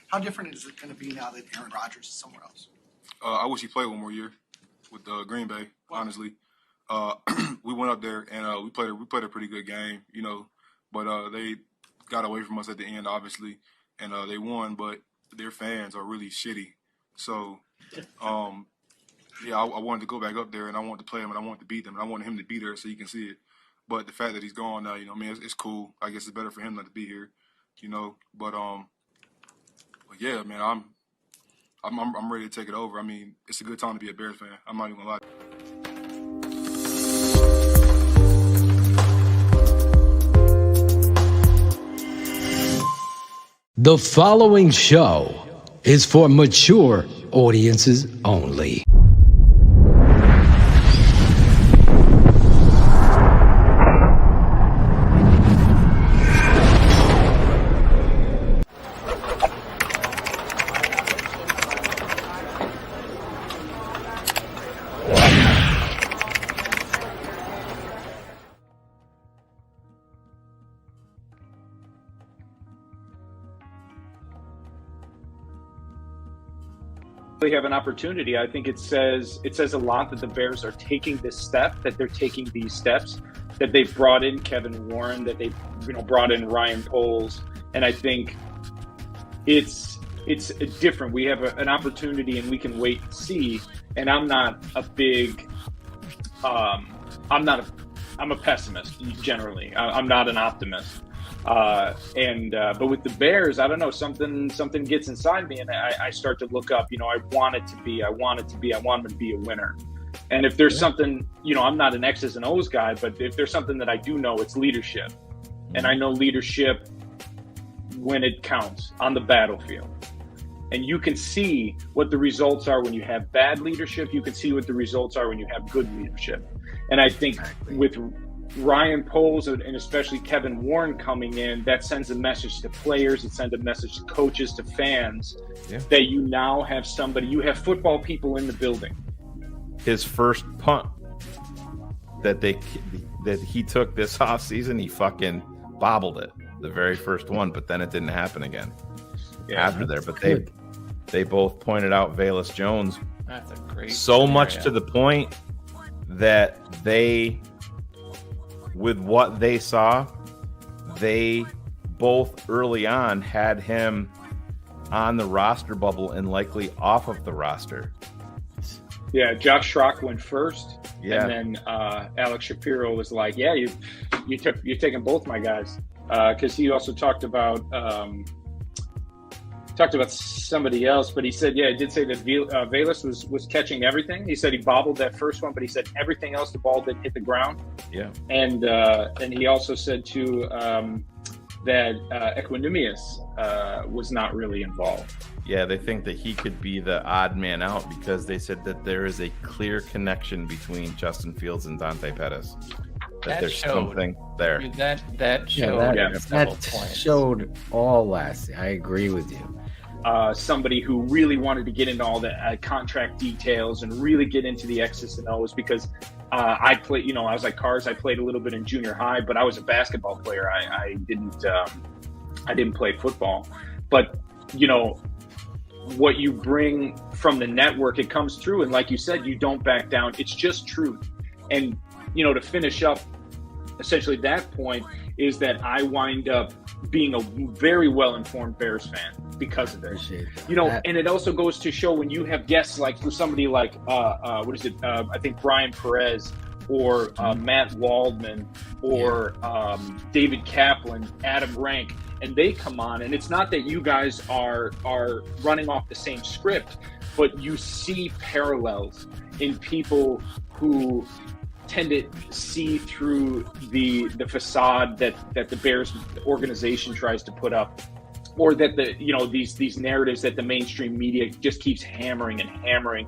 How different is it going to be now that Aaron Rodgers is somewhere else? I wish he played one more year with Green Bay. Honestly, we went up there and we played a pretty good game, but they got away from us at the end, obviously, and they won. But their fans are really shitty. So, I wanted to go back up there and I wanted to play him and I wanted to beat them and I wanted him to be there so you can see it. But the fact that he's gone now, it's cool. I guess it's better for him not to be here, But yeah, man, I'm ready to take it over. I mean, it's a good time to be a Bears fan. I'm not even gonna lie. The following show is for mature audiences only. They have an opportunity. I think it says a lot that the Bears are taking this step, that they're taking these steps, that they've brought in Kevin Warren, that they've brought in Ryan Poles, and I think it's different. We have an opportunity, and we can wait and see. And I'm not a big, I'm a pessimist generally. I'm not an optimist. But with the Bears, I don't know, something gets inside me and I start to look up, I want them to be a winner. And if there's something, I'm not an X's and O's guy, but if there's something that I do know, it's leadership. And I know leadership when it counts on the battlefield. And you can see what the results are when you have bad leadership. You can see what the results are when you have good leadership. And I think with Ryan Poles and especially Kevin Warren coming in, that sends a message to players, it sends a message to coaches, to fans, that you now have you have football people in the building. His first punt that he took this offseason, he fucking bobbled it, the very first one, but then it didn't happen again after there. But they both pointed out Velus Jones. That's a great scenario. Much to the point that with what they saw, they both early on had him on the roster bubble and likely off of the roster. Yeah, Josh Schrock went first, and then Alex Shapiro was like, "Yeah, you're taking both my guys," because he also talked about somebody else, but he said, he did say that Velus was catching everything. He said he bobbled that first one, but he said everything else, the ball didn't hit the ground. Yeah. And he also said too that Equanimous was not really involved. Yeah, they think that he could be the odd man out because they said that there is a clear connection between Justin Fields and Dante Pettis. That there's something there. That showed all last. I agree with you. Somebody who really wanted to get into all the contract details and really get into the X's and O's because I played, I was like Cars. I played a little bit in junior high, but I was a basketball player. I didn't play football. But what you bring from the network, it comes through. And like you said, you don't back down. It's just truth. And to finish up, essentially that point is that I wind up being a very well-informed Bears fan because of this. And it also goes to show when you have guests like for somebody like I think Brian Perez or Matt Waldman or David Kaplan, Adam Rank, and they come on, and it's not that you guys are running off the same script, but you see parallels in people who tend to see through the facade that the Bears organization tries to put up, or that these narratives that the mainstream media just keeps hammering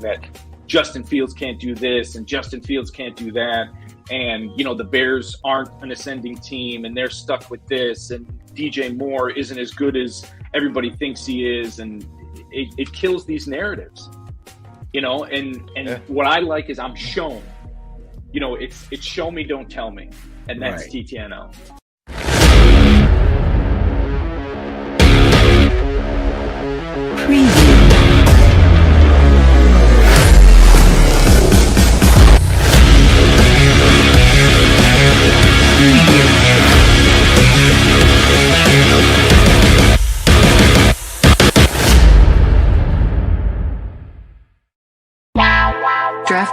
that Justin Fields can't do this and Justin Fields can't do that, and the Bears aren't an ascending team and they're stuck with this, and DJ Moore isn't as good as everybody thinks he is, and it kills these narratives, and what I like is I'm shown. It's show me, don't tell me. And that's right. TTNL.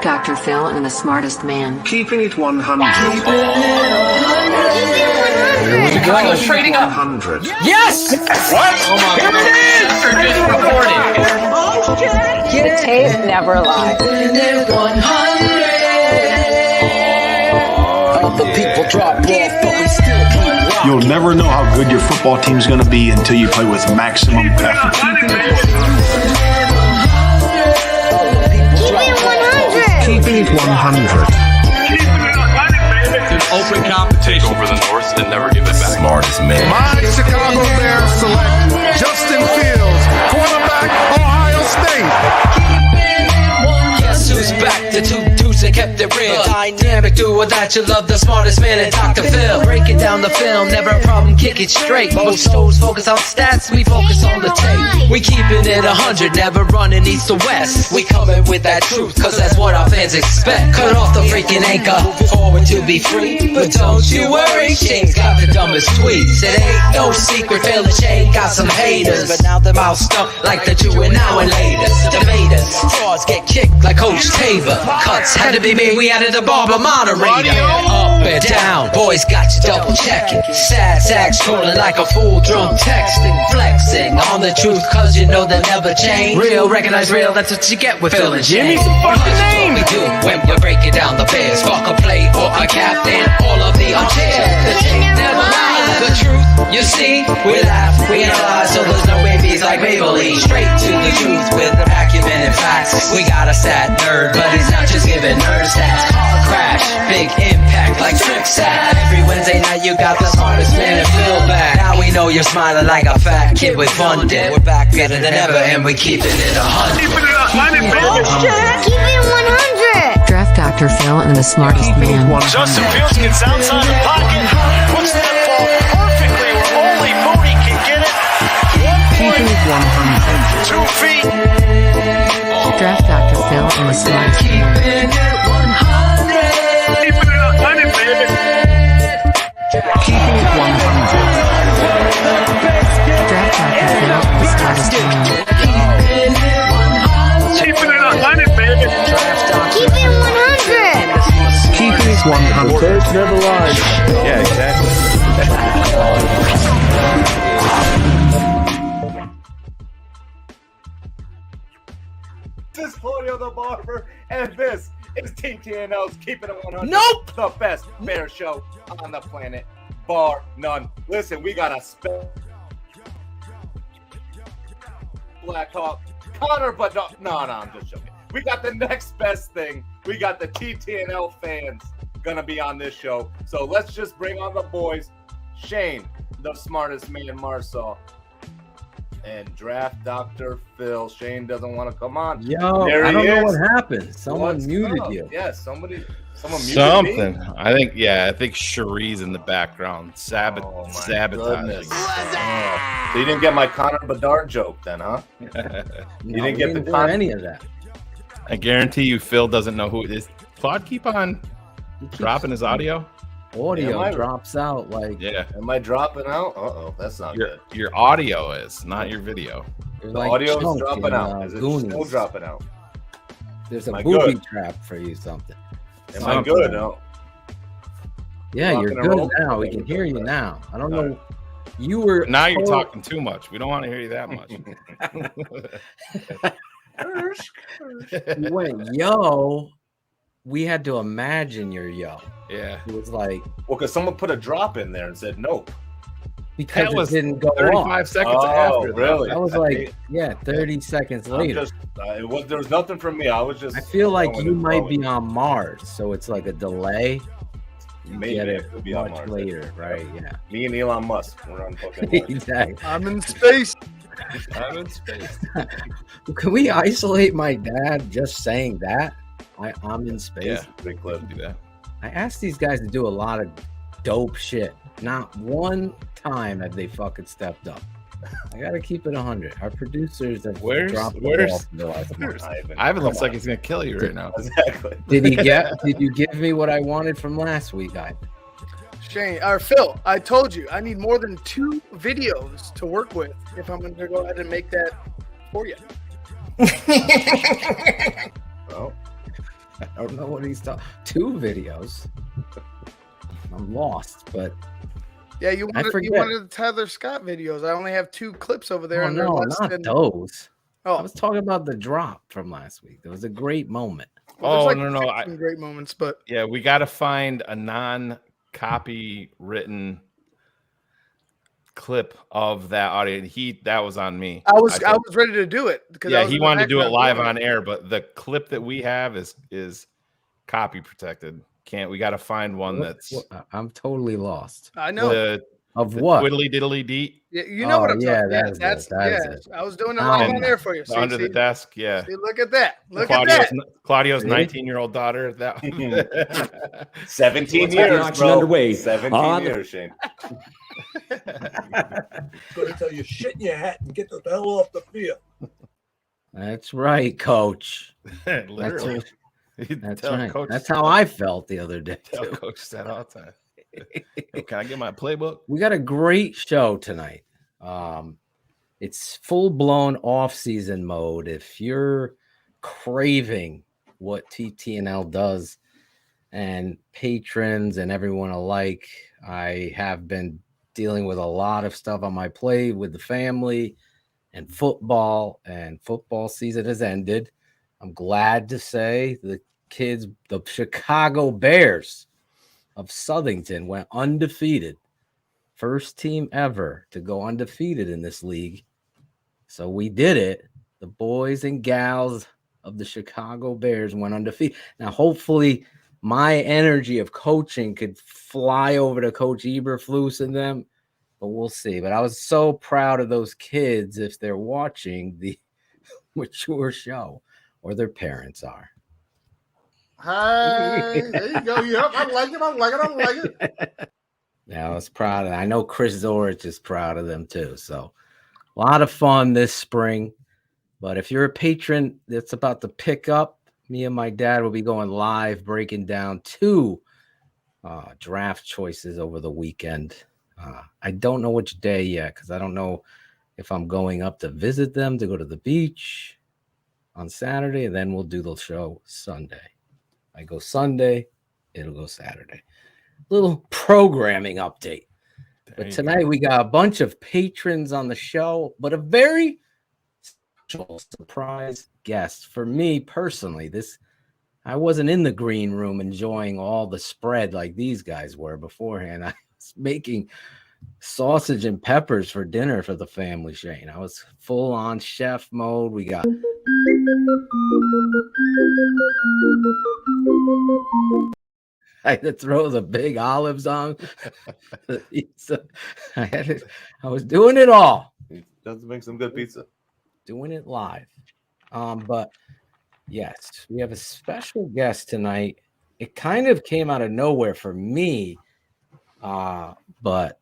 Draft Dr. Phil and the smartest man. Keeping it 100. Chicago's trading up. 100. Yes! What? Oh my God. Here it is! The tape never lies. You'll never know how good your football team's going to be until you play with maximum effort. Keeping it 100. Open competition. Take over the North and never give it back. Smartest man. My Chicago Bears select Justin Fields, quarterback, Ohio State. Guess who's back? The two dudes that kept it real. Dynamic duo that you love, the smartest man in Dr. Phil. Breaking down the film, never a problem, kick it straight. Most shows focus on stats, we focus on the tape. We keeping it 100, never running east to west. We coming with that truth, cause that's what our fans expect. Cut off the freaking anchor, forward to be free. But don't you worry, Shane's got the dumbest tweets. It ain't no secret, Phil and Shane got some haters. But now them all stuck like the two and now and later. Debaters, frauds get kicked like Coach Tabor. Cuts had to be me, we added a barber moderator. Up and down, boys got you double checking. Sad sacks trolling like a fool drunk texting. Flexing on the truth cause you know they'll never change. Real, recognize real, that's what you get with Phil and Shane. Give me some fucking names. We do when we're breaking down the Bears. Fuck a play or a captain, all of the unfair. The tape never lies. The truth, you see, we laugh, we analyze, so there's no babies like Maybelline. Straight to the truth with acumen and facts. We got a sad nerd, but he's not just giving nerd stats. Car crash, big impact like Trip Sack. Every Wednesday night you got the smartest man and Phil back. Now we know you're smiling like a fat kid with fun dip. We're back better than ever and we keeping it 100. Keep it 100. Draft Dr. Phil and the smartest man. Justin Fields gets outside the pocket, puts that ball perfectly where only Mooney can get it. 1 point, 2 feet. Draft Dr. Phil and the smartest man. Keeping it 100, baby. Keeping it 100. Draft Dr. Phil and the smartest man. Keeping it 100, baby. Keep it 100. Keeping it 100. Bears never lies. Yeah, exactly. This is Claudio the Barber, and this is TTNL's Keeping It 100. Nope! The best bear show on the planet, bar none. Listen, we got a Black Hawk, Connor, but no, I'm just joking. We got the next best thing. We got the TTNL fans gonna be on this show. So let's just bring on the boys, Shane, the smartest man, Marsaw, and Draft Dr. Phil. Shane doesn't want to come on. Yo, I don't know what happened. Someone muted you. Yeah, someone muted Something. me. I think Cherie's in the background. Sabotaging. So you didn't get my Connor Bedard joke then, huh? You didn't get the any of that. I guarantee you Phil doesn't know who it is. Claude, keep on dropping his audio. Audio drops out like. Yeah. Am I dropping out? Uh-oh, that's not good. Your audio is, not your video. The audio is dropping out. Is it still dropping out? There's a booby trap for you, something. Am I good? No. Yeah, you're good now. We can hear you now. I don't know. You were now you're talking too much. We don't want to hear you that much. You went, yo. We had to imagine your yo. Yeah. It was like, well, because someone put a drop in there and said nope. Because it didn't go 35 seconds after. Really? That was like, 30 seconds later. There was nothing from me. I was just. I feel like you might be on Mars, so it's like a delay. Maybe it could be on Mars later, right? Yeah. Me and Elon Musk, we're on fucking Mars. Exactly. I'm in space. I'm in space. Can we isolate my dad just saying that? I'm in space. Yeah, big clip. Do that. I asked these guys to do a lot of dope shit. Not one time have they fucking stepped up. I gotta keep it 100. Our producers have dropped the ball for the last month. Ivan looks like he's gonna kill you right now. Exactly. Did you give me what I wanted from last week, Ivan? Shane or Phil, I told you I need more than 2 videos to work with if I'm going to go ahead and make that for you. Well, I don't know what he's talking. 2 videos. I'm lost, but Yeah, you I wanted forget. the Tyler Scott videos. I only have 2 clips over there, Oh, and they're no, less not than. those. Oh, I was talking about the drop from last week. There was a great moment. well, there's like no. 15 great moments, but Yeah, we got to find a non-copywritten clip of that audio. That was on me. I was ready to do it because yeah, he wanted to do it live on air, but the clip that we have is copy protected. We got to find one that's. I'm totally lost. I know of the what twiddly diddly deet. Yeah, you know what I'm talking. Yeah, that's it. I was doing it live on air for you. See, under the desk. Yeah. See, look at that. Look Claudio's, at that. Claudio's 19-year-old daughter. That 17 years, bro. Underway. 17 years, Shane. Going to tell you shit in your hat and get the hell off the field. That's right, Coach. Literally. That's right. Coach that's how I felt the other day. Tell Coach that all the time. Can I get my playbook? We got a great show tonight. It's full-blown off-season mode. If you're craving what TTNL does and patrons and everyone alike, I have been dealing with a lot of stuff on my plate with the family and football season has ended. I'm glad to say the kids, the Chicago Bears of Southington, went undefeated. First team ever to go undefeated in this league. So we did it. The boys and gals of the Chicago Bears went undefeated. Now, hopefully, my energy of coaching could fly over to Coach Eberflus and them, but we'll see. But I was so proud of those kids if they're watching the mature show, or their parents are. Hey, there you go. Yep, I like it. Yeah, I was proud of them. I know Chris Zorich is proud of them too. So a lot of fun this spring. But if you're a patron that's about to pick up, me and my dad will be going live, breaking down 2 draft choices over the weekend. I don't know which day yet because I don't know if I'm going up to visit them to go to the beach on Saturday, and then we'll do the show Sunday. I go Sunday, it'll go Saturday. Little programming update. But tonight we got a bunch of patrons on the show, but a very special surprise guest for me personally. I wasn't in the green room enjoying all the spread like these guys were beforehand. I was making sausage and peppers for dinner for the family, Shane. I was full on chef mode. We got I had to throw the big olives on the pizza. I was doing it all. He does make some good pizza. Doing it live. But yes, we have a special guest tonight. It kind of came out of nowhere for me. But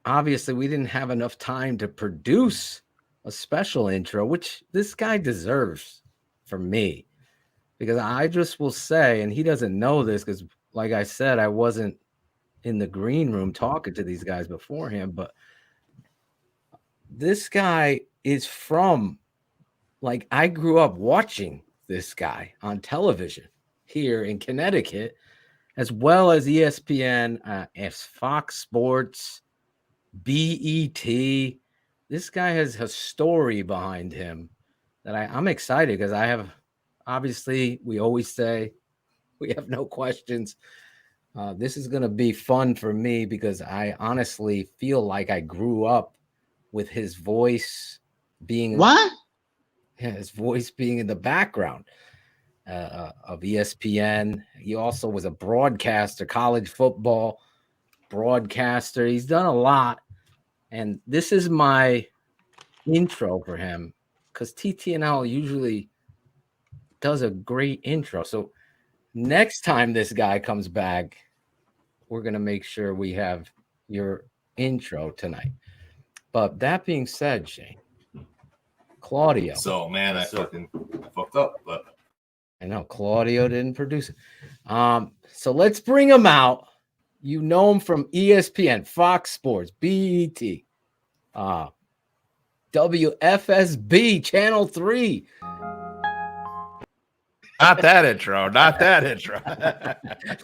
obviously we didn't have enough time to produce a special intro, which this guy deserves for me. Because I just will say, and he doesn't know this because, like I said, I wasn't in the green room talking to these guys beforehand, but this guy is from, like, I grew up watching this guy on television here in Connecticut, as well as ESPN, as Fox Sports, BET. This guy has a story behind him that I'm excited because I have, obviously, we always say we have no questions. This is going to be fun for me because I honestly feel like I grew up with his voice being his voice being in the background of ESPN. He also was a broadcaster, college football broadcaster. He's done a lot. And this is my intro for him because TTNL usually does a great intro. So next time this guy comes back, we're going to make sure we have your intro tonight. But that being said, Shane, Claudio. So, man, I fucked up, but I know Claudio didn't produce it. So let's bring him out. You know him from ESPN, Fox Sports, BET, WFSB, Channel 3. Not that intro. Not that intro.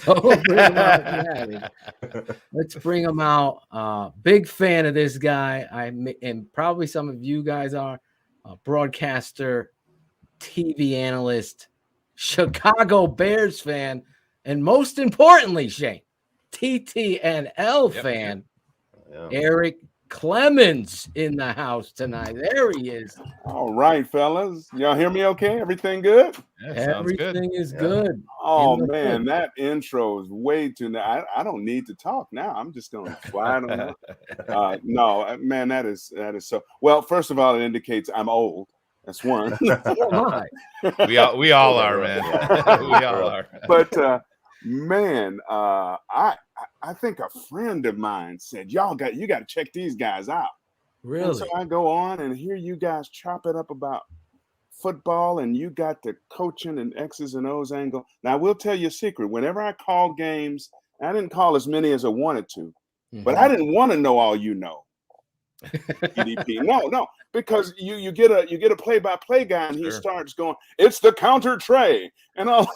Don't bring him out yet. Let's bring him out. Big fan of this guy. And probably some of you guys are. Broadcaster, TV analyst, Chicago Bears fan, and most importantly, Shane, TTNL fan, Eric Clemens in the house tonight. There he is. All right, fellas. Y'all hear me okay? Everything good? Everything is good. Oh, man, that intro is way too... I don't need to talk now. I'm just going to slide on up. No, man, that is so... Well, first of all, it indicates I'm old. That's one. We all are, man. We all are. But, man, I think a friend of mine said, you got to check these guys out. Really? And so I go on and hear you guys chop it up about football, and you got the coaching and X's and O's angle. Now, I will tell you a secret. Whenever I call games, I didn't call as many as I wanted to, but I didn't want to know all you know. EDP. No, because you get a play-by-play guy, and he starts going, it's the counter tray, and all.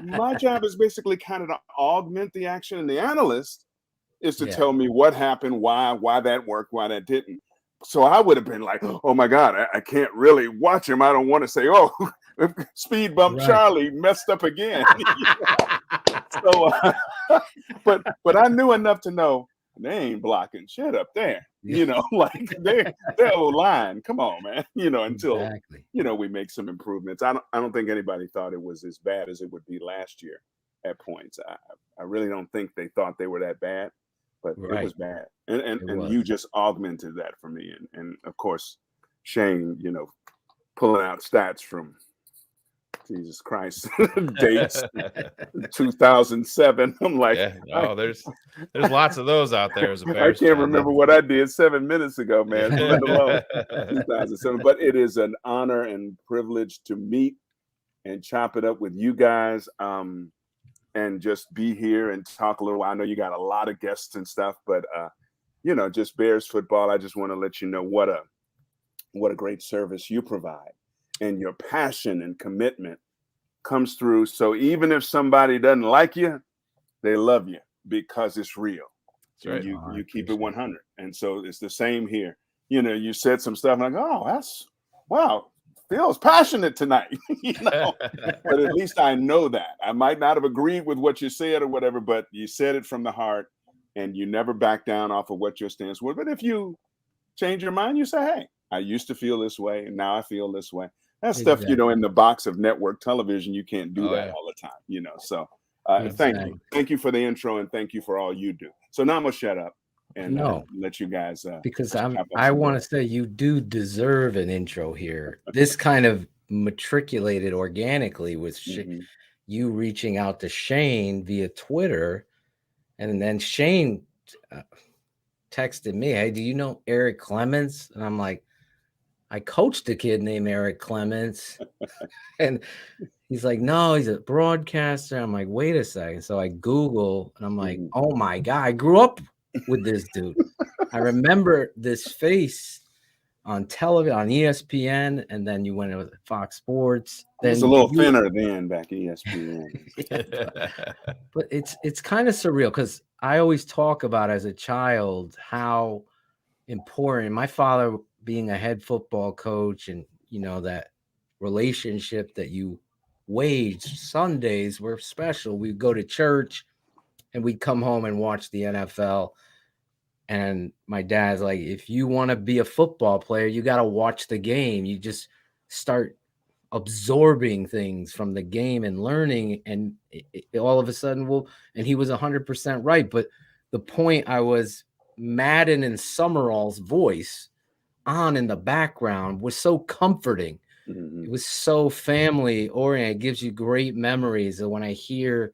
My job is basically kind of to augment the action, and the analyst is to tell me what happened, why that worked, why that didn't. So I would have been like, oh my God, I can't really watch him. I don't want to say, oh, speed bump Charlie messed up again. So, but I knew enough to know they ain't blocking shit up there. Like they're line. Come on, man. Until we make some improvements. I don't think anybody thought it was as bad as it would be last year at points. I really don't think they thought they were that bad. But it was bad. And you just augmented that for me. And of course, Shane, pulling out stats from Jesus Christ dates 2007. I'm like, there's lots of those out there as a Bears I can't remember what I did 7 minutes ago, man. Let alone 2007. But it is an honor and privilege to meet and chop it up with you guys. And just be here and talk a little while. I know you got a lot of guests and stuff, but just Bears football. I just want to let you know what a great service you provide, and your passion and commitment comes through. So even if somebody doesn't like you, they love you because it's real. Right. You keep it 100, and so it's the same here. You said some stuff like, oh, that's wow. Phil's passionate tonight, but at least I know that. I might not have agreed with what you said or whatever, but you said it from the heart, and you never back down off of what your stance was. But if you change your mind, you say, hey, I used to feel this way, and now I feel this way. That's stuff, in the box of network television, you can't do that all the time, So thank you. Thank you for the intro, and thank you for all you do. So now I'm going to shut up and let you guys because I want to say you do deserve an intro here. This kind of matriculated organically with you reaching out to Shane via Twitter, and then Shane texted me, hey, do you know Eric Clemens? And I'm like, I coached a kid named Eric Clemens. And he's like, no, he's a broadcaster. I'm like, wait a second. So I Google, and I'm like, oh my God, I grew up with this dude. I remember this face on television, on ESPN, and then you went with Fox Sports. Then it was a little thinner then back at ESPN. But it's kind of surreal because I always talk about as a child how important my father being a head football coach, and that relationship that you waged. Sundays were special. We'd go to church and we'd come home and watch the NFL. And my dad's like, if you want to be a football player, you got to watch the game. You just start absorbing things from the game and learning. And all of a sudden, and he was 100% right. But the point I was, Madden and Summerall's voice on in the background was so comforting. It was so family oriented. It gives you great memories. And when I hear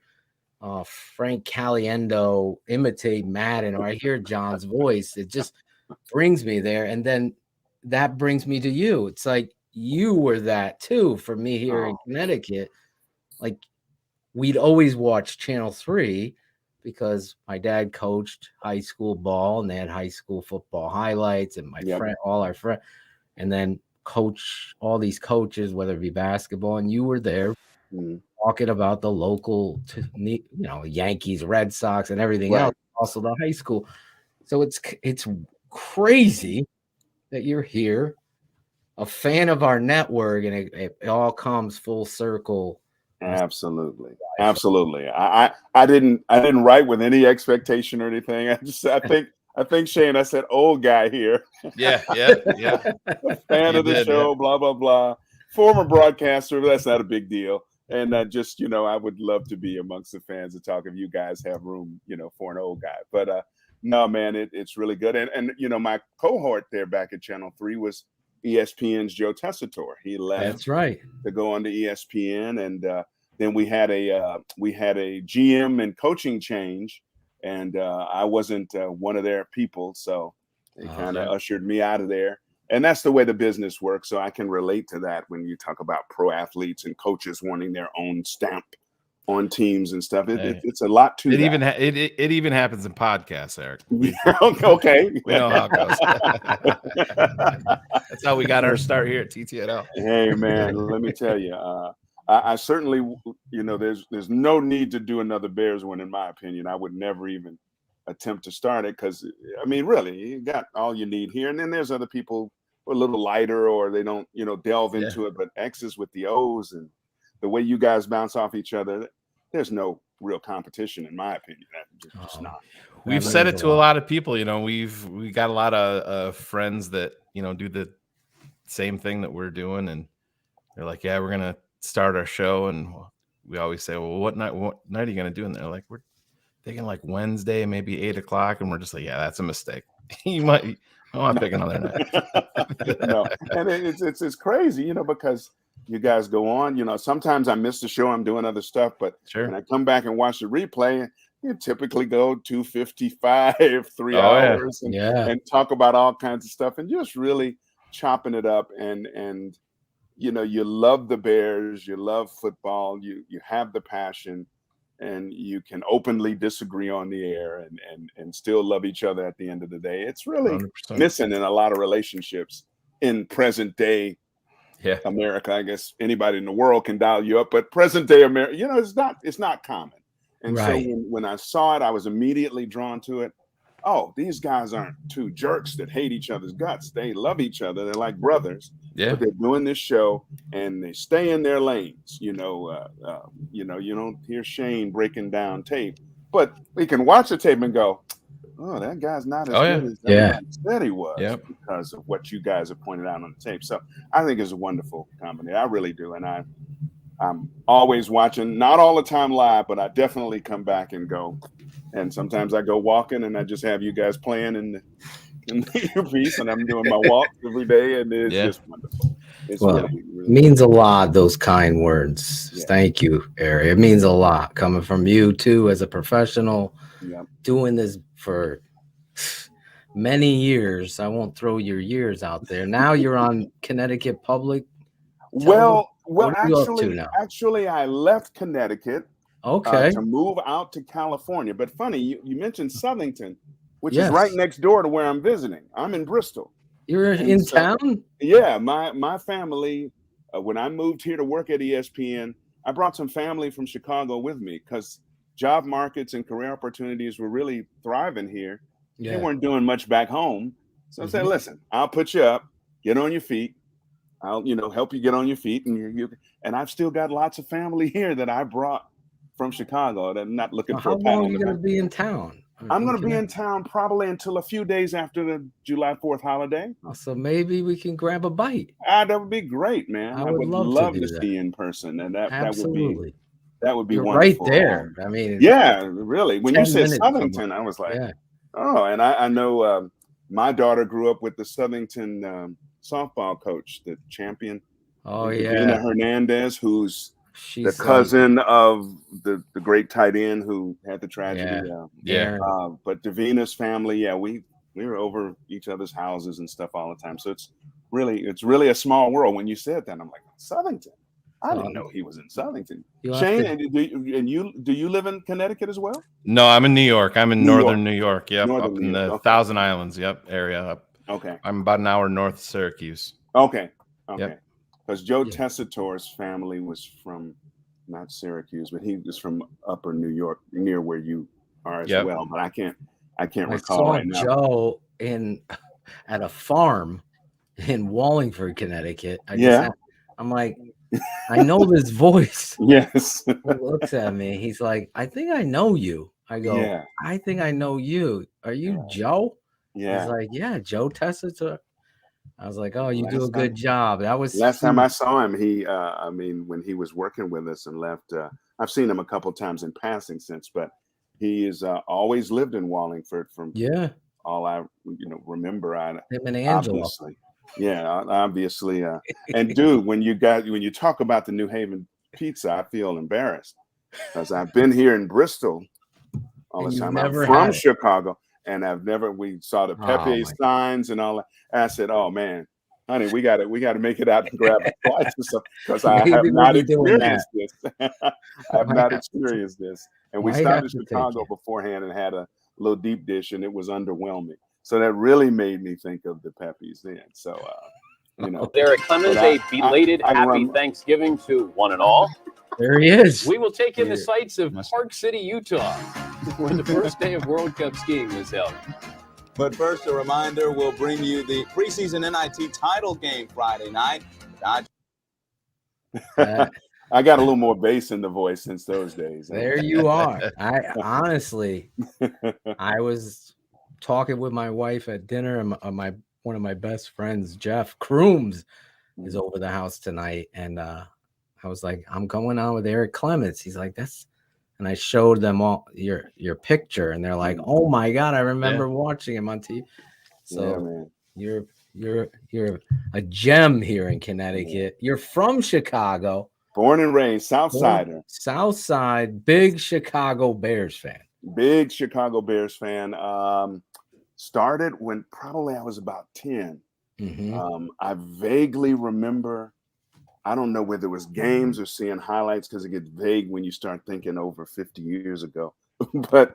Frank Caliendo imitate Madden, or I hear John's voice, it just brings me there. And then that brings me to you. It's like you were that too for me here in Connecticut. Like we'd always watch Channel 3 because my dad coached high school ball, and they had high school football highlights, and my friend, all our friends, and then coach, all these coaches, whether it be basketball, and you were there talking about the local, Yankees, Red Sox, and everything else, also the high school. So it's crazy that you're here, a fan of our network, and it all comes full circle. Absolutely. I didn't write with any expectation or anything. I think Shane, I said old guy here. Yeah. A fan of the show, blah blah blah. Former broadcaster, but that's not a big deal. And just I would love to be amongst the fans and talk if you guys have room, for an old guy. But no, man, it's really good. And my cohort there back at Channel 3 was ESPN's Joe Tessitore. He left. That's right. To go on to ESPN, and then we had a GM and coaching change, and I wasn't one of their people, so they kind of ushered me out of there. And that's the way the business works. So I can relate to that when you talk about pro athletes and coaches wanting their own stamp on teams and stuff. It's a lot to it. That. It even happens in podcasts, Eric. Okay. We know how it goes. That's how we got our start here at TTNL. Hey, man, let me tell you, I certainly, there's no need to do another Bears one, in my opinion. I would never even attempt to start it because, really, you got all you need here. And then there's other people who are a little lighter or they don't, delve into it. But X's with the O's and the way you guys bounce off each other, there's no real competition, in my opinion. Just not. We've said it to a lot of people. We got a lot of friends that do the same thing that we're doing, and they're like, "Yeah, we're gonna start our show." And we always say, "Well, what night are you gonna do?" And they're like, "We're thinking like Wednesday, maybe 8:00." And we're just like, "Yeah, that's a mistake. I'm not picking another night." No, and it's crazy, because you guys go on. Sometimes I miss the show. I'm doing other stuff, but when I come back and watch the replay, you typically go 2:55, 3 hours, and talk about all kinds of stuff, and just really chopping it up. And you love the Bears, you love football, you have the passion, and you can openly disagree on the air and still love each other at the end of the day. It's really 100%. Missing in a lot of relationships in present day America. I guess anybody in the world can dial you up, but present day America, it's not common. And so when I saw it, I was immediately drawn to it. Oh, these guys aren't two jerks that hate each other's guts. They love each other. They're like brothers. Yeah. But they're doing this show and they stay in their lanes. You don't hear Shane breaking down tape, but we can watch the tape and go, "Oh, that guy's not as good as everybody said he was," because of what you guys have pointed out on the tape. So I think it's a wonderful combination. I really do. And I'm always watching, not all the time live, but I definitely come back and go. And sometimes I go walking and I just have you guys playing in the earpiece, and I'm doing my walk every day, and it's just wonderful. It's really means a lot, those kind words. Yeah. Thank you, Eric. It means a lot coming from you too, as a professional, doing this for many years. I won't throw your years out there. Now you're on Connecticut Public. Well, actually, I left Connecticut to move out to California. But funny, you mentioned Southington, which is right next door to where I'm visiting. I'm in Bristol. You're in town? Yeah, my family, when I moved here to work at ESPN, I brought some family from Chicago with me because job markets and career opportunities were really thriving here. Yeah. They weren't doing much back home. So I said, listen, I'll put you up, get on your feet. I'll, help you get on your feet. And I've still got lots of family here that I brought from Chicago that I'm not looking for. How long are you going to be in town? I'm going to be in town probably until a few days after the July 4th holiday. So maybe we can grab a bite. That would be great, man. I would love to see you in person. And that would be You're wonderful. Right there. I mean, yeah, really. When you said Southington, I was like, oh, and I know my daughter grew up with the Southington softball coach, the champion. Oh, yeah. Davina Hernandez, who's the cousin of the great tight end who had the tragedy. But Davina's family, we were over each other's houses and stuff all the time. So it's really a small world. When you said that, I'm like, Southington. I didn't know he was in Southington. Shane, do you live in Connecticut as well? No, I'm in New York. I'm in northern New York. Yep, up in the Thousand Islands. Yep, area. Okay. I'm about an hour north of Syracuse. Okay. Okay. Because Joe Tessitore's family was from not Syracuse, but he was from Upper New York, near where you are as well. But I can't recall saw right now. Joe at a farm in Wallingford, Connecticut. I'm like, I know this voice. Yes. He looks at me. He's like, I think I know you. I go, Yeah. I think I know you. Are you Joe? Yeah. He's like, yeah, Joe Tessitore. I was like, oh, you do a Last good job. That was last time I saw him. He, I mean, when he was working with us and left, I've seen him a couple times in passing since, but he has always lived in Wallingford from all I remember. Him and Angelo. Obviously, obviously. And dude, when you talk about the New Haven pizza, I feel embarrassed because I've been here in Bristol all the time. I'm from Chicago. And we saw the Pepe signs and all that. And I said, oh man, honey, we got to make it out and grab a slice or something because I have not experienced this. I have not experienced this. And we stopped in Chicago beforehand and had a little deep dish, and it was underwhelming. So that really made me think of the Pepes then. So, Derek Clemens, a belated happy Thanksgiving to one and all. There he is. We will take in the sights of Park City, Utah, where the first day of World Cup skiing was held. But first, a reminder, we'll bring you the preseason NIT title game Friday night. I got a little more bass in the voice since those days. There you are. I honestly, I was talking with my wife at dinner, and one of my best friends, Jeff Crooms, is over the house tonight, and I was like, I'm going on with Eric Clemens. He's like, and I showed them all your picture, and they're like, oh my God, I remember watching him on TV. So you're a gem here in Connecticut. You're from Chicago. Born and raised, Southsider. Southside, big Chicago Bears fan. Big Chicago Bears fan. Started when probably I was about 10. I vaguely remember, I don't know whether it was games or seeing highlights because it gets vague when you start thinking over 50 years ago, but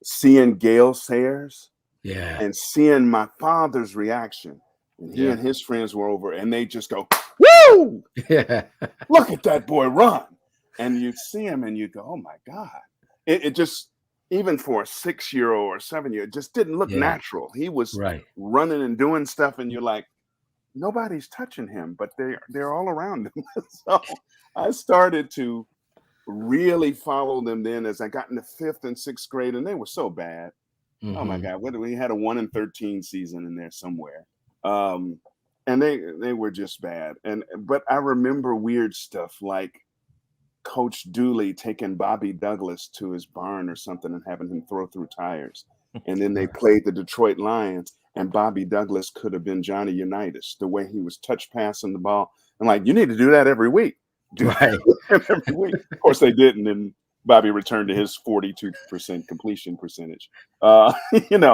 seeing Gale Sayers and seeing my father's reaction. And he and his friends were over and they just go, woo! Yeah. Look at that boy run. And you see him and you go, oh my God. It just, even for a 6-year-old or 7-year-old, it just didn't look natural. He was running and doing stuff and you're like, nobody's touching him, but they're all around him. So I started to really follow them then as I got into 5th and 6th grade, and they were so bad. Oh my God, we had a 1-13 season in there somewhere. And they were just bad. But I remember weird stuff like Coach Dooley taking Bobby Douglas to his barn or something and having him throw through tires. And then they played the Detroit Lions. And Bobby Douglas could have been Johnny Unitas, the way he was touch passing the ball. I'm like, you need to do that every week. Every week. Of course, they didn't. And Bobby returned to his 42% completion percentage. And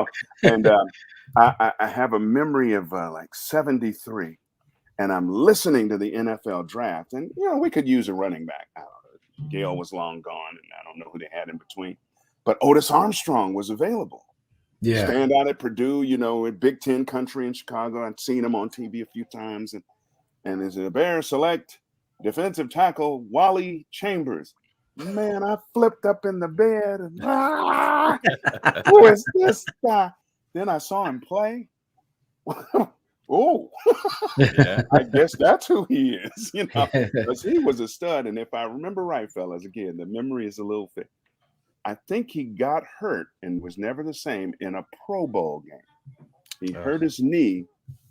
I have a memory of like 73. And I'm listening to the NFL draft. And, we could use a running back. I don't know. Gale was long gone, and I don't know who they had in between. But Otis Armstrong was available. Yeah. Stand out at Purdue, in Big Ten country in Chicago. I'd seen him on TV a few times. And is it a Bears select defensive tackle, Wally Chambers? Man, I flipped up in the bed. And, who is this guy? Then I saw him play. Oh, I guess that's who he is, because he was a stud. And if I remember right, fellas, again, the memory is a little thick. I think he got hurt and was never the same in a Pro Bowl game. He hurt his knee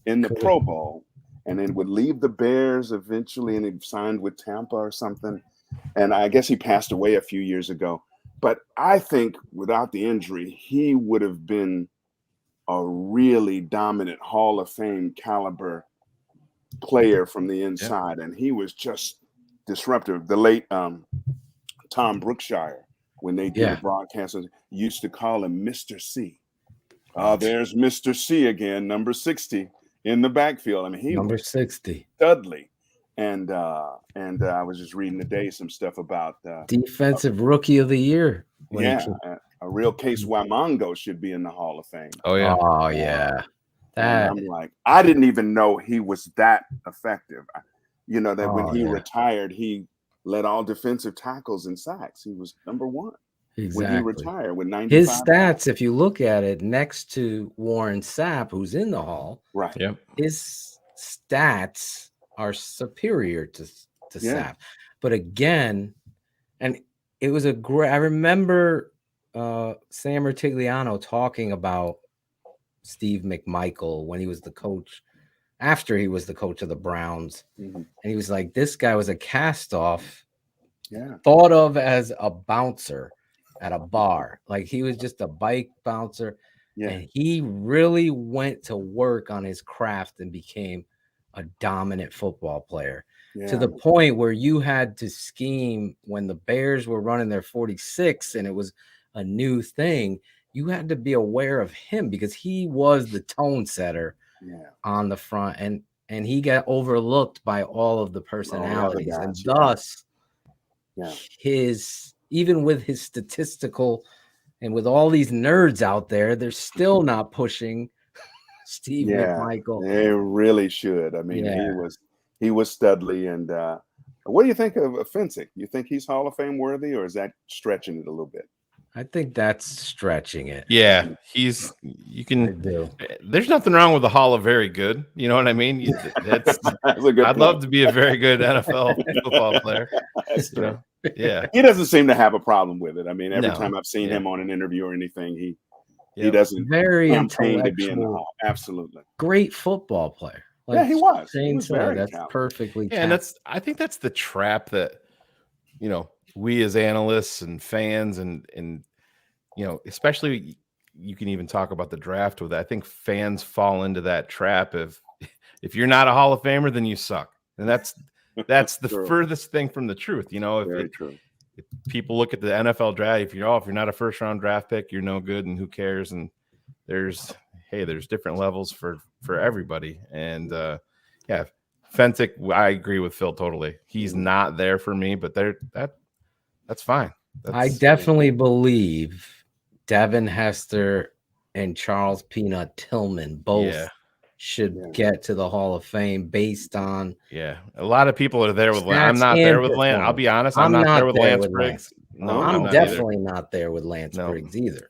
in the Pro Bowl and then would leave the Bears eventually, and he signed with Tampa or something. And I guess he passed away a few years ago. But I think without the injury, he would have been a really dominant Hall of Fame caliber player from the inside. And he was just disruptive. The late Tom Brookshire, when they did the broadcast, used to call him Mr. C. There's Mr. C again, number 60 in the backfield. I mean, he number was 60. Dudley. And I was just reading today some stuff about defensive rookie of the year. A real case why Mongo should be in the Hall of Fame. Oh yeah. That I'm like, I didn't even know he was that effective. You know, that when Oh, he yeah. retired, he led all defensive tackles and sacks. He was number one when he exactly. retired with 95. His stats, if you look at it next to Warren Sapp, who's in the Hall, Right. Yep. his stats are superior to Yeah. Sapp. But again, and it was a great. I remember Sam Rutigliano talking about Steve McMichael when he was the coach, after he was the coach of the Browns, and he was like, "This guy was a cast-off, Yeah. thought of as a bouncer at a bar. Like he was just a bike bouncer, Yeah. and he really went to work on his craft and became a dominant football player." To the Yeah. point where you had to scheme when the Bears were running their 46 and it was a new thing. You had to be aware of him because he was the tone setter Yeah. on the front, and he got overlooked by all of the All the other personalities, and guys, yeah. thus Yeah. his, even with his statistical and with all these nerds out there, they're still not pushing Steve Yeah. McMichael. They really should. I mean, Yeah. he was studly. And what do you think of Fensick? You think he's Hall of Fame worthy, or is that stretching it a little bit? I think that's stretching it. Yeah, you can do. There's nothing wrong with the Hall of Very Good. You know what I mean? That's a good I'd point. love to be a very good NFL football player. That's You true. know? Yeah. He doesn't seem to have a problem with it. I mean, every No. time I've seen Yeah. him on an interview or anything, he Yep. doesn't Very campaign to be in the intellectual, Hall. Absolutely. great football player. Yeah, he was. He Shane was said, very that's talented. perfectly. Yeah, and I think that's the trap that, you know, we as analysts and fans and you know, especially you can even talk about the draft with that. I think fans fall into that trap of if you're not a Hall of Famer, then you suck. And that's the True. furthest thing from the truth. You know, Very true. if people look at the NFL draft, if you're not a first round draft pick, you're no good and who cares? And there's different levels for everybody. And yeah, Fensick, I agree with Phil totally. He's not there for me, but that's fine. I definitely believe Devin Hester and Charles Peanut Tillman both should get to the Hall of Fame based on. Yeah, a lot of people are there with Lance. I'm stats not there and with Lance. I'll be honest. I'm performance. not there with Lance Briggs. No, I'm not definitely either. not there with Lance Briggs either.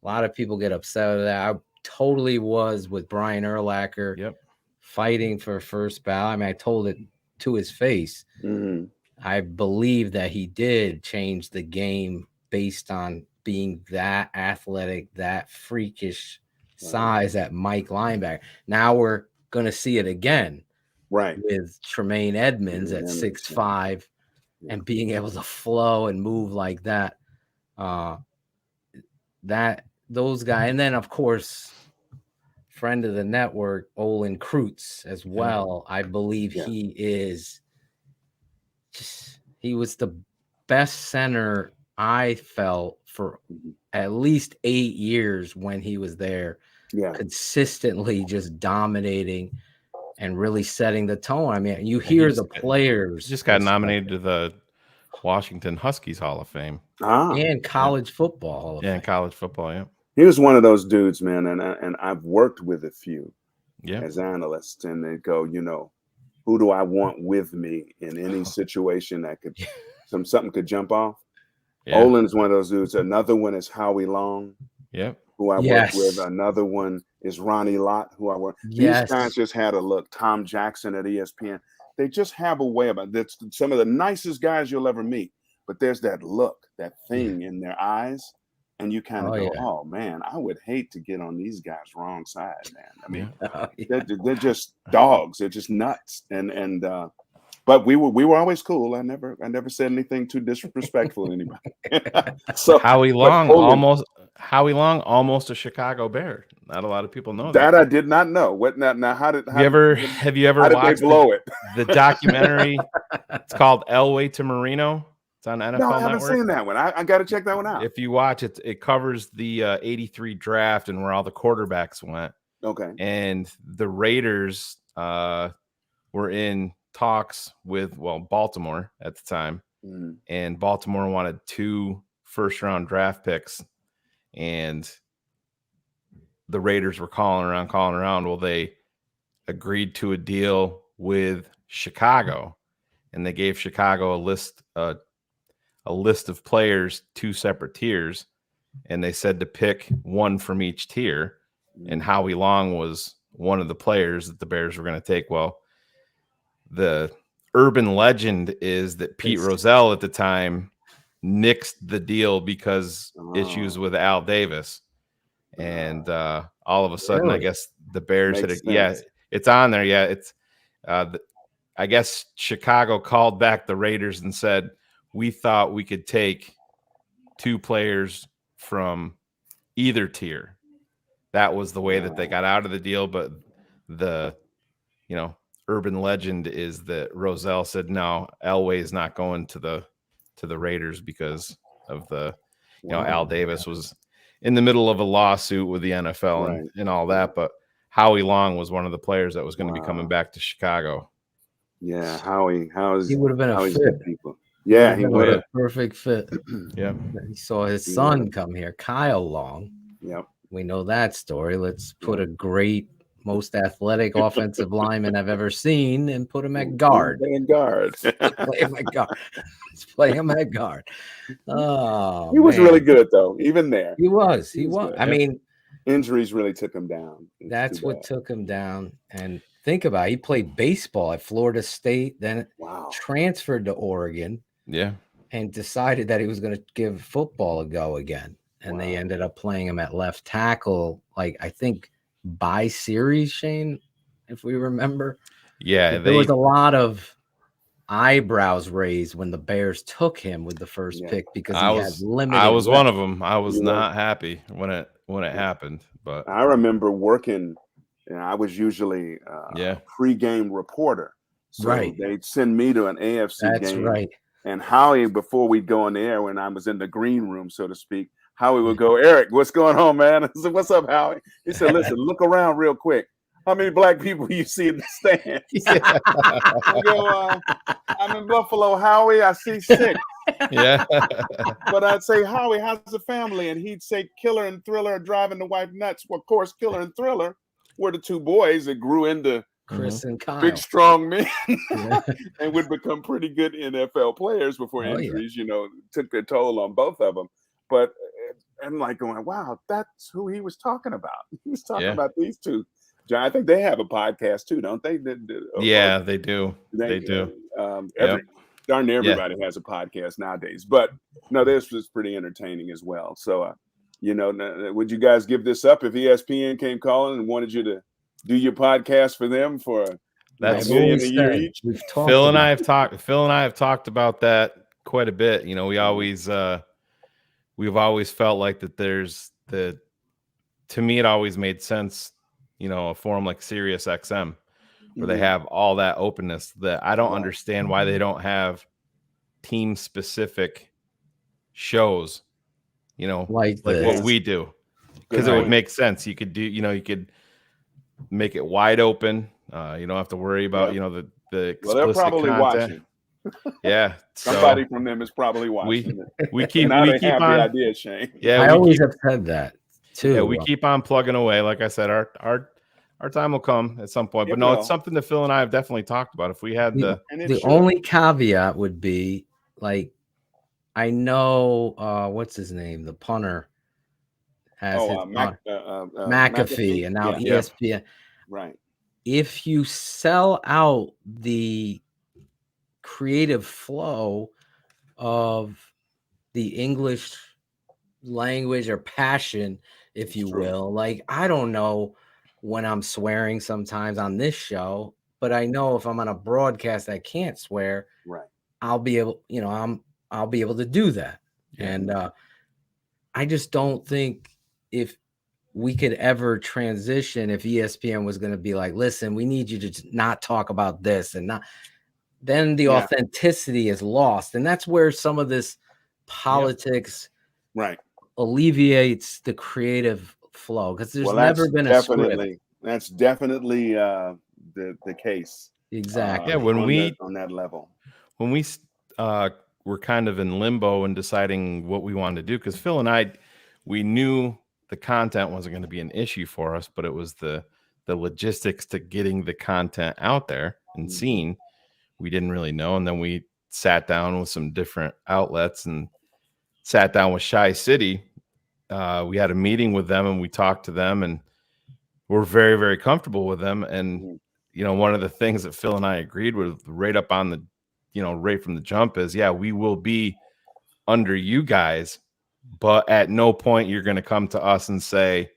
A lot of people get upset with that. I totally was with Brian Urlacher. Yep. Fighting for first ballot. I mean, I told it to his face. Mm-hmm. I believe that he did change the game based on being that athletic, that freakish size at Mike linebacker. Now we're going to see it again, right? With Tremaine Edmonds at 6'5" and being able to flow and move like that. Those guys, and then of course, friend of the network, Olin Kreutz as well. I believe he is he was the best center I felt for at least 8 years when he was there, consistently just dominating and really setting the tone. I mean, you hear the players just got nominated to the Washington Huskies Hall of Fame and college football Hall of Fame. And college football. Yeah. He was one of those dudes, man, and I've worked with a few as analysts, and they go, you know, who do I want with me in any situation that could something could jump off? Yeah. Olin's one of those dudes. Another one is Howie Long, who I worked with. Another one is Ronnie Lott, who I work. These guys just had a look. Tom Jackson at ESPN. They just have a way about it. Some of the nicest guys you'll ever meet, but there's that look, that thing in their eyes. And you kind of go, oh, man, I would hate to get on these guys' wrong side, man. I mean, they're just dogs. They're just nuts. But we were always cool. I never said anything too disrespectful to anybody. So Howie Long almost a Chicago Bear. Not a lot of people know that. I did not know. What now? Have you ever watched the documentary? It's called Elway to Marino. It's on NFL No, I haven't Network. seen that one. I got to check that one out. If you watch it, it covers the 83 draft and where all the quarterbacks went. Okay. And the Raiders were in talks with, Baltimore at the time. Mm-hmm. And Baltimore wanted 2 first-round draft picks. And the Raiders were calling around. Well, they agreed to a deal with Chicago, and they gave Chicago a list of players, 2 separate tiers, and they said to pick one from each tier. And Howie Long was one of the players that the Bears were going to take. Well, the urban legend is that Pete Rozelle at the time nixed the deal because issues with Al Davis. And all of a sudden, I guess the Bears it's on there. Yeah, it's I guess Chicago called back the Raiders and said, we thought we could take 2 players from either tier. That was the way that they got out of the deal. But the, urban legend is that Rozelle said, no, Elway is not going to the Raiders because of the, Al Davis was in the middle of a lawsuit with the NFL and all that. But Howie Long was one of the players that was going to be coming back to Chicago. Yeah, he would have been a fit. People. Yeah, he would have a perfect fit. Yeah, he saw his son come here, Kyle Long. Yep, we know that story. Let's put a great, most athletic offensive lineman I've ever seen and put him at guard. Play guard. Play him at guard. Let's play him at guard. Oh, he was really good though. Even there, he was. Good. I mean, injuries really took him down. That's what took him down. And think about it, he played baseball at Florida State, then transferred to Oregon. Yeah. And decided that he was going to give football a go again. And they ended up playing him at left tackle, like I think by series, Shane, if we remember. Yeah. There was a lot of eyebrows raised when the Bears took him with the first pick because he had limited. I was one of them. I was not happy when it happened. But I remember working, I was usually a pre-game reporter. So they'd send me to an AFC game. That's right. And Howie, before we'd go on the air, when I was in the green room, so to speak, Howie would go, Eric, what's going on, man? I said, what's up, Howie? He said, listen, look around real quick. How many black people you see in the stands? I go, I'm in Buffalo, Howie. I see 6. Yeah. But I'd say, Howie, how's the family? And he'd say, Killer and Thriller are driving the wife nuts. Well, of course, Killer and Thriller were the 2 boys that grew into Chris and Kyle. Big, strong men and would become pretty good NFL players before injuries, took their toll on both of them. But I'm like going, wow, that's who he was talking about. He was talking about these 2. John, I think they have a podcast too, don't they? Yeah, they do. They do. Darn near everybody has a podcast nowadays. But no, this was pretty entertaining as well. So, would you guys give this up if ESPN came calling and wanted you to do your podcast for them for that's $1 million a year each? Phil and I have talked about that quite a bit. We've always felt like that there's to me, it always made sense, a forum like Sirius XM where they have all that openness that I don't understand why they don't have team specific shows, like what we do, because it would make sense. You could do, you could make it wide open. You don't have to worry about, the explicit they're probably content. Watching. Yeah, somebody from them is probably watching. We keep on the idea, Shane. Yeah, I always have said that too. Yeah, we keep on plugging away. Like I said, our time will come at some point. But no, it's something that Phil and I have definitely talked about. If we had the only caveat would be like, I know what's his name, the punter has McAfee, and now ESPN. Right. If you sell out the creative flow of the English language or passion, if you will, like, I don't know when I'm swearing sometimes on this show, but I know if I'm on a broadcast I can't swear, I'll be able, I'll be able to do that. And I just don't think if we could ever transition, if ESPN was going to be like, listen, we need you to not talk about this and not, then the authenticity is lost. And that's where some of this politics alleviates the creative flow, because there's never been a script. That's definitely the case. Exactly. On that level. When we were kind of in limbo and deciding what we wanted to do, because Phil and I, we knew the content wasn't going to be an issue for us, but it was the logistics to getting the content out there and seen. We didn't really know. And then we sat down with some different outlets and sat down with Shy City. We had a meeting with them and we talked to them, and we're very, very comfortable with them. And, you know, one of the things that Phil and I agreed with right up on the, you know, right from the jump is, yeah, we will be under you guys, but at no point you're going to come to us and say,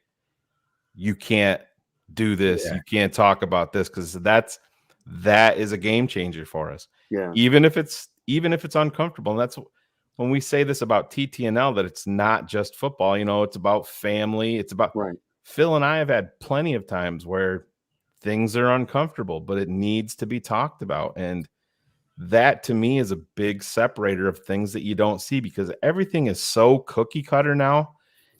you can't do this. You can't talk about this. Cause that is a game changer for us. Yeah. Even if it's uncomfortable. And that's when we say this about TTNL, that it's not just football, you know, it's about family. It's about Phil and I have had plenty of times where things are uncomfortable, but it needs to be talked about. And that to me is a big separator of things that you don't see, because everything is so cookie cutter now.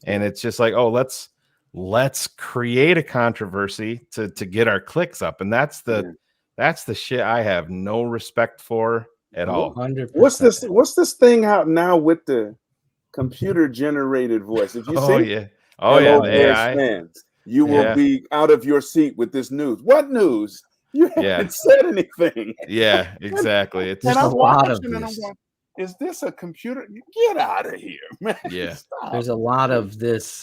And it's just like, oh, let's create a controversy to get our clicks up. And that's the shit I have no respect for at all. 100%. What's this thing out now with the computer generated voice? If you see Hello, Bears AI. fans, you will be out of your seat with this news. What news? You haven't said anything. Yeah, exactly. It's and just I'm a lot of watching and I'm this. going, is this a computer? Get out of here, man. Yeah. Stop. There's a lot of this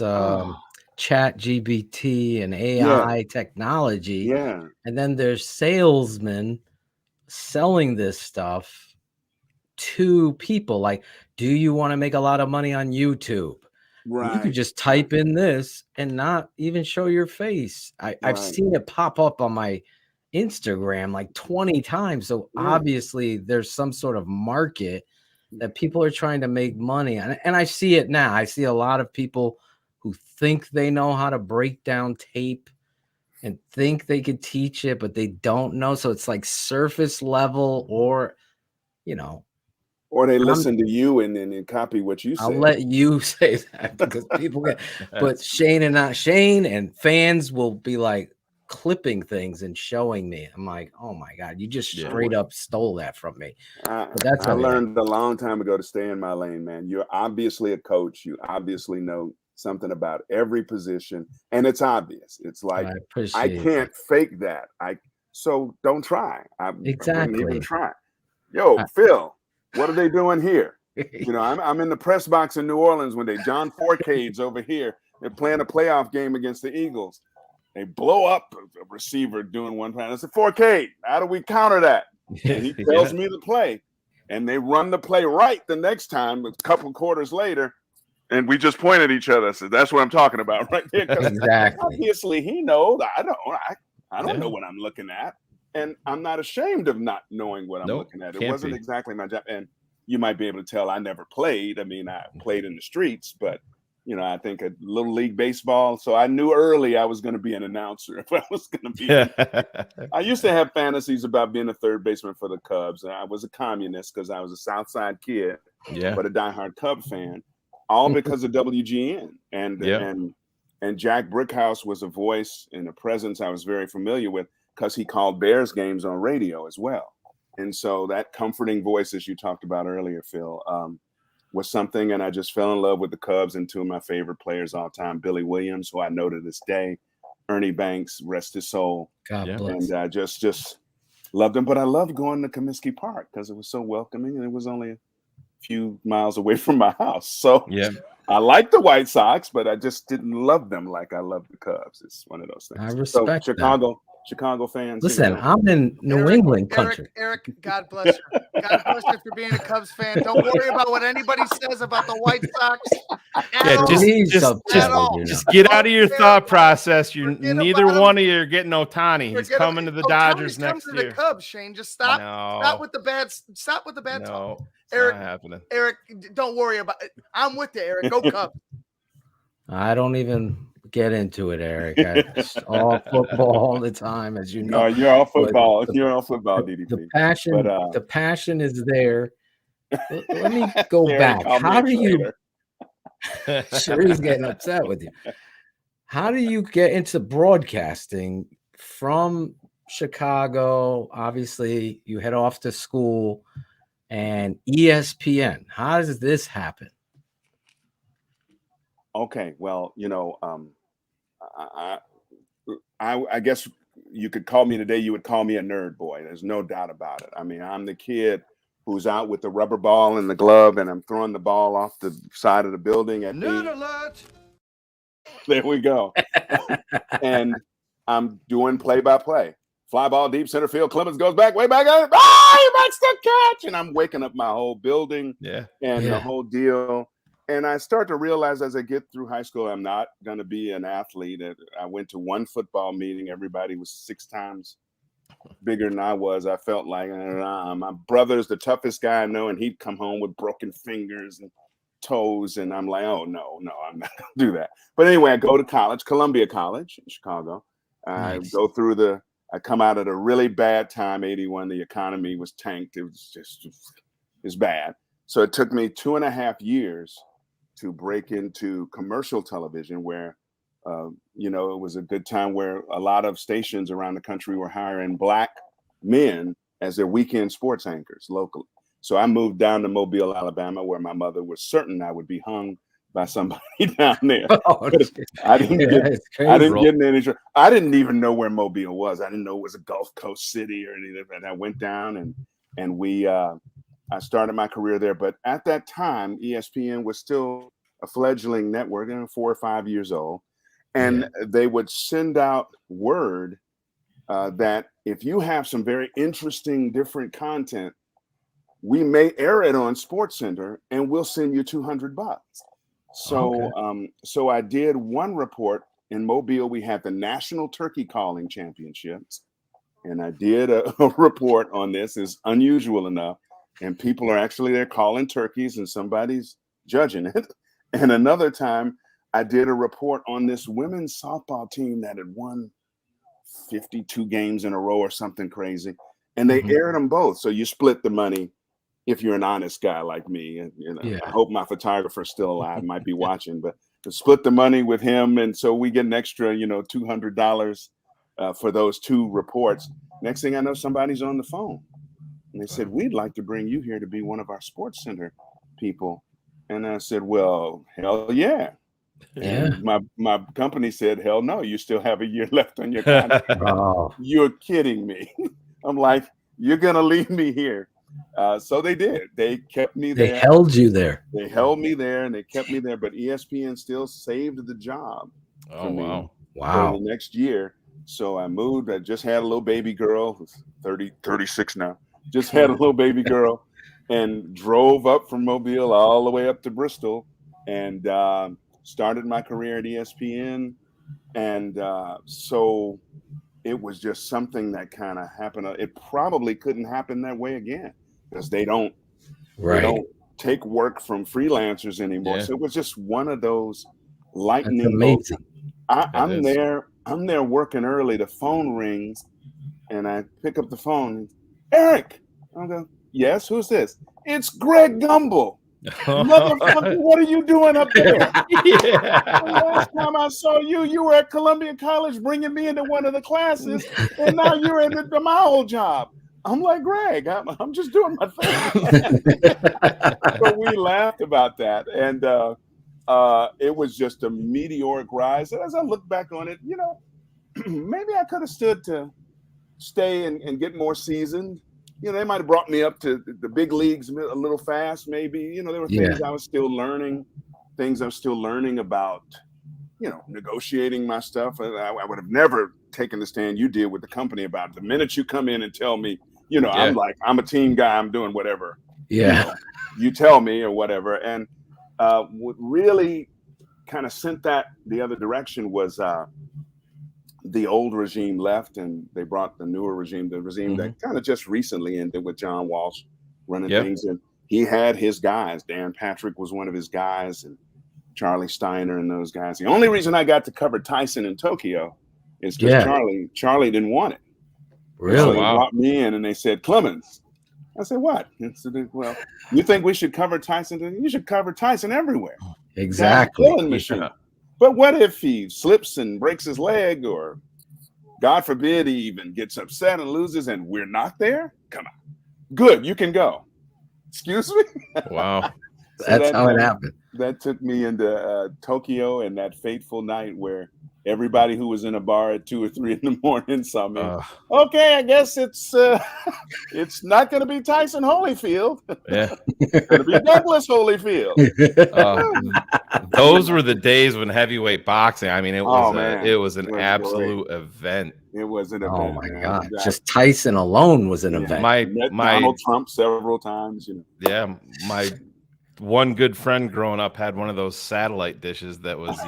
chat GBT and AI technology. Yeah. And then there's salesmen selling this stuff to people. Like, do you want to make a lot of money on YouTube? Right. You could just type in this and not even show your face. I've seen it pop up on my Instagram like 20 times. So obviously there's some sort of market that people are trying to make money on. And I see it now. I see a lot of people who think they know how to break down tape and think they could teach it, but they don't know. So it's like surface level, or, you know, or they listen to you and then copy what you say. I'll let you say that, because people get, but Shane and not Shane, and fans will be like clipping things and showing me. I'm like, oh my God, you just straight up stole that from me. But that's I learned a long time ago to stay in my lane, man. You're obviously a coach. You obviously know something about every position, and it's obvious. It's like, I can't fake that. So don't try. I wouldn't even try. Yo, Phil, what are they doing here? You know, I'm in the press box in New Orleans when John Forcade's over here. They're playing a playoff game against the Eagles. They blow up a receiver doing one play. I said, Forcade, how do we counter that? And he tells me the play, and they run the play right the next time, a couple quarters later, and we just point at each other. I said, that's what I'm talking about right there. Exactly. Obviously, he knows. I don't know what I'm looking at, and I'm not ashamed of not knowing what I'm looking at. It wasn't exactly my job, and you might be able to tell I never played. I mean, I played in the streets, but you know, I think a little league baseball. So I knew early I was going to be an announcer. If I was going to be, I used to have fantasies about being a third baseman for the Cubs. And I was a communist because I was a South Side kid, but a diehard Cub fan, all because of WGN. And Jack Brickhouse was a voice and a presence I was very familiar with because he called Bears games on radio as well. And so that comforting voice, as you talked about earlier, Phil, was something, and I just fell in love with the Cubs and two of my favorite players all time, Billy Williams, who I know to this day, Ernie Banks, rest his soul. God bless. And I just loved him. But I loved going to Comiskey Park because it was so welcoming, and it was only a few miles away from my house. So I liked the White Sox, but I just didn't love them like I love the Cubs. It's one of those things. I respect Chicago fans. Listen, I'm in New England country. Eric, God bless you. God bless you for being a Cubs fan. Don't worry about what anybody says about the White Sox. Just get out of your thought process. Neither one of you are getting Ohtani. He's coming to the Dodgers next year. The Cubs, Shane. Just stop. Stop with the bad. Stop with the bad talk. Eric, not happening. Eric, don't worry about it. I'm with you, Eric. Go Cubs. I don't even get into it, Eric. It's all football all the time, as you know. No, you're all football. You're all football, DDP. The passion is there. Let me go back. How do you? Sure, he's getting upset with you. How do you get into broadcasting from Chicago? Obviously, you head off to school, and ESPN. How does this happen? Okay, well, I guess you could call me today. You would call me a nerd boy. There's no doubt about it. I mean, I'm the kid who's out with the rubber ball and the glove, and I'm throwing the ball off the side of the building at Nerd alert! There we go. And I'm doing play-by-play. Fly ball deep center field. Clemens goes back, way back. He makes the catch, and I'm waking up my whole building. And the whole deal. And I start to realize as I get through high school, I'm not going to be an athlete. I went to one football meeting. Everybody was 6 times bigger than I was. I felt like my brother's the toughest guy I know, and he'd come home with broken fingers and toes. And I'm like, oh, no, I'm not going to do that. But anyway, I go to college, Columbia College in Chicago. I come out at a really bad time, 81. The economy was tanked. It was bad. So it took me 2.5 years to break into commercial television where, it was a good time where a lot of stations around the country were hiring Black men as their weekend sports anchors locally. So I moved down to Mobile, Alabama, where my mother was certain I would be hung by somebody down there. I didn't get in any trouble. I didn't even know where Mobile was. I didn't know it was a Gulf Coast city or anything. And I went down and we I started my career there. But at that time, ESPN was still a fledgling network, 4 or 5 years old. And they would send out word that if you have some very interesting, different content, we may air it on SportsCenter and we'll send you $200. So I did one report in Mobile. We had the National Turkey Calling Championships. And I did a report on this. It's unusual enough. And people are actually there calling turkeys and somebody's judging it. And another time I did a report on this women's softball team that had won 52 games in a row or something crazy. And they aired them both. So you split the money if you're an honest guy like me. And I hope my photographer's still alive, might be watching, but to split the money with him. And so we get an extra, $200 for those 2 reports. Next thing I know, somebody's on the phone. And they said, we'd like to bring you here to be one of our SportsCenter people. And I said, well, hell yeah. And my company said, hell no, you still have a year left on your contract. You're kidding me. I'm like, you're going to leave me here. So they did. They kept me there. They held you there. They held me there and they kept me there. But ESPN still saved the job for me for the next year. So I moved. I just had a little baby girl who's 36 now. Just had a little baby girl and drove up from Mobile all the way up to Bristol and started my career at ESPN. And so it was just something that kind of happened. It probably couldn't happen that way again because they don't take work from freelancers anymore. So it was just one of those lightning bolts. I'm there working early. The phone rings and I pick up the phone. Eric, I go, yes, who's this? It's Greg Gumbel. Motherfucker, what are you doing up there? The last time I saw you, you were at Columbia College bringing me into one of the classes, and now you're in my old job. I'm like, Greg, I'm just doing my thing. So we laughed about that, and it was just a meteoric rise. And as I look back on it, maybe I could have stood to stay and get more seasoned. They might have brought me up to the big leagues a little fast, maybe. There were things I was still learning, about, negotiating my stuff. I would have never taken the stand you did with the company about it. The minute you come in and tell me, I'm like, I'm a team guy, I'm doing whatever. You tell me or whatever. And what really kind of sent that the other direction was the old regime left and they brought the newer regime, the regime that kind of just recently ended with John Walsh running things. And he had his guys. Dan Patrick was one of his guys and Charlie Steiner and those guys. The only reason I got to cover Tyson in Tokyo is because Charlie didn't want it. Really? So they brought me in and they said, Clemens. I said, what? And so well, you think we should cover Tyson? You should cover Tyson everywhere. Exactly. But what if he slips and breaks his leg, or God forbid he even gets upset and loses and we're not there? Come on. Good, you can go. Excuse me? Wow. That's how it happened. that took me into Tokyo, and that fateful night where everybody who was in a bar at 2 or 3 in the morning saw me. Okay, I guess it's not going to be Tyson Holyfield. Yeah, it's going to be Douglas Holyfield. Those were the days when heavyweight boxing. I mean, it was an It was absolute great. event. It was an event. Oh my man. God! Just Tyson alone was an event. Met Donald Trump several times. Yeah, my one good friend growing up had one of those satellite dishes that was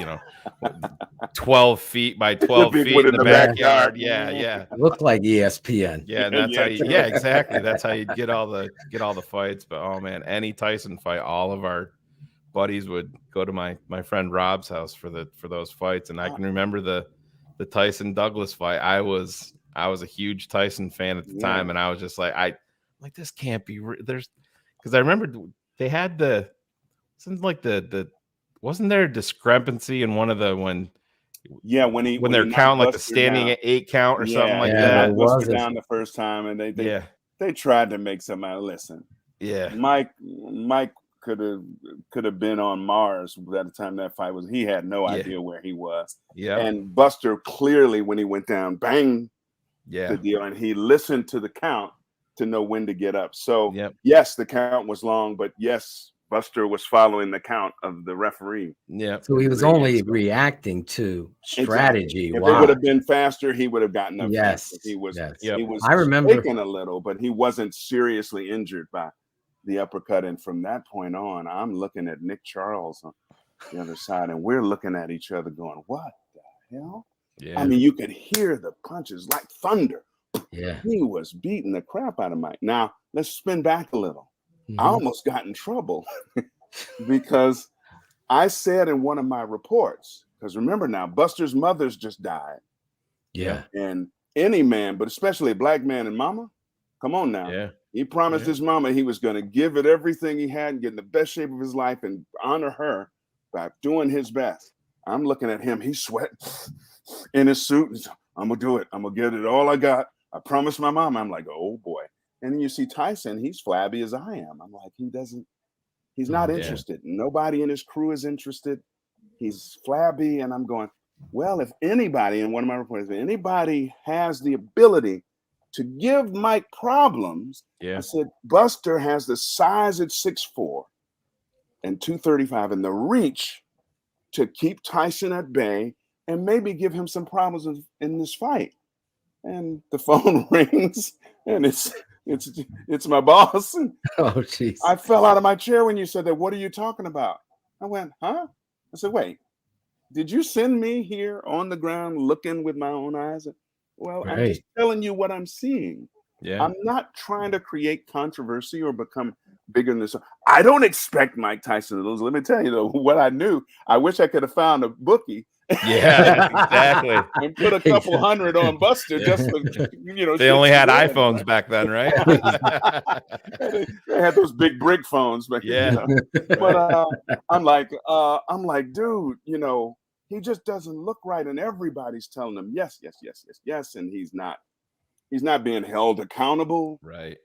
12 feet by 12 feet in the backyard. Yeah. It looked like ESPN. Yeah, and that's how you, exactly. That's how you get all the fights. But oh man, any Tyson fight, all of our buddies would go to my friend Rob's house for those fights. And I can remember the Tyson Douglas fight. I was a huge Tyson fan at the time, and I was just like, this can't be because I remember they had wasn't there a discrepancy in one of the when they're counting like the standing at 8 count or something like that. It was down the first time, and they tried to make somebody listen. Yeah, Mike could have been on Mars by the time that fight was. He had no idea where he was. Yeah, and Buster clearly, when he went down, bang, the deal, and he listened to the count to know when to get up. So yes, the count was long, but yes, Buster was following the count of the referee. Yeah. So he was only reacting to strategy. Exactly. If Wow. it would have been faster, he would have gotten up. Yes. He was I remember shaking a little, but he wasn't seriously injured by the uppercut. And from that point on, I'm looking at Nick Charles on the other side, and we're looking at each other going, what the hell? Yeah. I mean, you could hear the punches like thunder. Yeah. He was beating the crap out of Mike. Now, let's spin back a little. I almost got in trouble because I said in one of my reports, because remember now, Buster's mother's just died. Yeah. And any man, but especially a black man and mama, come on now. Yeah. He promised his mama he was going to give it everything he had and get in the best shape of his life and honor her by doing his best. I'm looking at him. He's sweating in his suit. I'm going to do it. I'm going to get it all I got. I promised my mom. I'm like, oh boy. And then you see Tyson, he's flabby as I am. I'm like, he's not interested. Nobody in his crew is interested. He's flabby. And I'm going, well, if anybody, in one of my reports, if anybody has the ability to give Mike problems, I said, Buster has the size at 6'4" and 235 and the reach to keep Tyson at bay and maybe give him some problems in this fight. And the phone rings, and it's my boss. Oh, jeez. I fell out of my chair when you said that. What are you talking about? I went, huh? I said, wait, did you send me here on the ground looking with my own eyes? Well, I'm just telling you what I'm seeing. Yeah. I'm not trying to create controversy or become bigger than this. I don't expect Mike Tyson to lose. Let me tell you, though, what I knew. I wish I could have found a bookie. Yeah, exactly. And put a couple hundred on Buster just for, They only had iPhones back then, right? They had those big brick phones back then. But I'm like, dude, he just doesn't look right, and everybody's telling him yes, and he's not being held accountable. Right.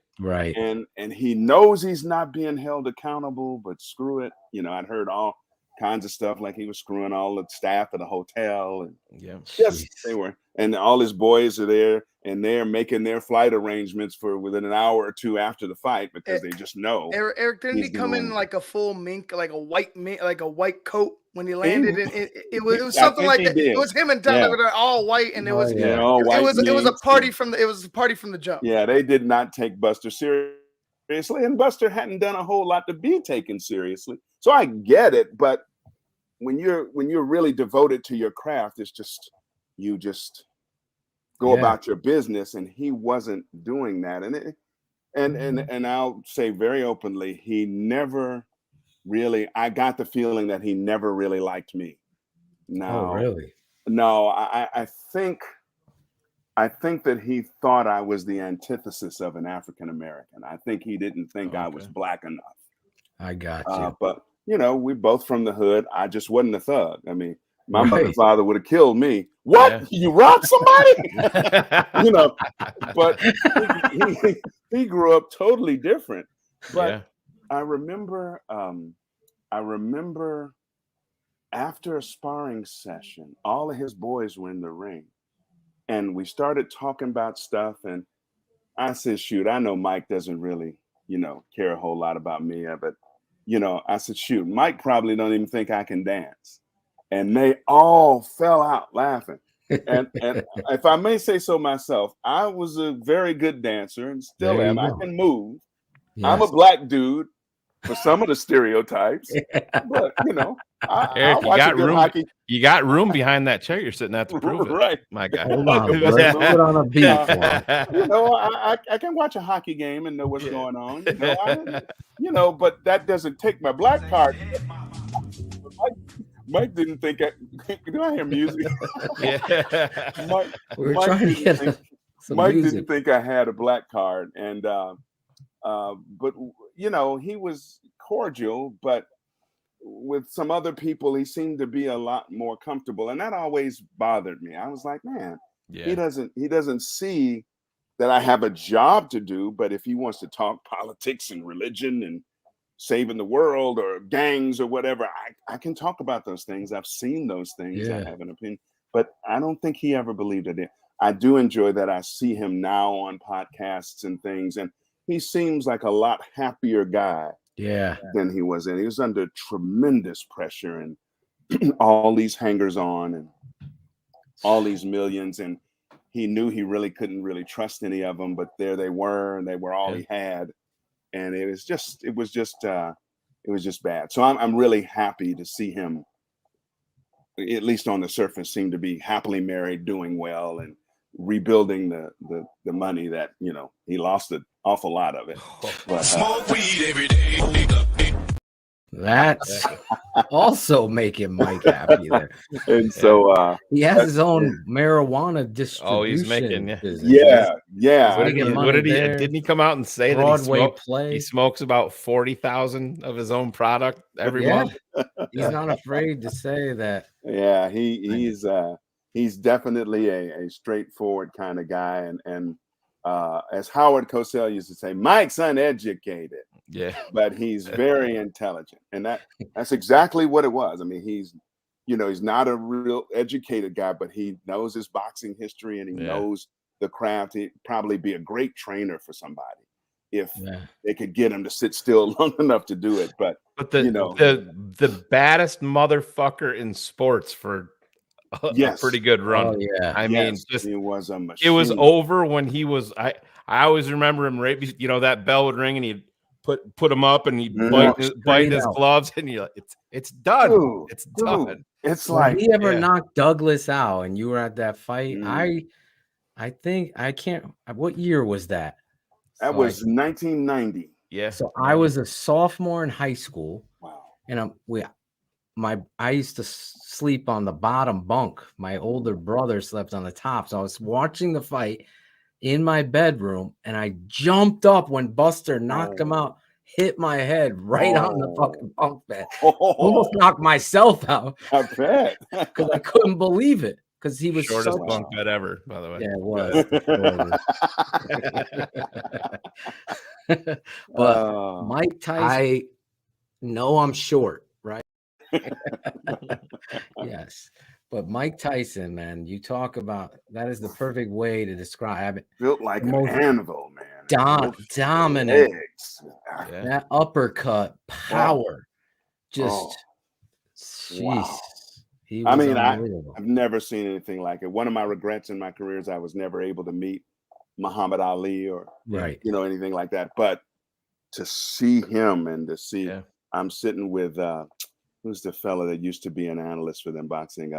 And he knows he's not being held accountable, but screw it. I'd heard all kinds of stuff, like he was screwing all the staff at the hotel, and yes, they were, and all his boys are there, and they're making their flight arrangements for within an hour or two after the fight because they just know. Eric, didn't he come in like a full mink, like a white mink, like a white coat when he landed? And it was something like that. It was him and Tyler were all white, and it was a party from the jump. Yeah, they did not take Buster seriously, and Buster hadn't done a whole lot to be taken seriously. So I get it, but when you're really devoted to your craft, it's just you just go about your business, and he wasn't doing that. And I'll say very openly, he never really. I got the feeling that he never really liked me. No, oh, really? No, I think that he thought I was the antithesis of an African American. I think he didn't think I was black enough. I got you. But we're both from the hood. I just wasn't a thug. I mean, my mother father would have killed me. What? Yeah. You robbed somebody? But he grew up totally different. But I remember I remember after a sparring session, all of his boys were in the ring, and we started talking about stuff. And I said, "Shoot, I know Mike doesn't really, care a whole lot about me, but, I said, shoot, Mike probably don't even think I can dance." And they all fell out laughing. And if I may say so myself, I was a very good dancer and still There am. you I go. can move. Yes. I'm a black dude for some of the stereotypes, but I Eric, watch a good hockey. you got room behind that chair you're sitting at to prove it. Right. My guy. Hold on, let's put on a beat for him. I can watch a hockey game and know what's going on. But that doesn't take my black card. Mike didn't think do I hear music? Yeah. We're trying to get some Mike music. didn't think I had a black card, and but he was cordial, but with some other people he seemed to be a lot more comfortable, and that always bothered me. I was like, man, he doesn't see that I have a job to do, but if he wants to talk politics and religion and saving the world or gangs or whatever, I can talk about those things. I've seen those things. I have an opinion, but I don't think he ever believed it. I do enjoy that I see him now on podcasts and things, and he seems like a lot happier guy than he was. And he was under tremendous pressure and all these hangers on and all these millions, and he knew he really couldn't really trust any of them, but there they were, and they were all he had. And it was just bad. So I'm really happy to see him, at least on the surface, seem to be happily married, doing well, and rebuilding the money that he lost an awful lot of it. But, Smoke weed every day. That's also making Mike happy there. And so he has his own marijuana distribution. Oh, he's making business. Didn't he come out and say Broadway that he smokes about 40,000 of his own product every month? He's not afraid to say that. Yeah, he's definitely a straightforward kind of guy, and as Howard Cosell used to say, Mike's uneducated. Yeah, but he's very intelligent, and that's exactly what it was. I mean, he's not a real educated guy, but he knows his boxing history and he knows the craft. He'd probably be a great trainer for somebody if they could get him to sit still long enough to do it. But the baddest motherfucker in sports for a pretty good run. Oh, yeah. I mean, he was a machine. It was over when he was. I always remember him. Right, that bell would ring and he'd put him up and he'd bite his gloves, and you're like, it's done. Dude, it's done. It's like, he ever knocked Douglas out, and you were at that fight. I think I can't. What year was that? That was 1990. Yeah. So I was a sophomore in high school. Wow. And I used to sleep on the bottom bunk. My older brother slept on the top. So I was watching the fight in my bedroom, and I jumped up when Buster knocked him out, hit my head right on the fucking bunk bed. Almost knocked myself out. I bet. Because I couldn't believe it. Because he was shortest bunk bed ever, by the way. Yeah, it was. But Mike Tyson, I know I'm short, right? Yes. But Mike Tyson, man, you talk about that is the perfect way to describe it. Built like an anvil, man. Dominant. That uppercut, power. Just, jeez. I mean, I've never seen anything like it. One of my regrets in my career is I was never able to meet Muhammad Ali or anything like that. But to see him and to see, I'm sitting with who's the fella that used to be an analyst for them boxing?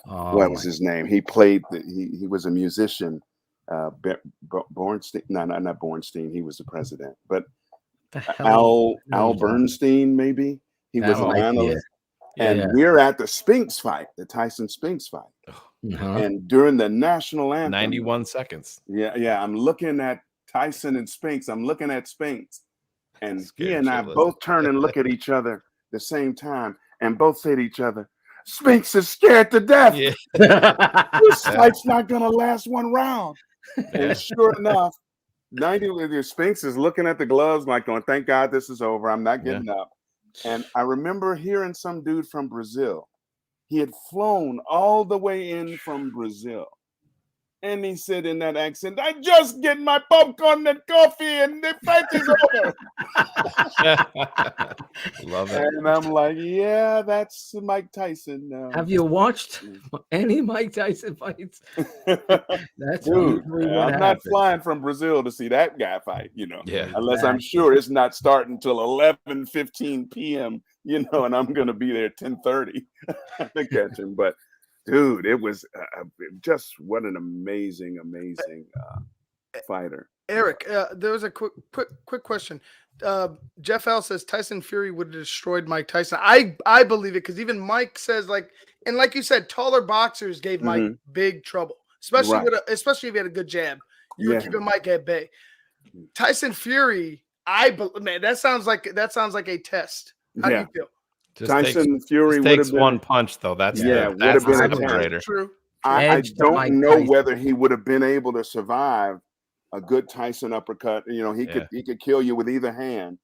What was his name? He played. He was a musician. Bornstein? No, not Bornstein. He was the president. But Al Bernstein, maybe he was an analyst. And we're at the Spinks fight, the Tyson Spinks fight. And during the national anthem, 91 seconds. Yeah. I'm looking at Tyson and Spinks. I'm looking at Spinks. And he and I both turn and look at each other at the same time and both say to each other, Spinks is scared to death. Yeah. This fight's not going to last one round. And sure enough, Spinks is looking at the gloves like going, thank God this is over. I'm not getting up. And I remember hearing some dude from Brazil. He had flown all the way in from Brazil. And he said in that accent, I just get my popcorn and coffee and the fight is over. Love it. And I'm like, yeah, that's Mike Tyson. Have you watched any Mike Tyson fights? That's Dude, usually what I'm happens. not flying from Brazil to see that guy fight, Yeah, unless I'm sure it's not starting till 11:15 p.m., and I'm going to be there 10:30 to catch him. But dude, it was just what an amazing fighter. Eric, there was a quick question. Jeff L says Tyson Fury would have destroyed Mike Tyson. I believe it because even Mike says like you said, taller boxers gave Mike big trouble, especially especially if he had a good jab. You were keeping Mike at bay. Tyson Fury, man, that sounds like a test. How do you feel? Tyson Fury would takes have been one punch though. That's would have been a separator. True. I don't know whether he would have been able to survive a good Tyson uppercut. He could kill you with either hand,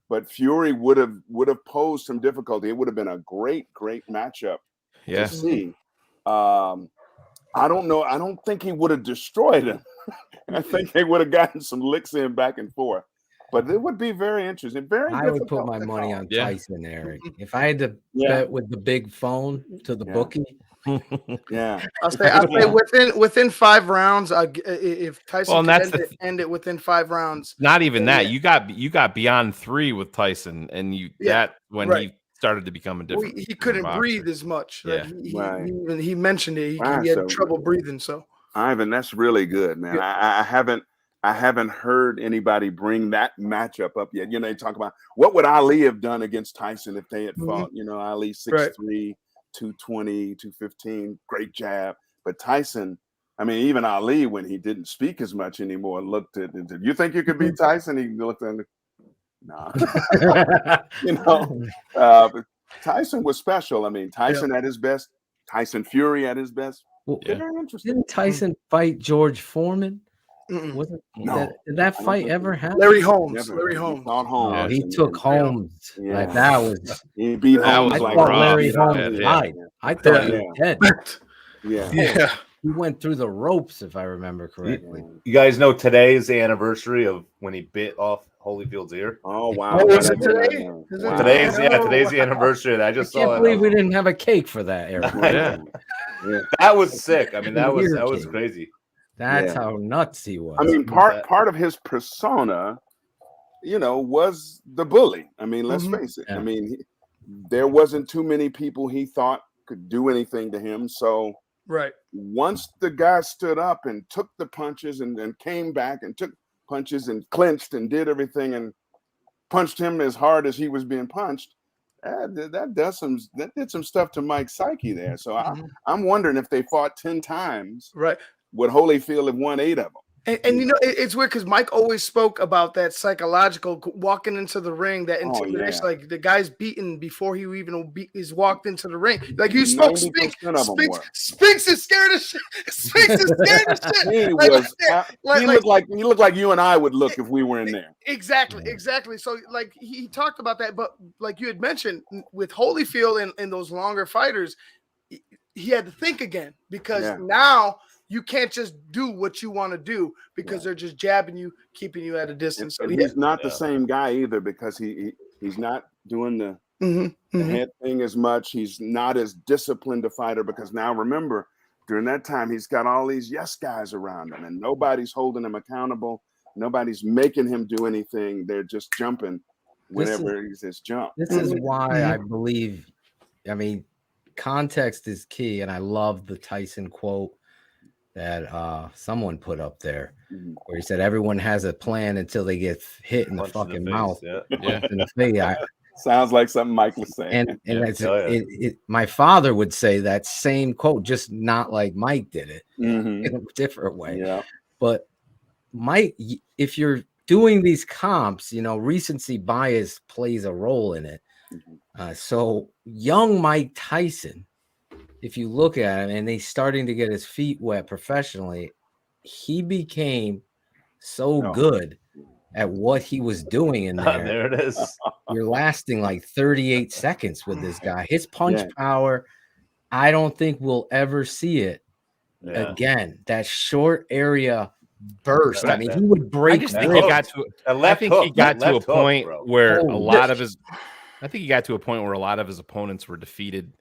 but Fury would have posed some difficulty. It would have been a great matchup to see. I don't know. I don't think he would have destroyed him. I think they would have gotten some licks in back and forth. But it would be very interesting. I would put my money on Tyson, Eric. If I had to bet with the big phone to the bookie. I'll say within 5 rounds. If Tyson end it within 5 rounds. Not even that. You got beyond 3 with Tyson, and he started to become a different. He couldn't breathe as much. Yeah. He mentioned it. He had trouble breathing. So Ivan, that's really good, man. I haven't heard anybody bring that matchup up yet. They talk about what would Ali have done against Tyson if they had fought. Ali 6'3", 220, 215, great jab. But Tyson, I mean, even Ali, when he didn't speak as much anymore, looked at it. You think you could beat Tyson? He looked at it. Nah. Tyson was special. I mean, Tyson at his best, Tyson Fury at his best. Very interesting. Didn't Tyson fight George Foreman? No. Did that fight ever happen? Larry Holmes. He took Holmes. Like that was. He beat Holmes. I like thought rough. Larry Holmes died. I thought he was dead. Yeah. He went through the ropes, if I remember correctly. You guys know today is the anniversary of when he bit off Holyfield's ear. Oh wow! Is it today? Today's the anniversary. And I just can't believe we didn't have a cake for that, Eric. That was sick. I mean, that was crazy. That's how nuts he was. I mean, part of his persona, was the bully. I mean, let's face it. I mean, there wasn't too many people he thought could do anything to him. So once the guy stood up and took the punches and came back and took punches and clinched and did everything and punched him as hard as he was being punched, that did some stuff to Mike's psyche there. So I'm wondering if they fought 10 times. Would Holyfield have won 8 of them? And it's weird because Mike always spoke about that psychological walking into the ring, that intimidation. Like the guy's beaten before he even is walked into the ring. Like you spoke, Spinks is scared of shit. Spinks is scared of shit. He looked like you and I would look if we were in there. Exactly. So like he talked about that, but like you had mentioned with Holyfield and those longer fighters, he had to think again because now you can't just do what you want to do because they're just jabbing you, keeping you at a distance. So he's not the same guy either because he's not doing the head thing as much. He's not as disciplined a fighter because now remember, during that time, he's got all these yes guys around him and nobody's holding him accountable. Nobody's making him do anything. They're just jumping whenever he says jump. This is why I believe, context is key. And I love the Tyson quote that someone put up there where he said everyone has a plan until they get hit in the fucking mouth. In the face. Sounds like something Mike was saying. And my father would say that same quote, just not like Mike did it in a different way. But Mike, if you're doing these comps, recency bias plays a role in it. So young Mike Tyson, if you look at him and he's starting to get his feet wet professionally, he became so good at what he was doing in there. There it is. You're lasting like 38 seconds with this guy. His punch Yeah. power, I don't think we'll ever see it again. That short area burst. I mean, he would break. I just think he got to. I think he got to a point where a lot of his. I think he got to a point where a lot of his opponents were defeated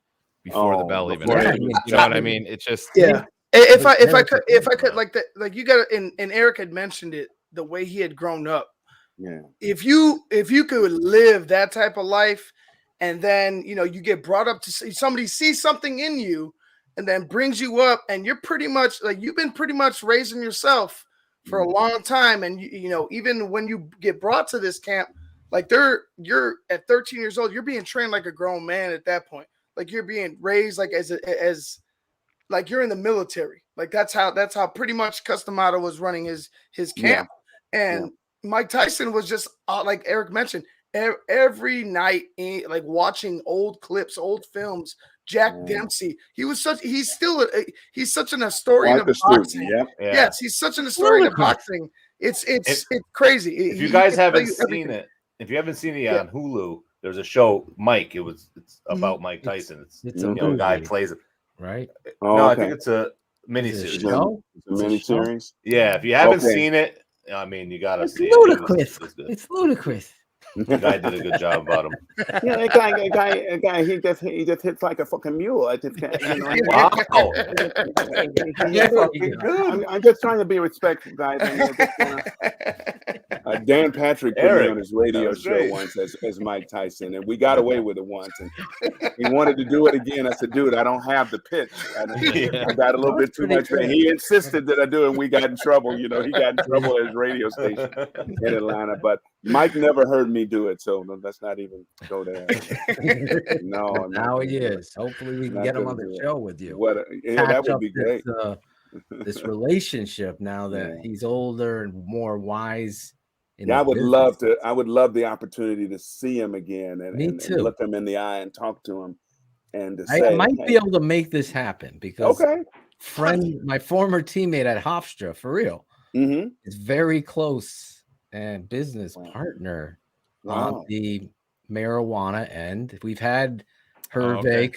before the bell even. Happened. You know what I mean? It's just If I could like that, like you got and Eric had mentioned it, the way he had grown up. Yeah. If you could live that type of life, and then you get brought up to see somebody sees something in you, and then brings you up, and you're pretty much like you've been pretty much raising yourself for a long time, and even when you get brought to this camp, like you're at 13 years old, you're being trained like a grown man at that point. Like you're being raised like as like you're in the military. Like that's how pretty much Customato was running his camp. And Mike Tyson was just like Eric mentioned, every night like watching old clips, old films. Jack Dempsey. He's such an historian of boxing. Yes, he's such an historian of boxing. It's crazy. If you guys haven't seen it, on Hulu, there's a show, Mike. It's about Mike Tyson. It's a guy plays it. Right? No, I think it's a miniseries. It's a miniseries. Yeah, if you haven't seen it, I mean, you gotta see ludicrous. it. It's ludicrous. The guy did a good job about him. Yeah, that guy, he just hits like a fucking mule. I just can't, Wow. I'm just trying to be respectful, guys. Dan Patrick put me on his radio show once as Mike Tyson, and we got away with it once. And he wanted to do it again. I said, dude, I don't have the pitch. I got a little bit too much. He insisted that I do it, and we got in trouble. He got in trouble at his radio station in Atlanta. But Mike never heard me do it, so let's not even go there. No, now he is. Hopefully, we can get him on the show with you. That would be great. This relationship now that he's older and more wise. I would love to. I would love the opportunity to see him again and look him in the eye and talk to him. And to say, I might be able to make this happen because my former teammate at Hofstra, for real, is very close and business partner on the marijuana end. We've had Hervik,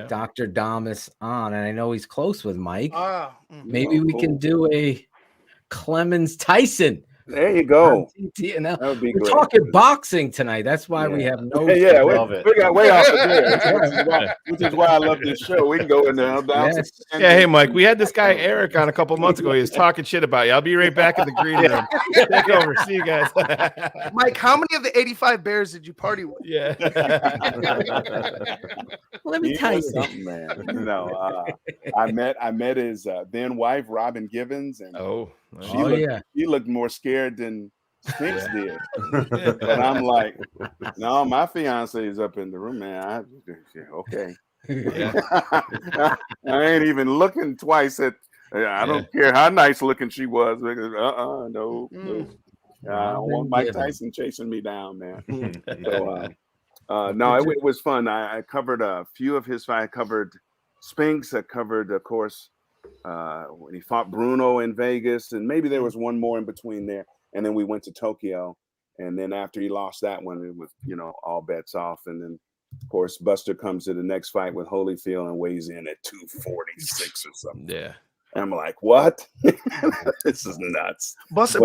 Dr. Damas on, and I know he's close with Mike. Maybe we can do a Clemens Tyson. There you go. TTNL. That would be We're great. talking boxing tonight. That's why we have no. We got way off the there, which is why I love this show. We can go in there. Hey, Mike, we had this guy Eric on a couple months ago. He was talking shit about you. I'll be right back in the green room. Take over. See you guys. Mike, how many of the 85 Bears did you party with? Yeah. Let me tell you something, man. I met his then wife, Robin Givens, and she looked more scared than Spinks did. And I'm like, no, my fiance is up in the room, man. Okay. I ain't even looking twice at. I don't care how nice looking she was. No. I don't want Mike Tyson chasing me down, man. So, no, it was fun. I covered a few of his fights. I covered Spinks. I covered, of course, when he fought Bruno in Vegas, and maybe there was one more in between there. And then we went to Tokyo, and then after he lost that one, it was all bets off. And then, of course, Buster comes to the next fight with Holyfield and weighs in at 246 or something. Yeah. And I'm like, what? This is nuts. Buster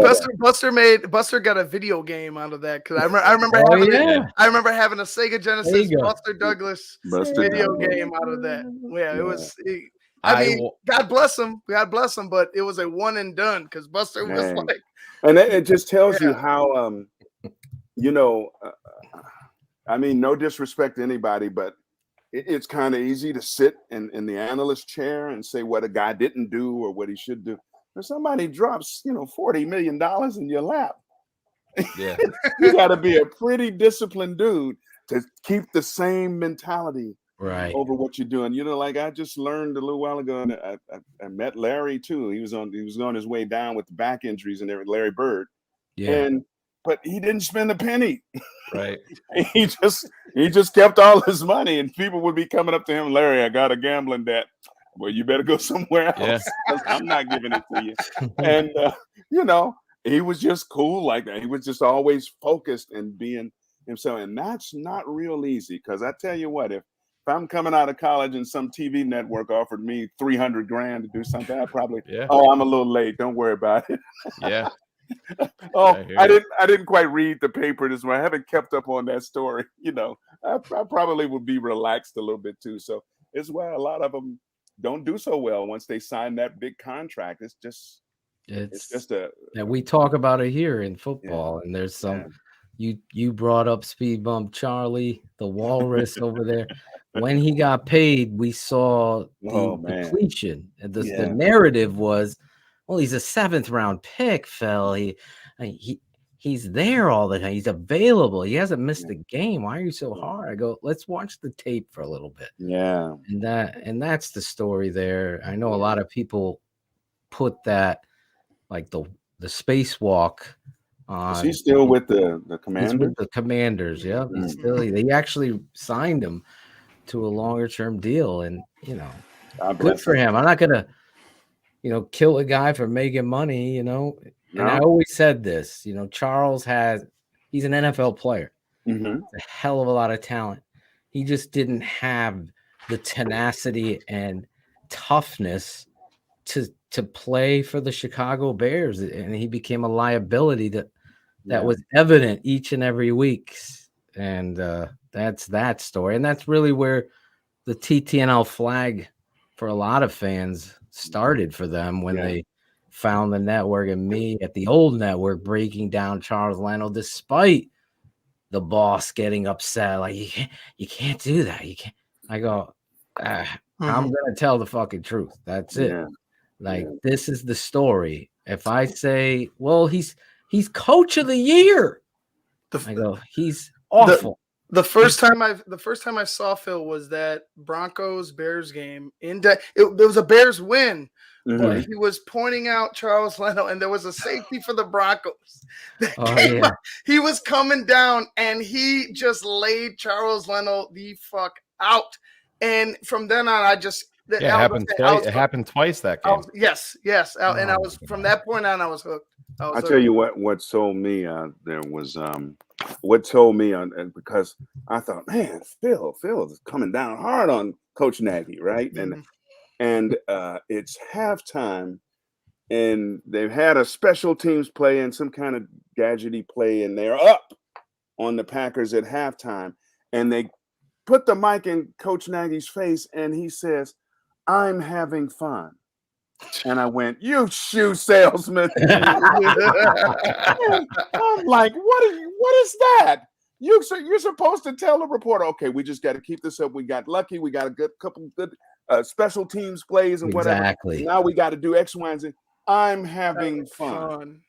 got a video game out of that because I remember having a Sega Genesis Buster Douglas video game out of that. Yeah, it was. God bless him. God bless him. But it was a one and done because Buster was like. And it just tells you how, I mean, no disrespect to anybody, but it's kind of easy to sit in the analyst chair and say what a guy didn't do or what he should do. If somebody drops, $40 million in your lap, yeah, you got to be a pretty disciplined dude to keep the same mentality over what you're doing. Like I just learned a little while ago, and I met Larry too. He was on his way down with the back injuries and everything, Larry Bird. Yeah. But he didn't spend a penny. Right. He just kept all his money, and people would be coming up to him, Larry, I got a gambling debt. Well, you better go somewhere else. Yeah. I'm not giving it to you. And he was just cool like that. He was just always focused and being himself, and that's not real easy. Because I tell you what, if I'm coming out of college and some TV network offered me $300,000 to do something, I probably, oh, I'm a little late. Don't worry about it. Yeah. Oh, I didn't quite read the paper this morning. I haven't kept up on that story. You know, I probably would be relaxed a little bit too. So it's why a lot of them don't do so well once they sign that big contract. It's just that we talk about it here in football, and there's some. You brought up Speed Bump Charlie, the Walrus over there. When he got paid, we saw the depletion. And the narrative was, well, he's a 7th round pick, Phil. He's there all the time. He's available. He hasn't missed a game. Why are you so hard? I go, let's watch the tape for a little bit. Yeah. And that's the story there. I know a lot of people put that like the spacewalk on. Is he still with the Commanders? He's with the Commanders, yeah. He's still, they actually signed him to a longer term deal, and good for him. I'm not gonna kill a guy for making money, and I always said this, Charles he's an NFL player, a hell of a lot of talent. He just didn't have the tenacity and toughness to play for the Chicago Bears, and he became a liability that was evident each and every week. And that's that story. And that's really where the TTNL flag for a lot of fans started for them when they found the network and me at the old network breaking down Charles Leno, despite the boss getting upset. Like, you can't do that. You can't. I go, I'm going to tell the fucking truth. That's it. This is the story. If I say, well, he's coach of the year, I go, he's awful. The first time I saw Phil was that Broncos Bears game. It was a Bears win, but he was pointing out Charles Leno, and there was a safety for the Broncos. He was coming down, and he just laid Charles Leno the fuck out. And from then on, it happened twice that game. Yes. And I was from that point on, I was hooked. I'll tell you what sold me there was what told me on, because I thought, man, Phil is coming down hard on Coach Nagy, right? And it's halftime, and they've had a special teams play and some kind of gadgety play, and they're up on the Packers at halftime, and they put the mic in Coach Nagy's face, and he says, "I'm having fun." And I went, "You shoe salesman." I'm like, what is that? You're supposed to tell the reporter, okay, we just got to keep this up. We got lucky. We got a couple good special teams plays and whatever. Exactly. Now we got to do X, Y, and Z. I'm having fun.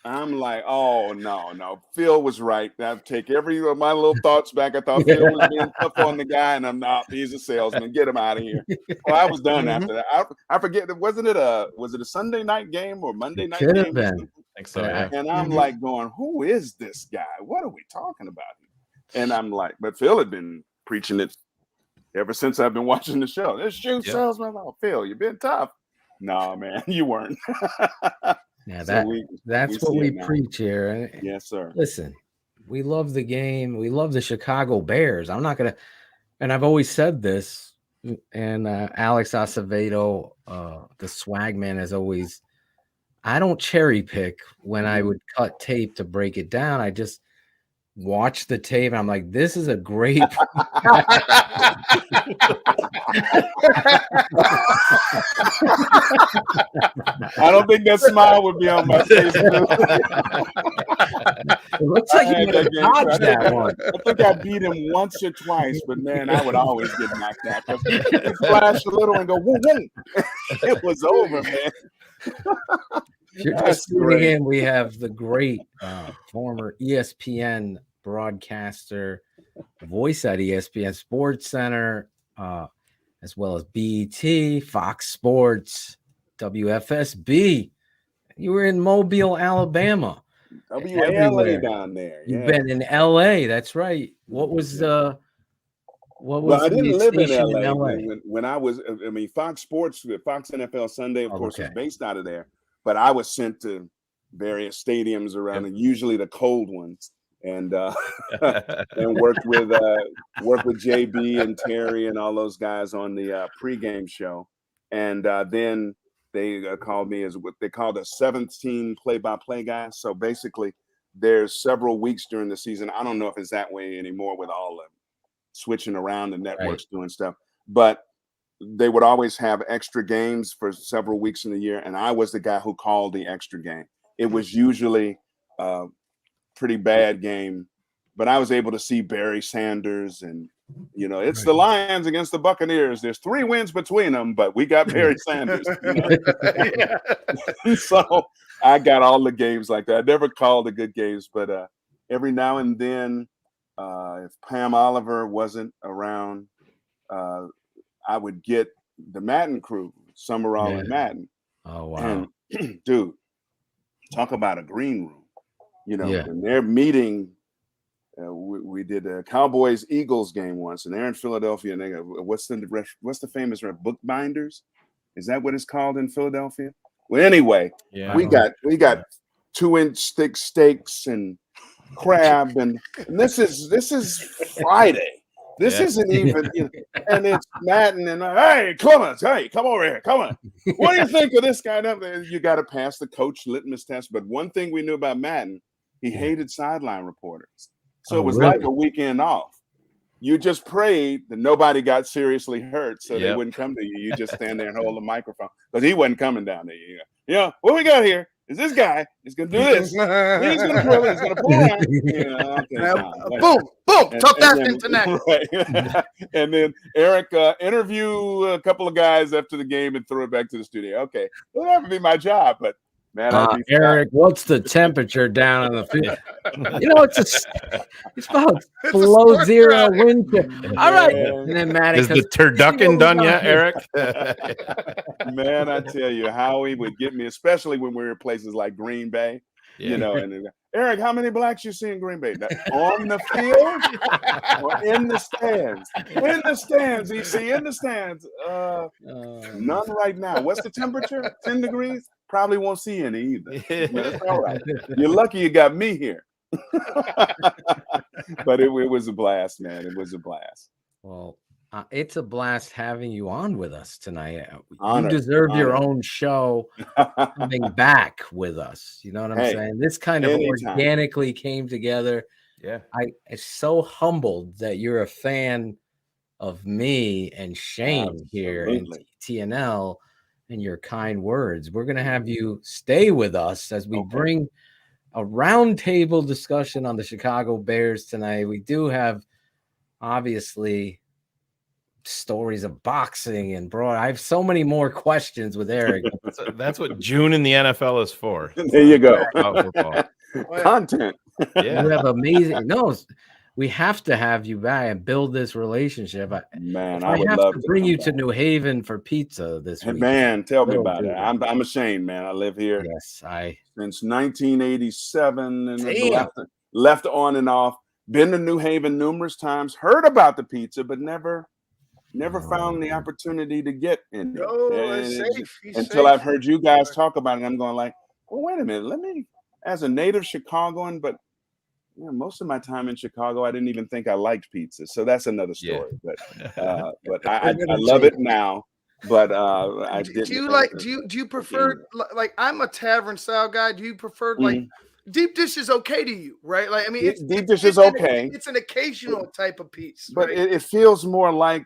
I'm like, oh, no. Phil was right. I take every of my little thoughts back. I thought Phil was being tough on the guy, and I'm not. He's a salesman. Get him out of here. Well, I was done after that. I forget. Was it a Sunday night game or Monday night game? Could have been. I think so, yeah. And I'm like going, who is this guy? What are we talking about? And I'm like, but Phil had been preaching it ever since I've been watching the show. This shoe salesman. Oh, Phil, you've been tough. No, man, you weren't. Yeah, that's what we preach here. Yes, sir. Listen, we love the game. We love the Chicago Bears. I'm not gonna, and I've always said this. And Alex Acevedo, the swag man, has always. I don't cherry pick when I would cut tape to break it down. I just watch the tape, and I'm like, this is a great. I don't think that smile would be on my face. It looks like you dodged that one. I think I beat him once or twice, but man, I would always get knocked out. He flashed a little and go, woo, woo. It was over, man. You're just tuning in. We have the great former ESPN broadcaster, voice at ESPN Sports Center, as well as BET, Fox Sports, WFSB. You were in Mobile, Alabama. WLA down there. You've been in LA. That's right. What was I didn't live in LA. When I was, Fox Sports, Fox NFL Sunday, of course, was based out of there. but I was sent to various stadiums around, and usually the cold ones, and and worked with JB and Terry and all those guys on the pregame show, and then they called me as what they called a 17 play-by-play guy. So basically, there's several weeks during the season. I don't know if it's that way anymore with all of switching around the networks doing stuff, but they would always have extra games for several weeks in the year, and I was the guy who called the extra game. It was usually a pretty bad game, but I was able to see Barry Sanders, and it's the Lions against the Buccaneers. There's 3 wins between them, but we got Barry Sanders. So I got all the games like that. I never called the good games, but every now and then, if Pam Oliver wasn't around, I would get the Madden crew, Summerall and Madden. Oh, wow. And dude, talk about a green room. And they're meeting. We did a Cowboys-Eagles game once, and they're in Philadelphia. And they go, what's the famous bookbinders? Is that what it's called in Philadelphia? Well, anyway, we got 2-inch thick steaks and crab, and this is Friday. This isn't even, and it's Madden, and hey, Clemens, hey, come over here, come on. What do you think of this guy? You got to pass the coach litmus test. But one thing we knew about Madden, he hated sideline reporters. So it was like a weekend off. You just prayed that nobody got seriously hurt, so they wouldn't come to you. You just stand there and hold the microphone, because he wasn't coming down to you. What we got here is this guy is going to do this. He's going to pull it. He's going to pull around. Boom. Talk that into that. Right. And then Eric interview a couple of guys after the game and throw it back to the studio. Okay. Well, that would be my job, but man, Eric, what's the temperature down in the field? It's about below zero wind chill. All right. And then Matt, is the turducken done yet, Eric? Man, I tell you, Howie would get me, especially when we were in places like Green Bay. And Eric, how many blacks you see in Green Bay? On the field or in the stands? In the stands, in the stands. None right now. What's the temperature? 10 degrees? Probably won't see any either. That's all right. You're lucky you got me here. But it was a blast, man. It was a blast. Well, it's a blast having you on with us tonight. Honor, you deserve your own show coming back with us. You know what I'm saying? This kind of organically came together. Yeah. I'm so humbled that you're a fan of me and Shane here in TTNL and your kind words. We're going to have you stay with us as we bring a roundtable discussion on the Chicago Bears tonight. We do have, obviously, stories of boxing and broad. I have so many more questions with Eric. That's what June in the NFL is for. There you go. Content. Yeah. You have amazing. No, we have to have you back and build this relationship. Man, I would have love to bring you to New Haven for pizza this week. Man, tell me about it. I'm ashamed, man. I live here. Yes, since 1987 and left on and off. Been to New Haven numerous times. Heard about the pizza, but never found the opportunity to get in until I've heard you guys talk about it. I'm going like, well, wait a minute. Let me, as a native Chicagoan, but most of my time in Chicago, I didn't even think I liked pizza. So that's another story. Yeah. But I love it now. But I didn't. Do you prefer like I'm a tavern style guy? Do you prefer like deep dish is okay to you, right? Like I mean, deep dish is okay. It's an occasional type of piece, but right? it feels more like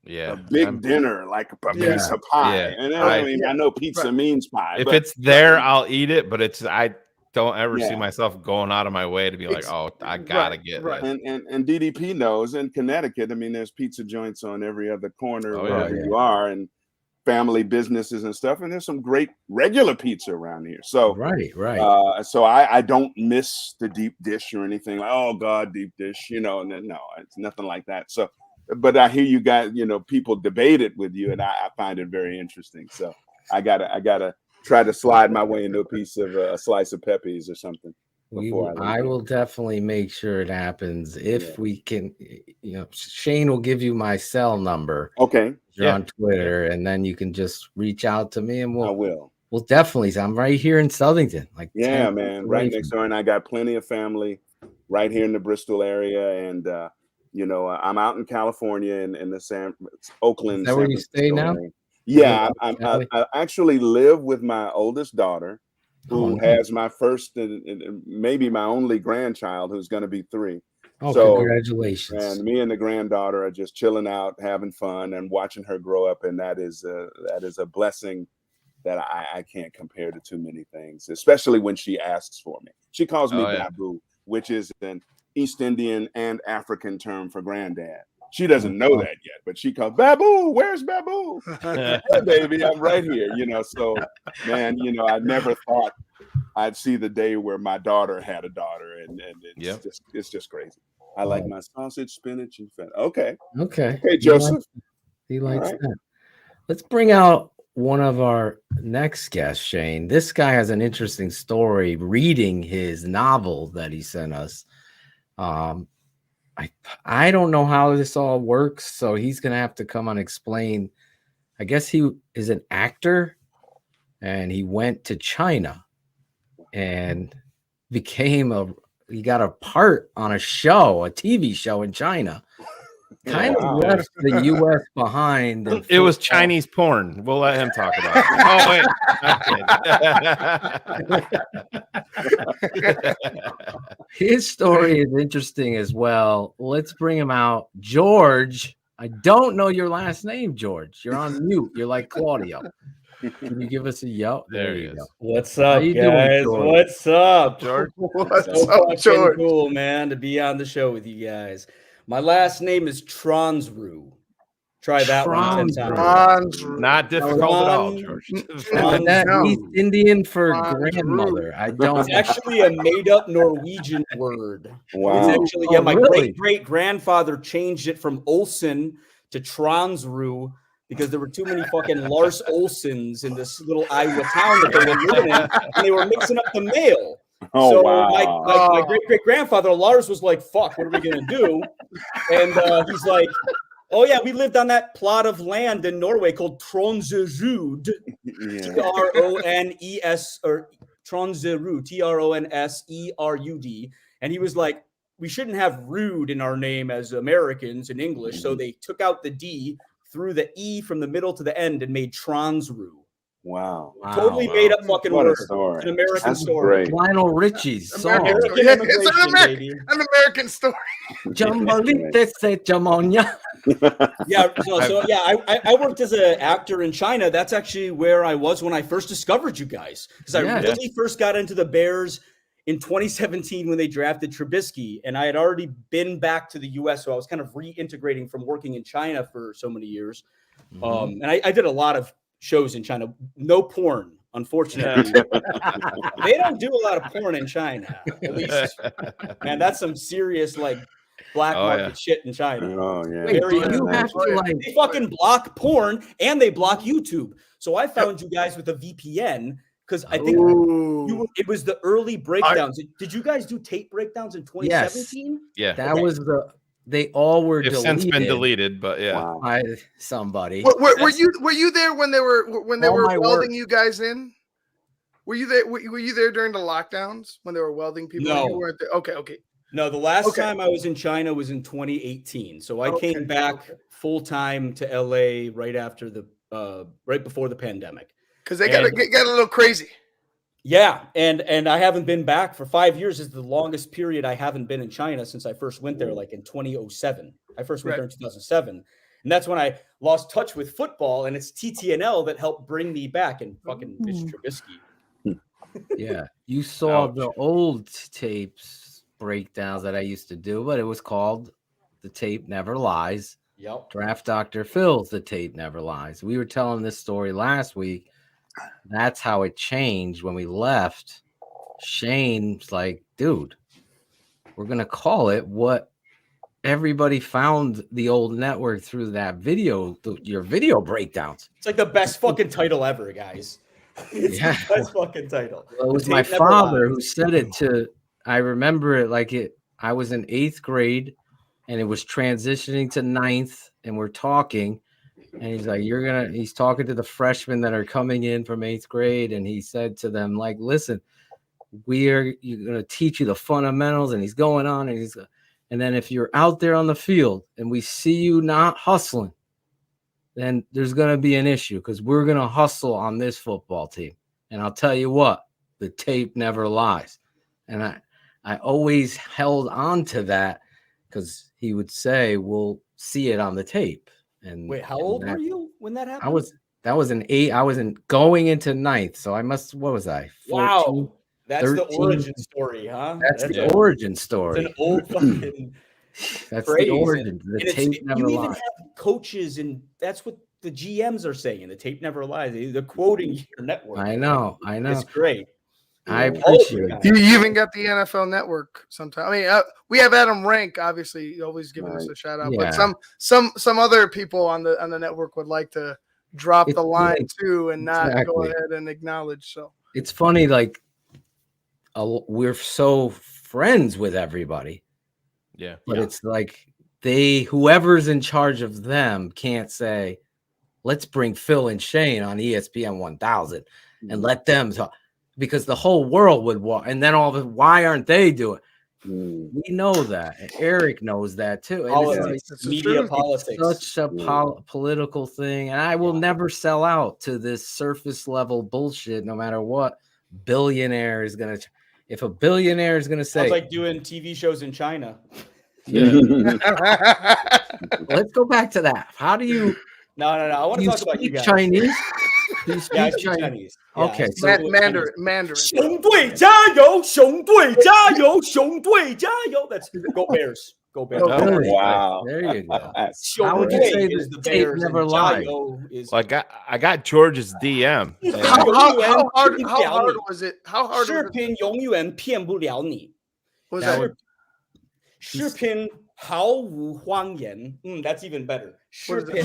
a big dinner, like a piece of pie. Yeah. And I know pizza means pie. If it's there, I'll eat it. But I don't ever see myself going out of my way to be like, oh, I gotta get it. And DDP knows in Connecticut, I mean, there's pizza joints on every other corner wherever you are, and family businesses and stuff. And there's some great regular pizza around here. So so I don't miss the deep dish or anything like, oh God, deep dish, no, it's nothing like that. So, but I hear you guys, people debate it with you, and I find it very interesting. So I gotta try to slide my way into a slice of Pepe's or something. I will definitely make sure it happens if we can. Shane will give you my cell number. Okay, you're on Twitter, and then you can just reach out to me, and I will. Well, definitely. I'm right here in Southington. Like, Yeah, 10 man, minutes right away next from- door, and I got plenty of family right here in the Bristol area, and I'm out in California in the Oakland, Is that San where you stay Francisco now? area. Yeah, Cali? I actually live with my oldest daughter, Oh, who nice. has my first and maybe my only grandchild, who's going to be 3. Oh, So, congratulations. and me and the granddaughter are just chilling out, having fun, and watching her grow up, and that is a blessing that I can't compare to too many things, especially when she asks for me. She calls me Babu, which is an East Indian and African term for granddad. She doesn't know that yet, but she calls Babu. Where's Babu? Hey, baby, I'm right here. So man, I never thought I'd see the day where my daughter had a daughter, and it's just crazy. I like my sausage, spinach, and feta. Okay, Joseph. He likes that. Let's bring out one of our next guests, Shane. This guy has an interesting story reading his novel that he sent us. I don't know how this all works, so he's gonna have to come and explain. I guess he is an actor, and he went to China and he got a part on a TV show in China. Kind of left the U.S. behind. It was Chinese porn. We'll let him talk about it. His story is interesting as well. Let's bring him out. George, I don't know your last name, George. You're on mute. You're like Claudio. Can you give us a yell? There he is. Go. What's up, guys? What's up, George? What's up, George? Cool, man, to be on the show with you guys. My last name is Tronsrue. Try that one 10 times. Not difficult at all, George. East Indian for grandmother. I don't. It's actually a made-up Norwegian word. Wow. It's actually my great-great-grandfather changed it from Olsen to Tronsrue because there were too many fucking Lars Olsens in this little Iowa town that they were living in, and they were mixing up the mail. Oh, so wow. my great-great-grandfather, Lars, was like, fuck, what are we going to do? And he's like, oh, yeah, we lived on that plot of land in Norway called Tronserud, T-R-O-N-E-S, or Tronserud, T-R-O-N-S-E-R-U-D. And he was like, we shouldn't have rude in our name as Americans in English. So they took out the D, threw the E from the middle to the end, and made Tronsrue. Wow. Totally made up fucking What a word. story. It's an American That's story. great. Lionel Richie's song. It's an American story. Yeah, I worked as an actor in China. That's actually where I was when I first discovered you guys, because I really first got into the Bears in 2017 when they drafted Trubisky, and I had already been back to the U.S., so I was kind of reintegrating from working in China for so many years. And I did a lot of shows in China. No porn, unfortunately. They don't do a lot of porn in China. At least, man, that's some serious black market shit in China. Oh yeah. They fucking block porn and they block YouTube. So I found you guys with a VPN because I think it was the early breakdowns. Did you guys do tape breakdowns in 2017? Yes. Yeah, that was they all were It's since been deleted, but by somebody. Were you there when they were welding you guys in? Were you there? Were you there during the lockdowns when they were welding people? No. You weren't there? Okay. No, the last time I was in China was in 2018. So I came back full time to LA right after right before the pandemic. Because they got a little crazy. Yeah, and I haven't been back for 5 years. Is the longest period I haven't been in China since I first went there, like in 2007. I first went there in 2007, and that's when I lost touch with football. And it's TTNL that helped bring me back. And fucking Mitch Trubisky. Yeah, you saw the old tapes breakdowns that I used to do, but it was called The Tape Never Lies. Yep. Draft Dr. Phil's The Tape Never Lies. We were telling this story last week. That's how it changed when we left. Shane's like, dude, we're going to call it what everybody found the old network through that video, your video breakdowns. It's like the best fucking title ever, guys. It's the best fucking title. Well, it was my father who said it I remember it like I was in 8th grade and it was transitioning to 9th and we're talking And he's like, he's talking to the freshmen that are coming in from 8th grade. And he said to them, like, listen, you're going to teach you the fundamentals. And he's going on and then if you're out there on the field and we see you not hustling, then there's going to be an issue because we're going to hustle on this football team. And I'll tell you what, the tape never lies. And I always held on to that because he would say, we'll see it on the tape. And wait, how old were you when that happened? I was going into 9th. So I what was I? 14, wow. That's 13. the origin story, huh? That's the origin story. It's an old fucking that's phrase. the origin. The tape never lies. You even have coaches, and that's what the GMs are saying. The tape never lies. They're quoting your network. I know. It's great. I appreciate it. You even got the NFL Network sometimes. I mean, we have Adam Rank, obviously, always giving us a shout out. Yeah. But some other people on the network would like to drop the line too and not go ahead and acknowledge. So it's funny, like we're so friends with everybody. Yeah. But it's like whoever's in charge of them can't say, let's bring Phil and Shane on ESPN 1000 and let them talk. Because the whole world would walk, and then why aren't they doing? We know that, and Eric knows that too. And it's media politics, such a political thing, and I will never sell out to this surface level bullshit, no matter what billionaire is gonna. If a billionaire is gonna say, it's like doing TV shows in China. Yeah. Let's go back to that. How do you? No. I want to talk about you guys. Chinese. You speak I speak Chinese. Okay, so Mandarin. 熊队加油！熊队加油！熊队加油！ That's Go Bears. Go Bears. Oh, really? Wow. There you go. How would you say is the the tape Bears never and lied? Jayo is Well, I got George's DM. How hard was it? How hard was 视 it? 频永远骗不了你。 Was that? 视频毫无谎言。That's even better. 视频。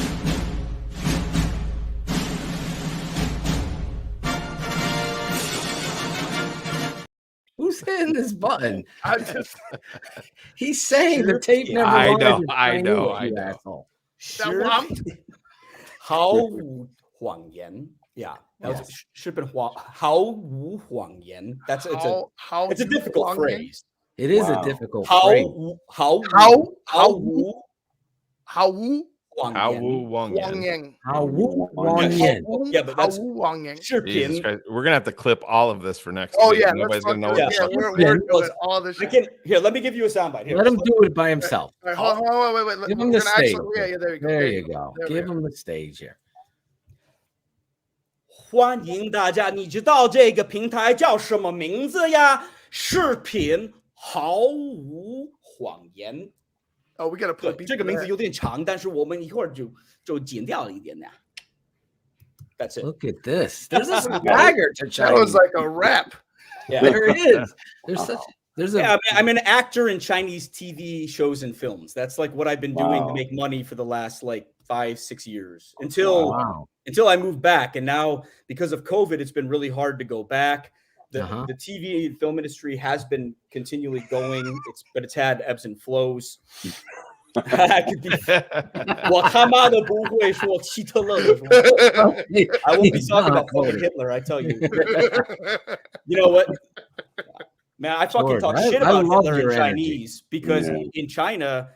Who's hitting this button? I just He's saying the tape never I lies. know. You asshole. 毫无谎言。Yeah, that was 视频毫无谎言。That's it's a difficult phrase. It is a difficult 毫 phrase. 无 Wang Yang. Yeah, but that's Wang Yang. 视频 Jesus Christ. We're gonna have to clip all of this for next Oh week. yeah, Nobody's let's gonna know what the fuck. we're doing all this. Here, let me give you a soundbite. Here. Let him do it by himself. All right, hold on, wait. Give him the stage. Yeah, there you go. There you go. Give him the stage here. 欢迎大家，你知道这个平台叫什么名字呀？视频毫无谎言。 Oh, we gotta put 这个名字有点长，但是我们一会儿就剪掉了一点点。That's it. Look at this. There's a swagger to China. That was like a rap. Yeah, there it is. There's a. I'm an actor in Chinese TV shows and films. That's like what I've been doing to make money for the last like 5-6 years until I moved back. And now because of COVID, it's been really hard to go back. The TV and film industry has been continually going, but it's had ebbs and flows. I won't be talking about fucking Hitler, I tell you. You know what? Man, I fucking talk shit about Hitler in Chinese because in China,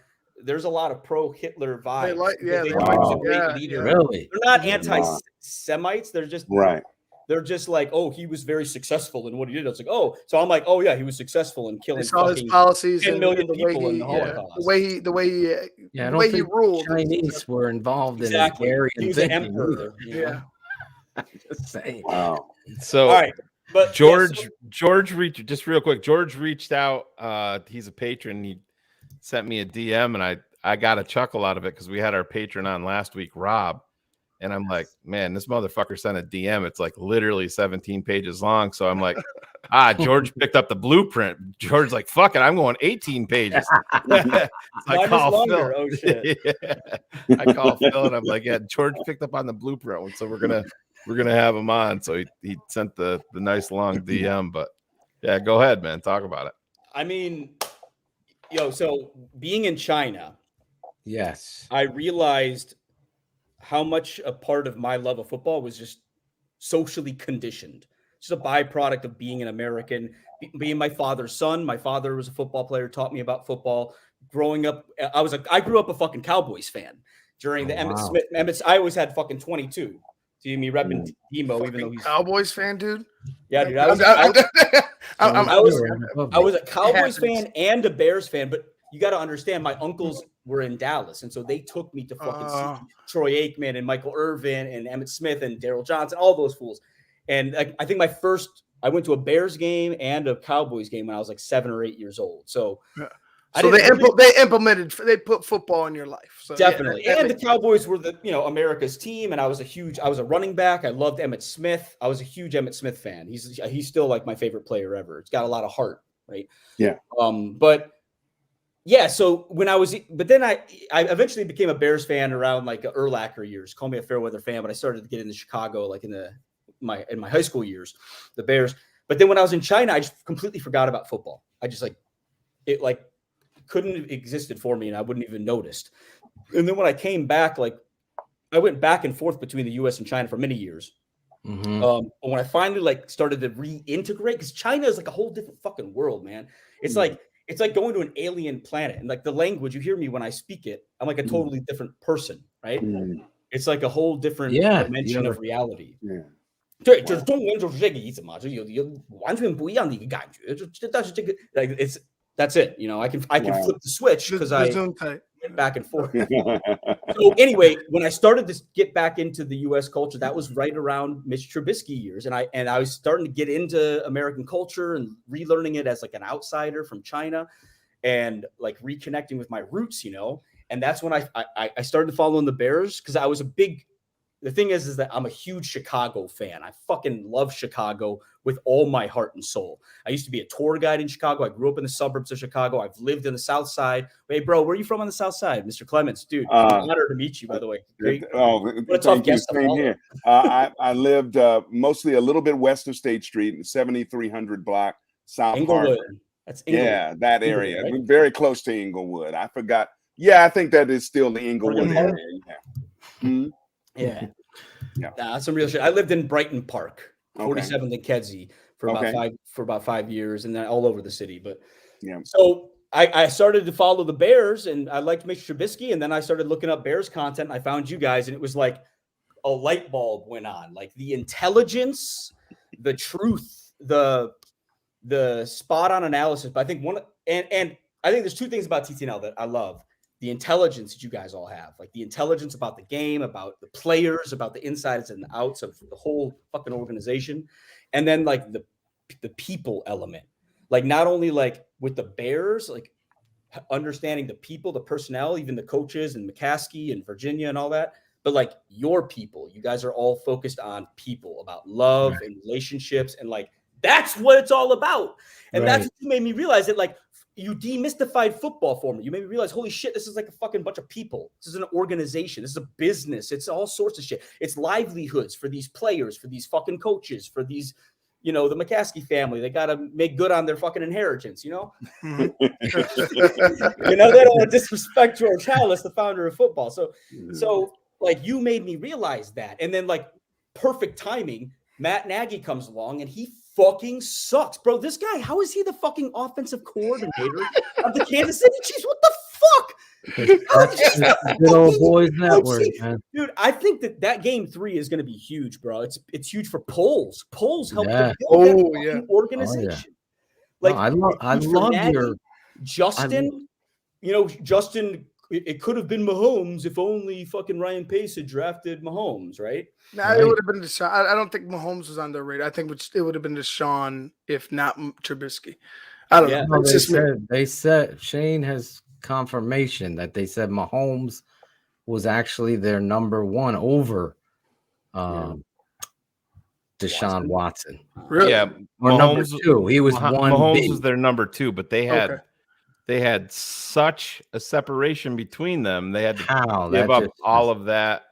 there's a lot of pro-Hitler vibes. They like, Really? They're not anti-Semites. They're just right. They're just like, oh, he was very successful in what he did. I was like, oh, so I'm like, oh yeah, he was successful in killing his policies 10 million and people in the Holocaust. The way he ruled. Chinese were involved in He was an thinking emperor. Yeah. Just saying. Wow. So, all right, but George reached just real quick. George reached out. He's a patron. He sent me a DM, and I got a chuckle out of it because we had our patron on last week, Rob. And I'm like, man, this motherfucker sent a DM. It's like literally 17 pages long. So I'm like, George picked up the blueprint. George's like, fuck it, I'm going 18 pages. I call Phil. Oh shit. I call Phil and I'm like, yeah, George picked up on the blueprint. So we're gonna have him on. So he sent the nice long DM. But yeah, go ahead, man. Talk about it. I mean, so being in China, yes, I realized how much a part of my love of football was just socially conditioned. It's a byproduct of being an American, being my father's son. My father was a football player, taught me about football. Growing up, I grew up a fucking Cowboys fan during the Emmett Smith. I always had fucking 22. See me repping Demo, even though he's Cowboys fan, dude. Yeah, dude. I was a Cowboys fan and a Bears fan, but you got to understand, my uncles were in Dallas, and so they took me to fucking see Troy Aikman and Michael Irvin and Emmett Smith and Daryl Johnson, all those fools. And I think I went to a Bears game and a Cowboys game when I was like 7 or 8 years old. So, they put football in your life. So definitely. Yeah, and the Cowboys were America's team. And I was a running back. I loved Emmett Smith. I was a huge Emmett Smith fan. He's still like my favorite player ever. It's got a lot of heart. Right. Yeah. But yeah, so but then I eventually became a Bears fan around like Urlacher years. Call me a fair weather fan, but I started to get into Chicago like in my high school years, the Bears. But then when I was in China, I just completely forgot about football. I just couldn't have existed for me, and I wouldn't even noticed. And then when I came back, like I went back and forth between the U.S. and China for many years. Mm-hmm. But when I finally started to reintegrate, because China is like a whole different fucking world, man. It's like going to an alien planet, and like the language, you hear me when I speak it, I'm like a totally different person, right? It's like a whole different dimension of reality. Yeah. 对，就是中文就是这个意思嘛，就有完全不一样的一个感觉，但是这个 like that's it, I can flip the switch because I went back and forth. So anyway, when I started to get back into the U.S. culture, that was right around Mitch Trubisky years, and I was starting to get into American culture and relearning it as like an outsider from China, and like reconnecting with my roots, And that's when I started following the Bears because I was the thing is that I'm a huge Chicago fan. I fucking love Chicago with all my heart and soul. I used to be a tour guide in Chicago. I grew up in the suburbs of Chicago. I've lived in the South Side. Hey, bro, where are you from on the South Side? Mr. Clemens, dude. It's an honor to meet you, by the way. Great. What a tough guest. Same here. I lived mostly a little bit west of State Street, 7300 block, South Inglewood. Hartford. That's Inglewood. Yeah, that area. Right? We're very close to Inglewood. I forgot. Yeah, I think that is still the Inglewood area. Yeah. Mm-hmm. Yeah. That's some real shit. I lived in Brighton Park, 47th and Kedzie for about 5 years, and then all over the city. But so I started to follow the Bears, and I liked Mitch Trubisky, and then I started looking up Bears content. And I found you guys, and it was like a light bulb went on. Like the intelligence, the truth, the spot on analysis. But I think and I think there's two things about TTNL that I love. The intelligence that you guys all have, like the intelligence about the game, about the players, about the insides and the outs of the whole fucking organization. And then like the people element, like not only like with the Bears, like understanding the people, the personnel, even the coaches and McCaskey and Virginia and all that, but like your people, you guys are all focused on people, about love and relationships. And like, that's what it's all about. And that's what made me realize that like, you demystified football for me. You made me realize, holy shit, this is like a fucking bunch of people. This is an organization. This is a business. It's all sorts of shit. It's livelihoods for these players, for these fucking coaches, for these, the McCaskey family. They got to make good on their fucking inheritance, They don't want to disrespect George Halas, the founder of football. So like you made me realize that. And then like perfect timing, Matt Nagy comes along and he fucking sucks, bro. This guy, how is he the fucking offensive coordinator of the Kansas City Chiefs? What the fuck? Good old boys network, man. Dude, I think that game 3 is going to be huge, bro. It's huge for polls. Polls help to build that organization. Like I love your Justin. Justin. It could have been Mahomes if only fucking Ryan Pace had drafted Mahomes, right? No, it would have been Deshaun. I don't think Mahomes was on their radar. I think it would have been Deshaun if not Trubisky. I don't know. No, they said Shane has confirmation that they said Mahomes was actually their number 1 over Deshaun Watson. Really? Yeah. Or Mahomes, number 2. He was Mahomes was their number 2, but they had they had such a separation between them. They had to give up all of that.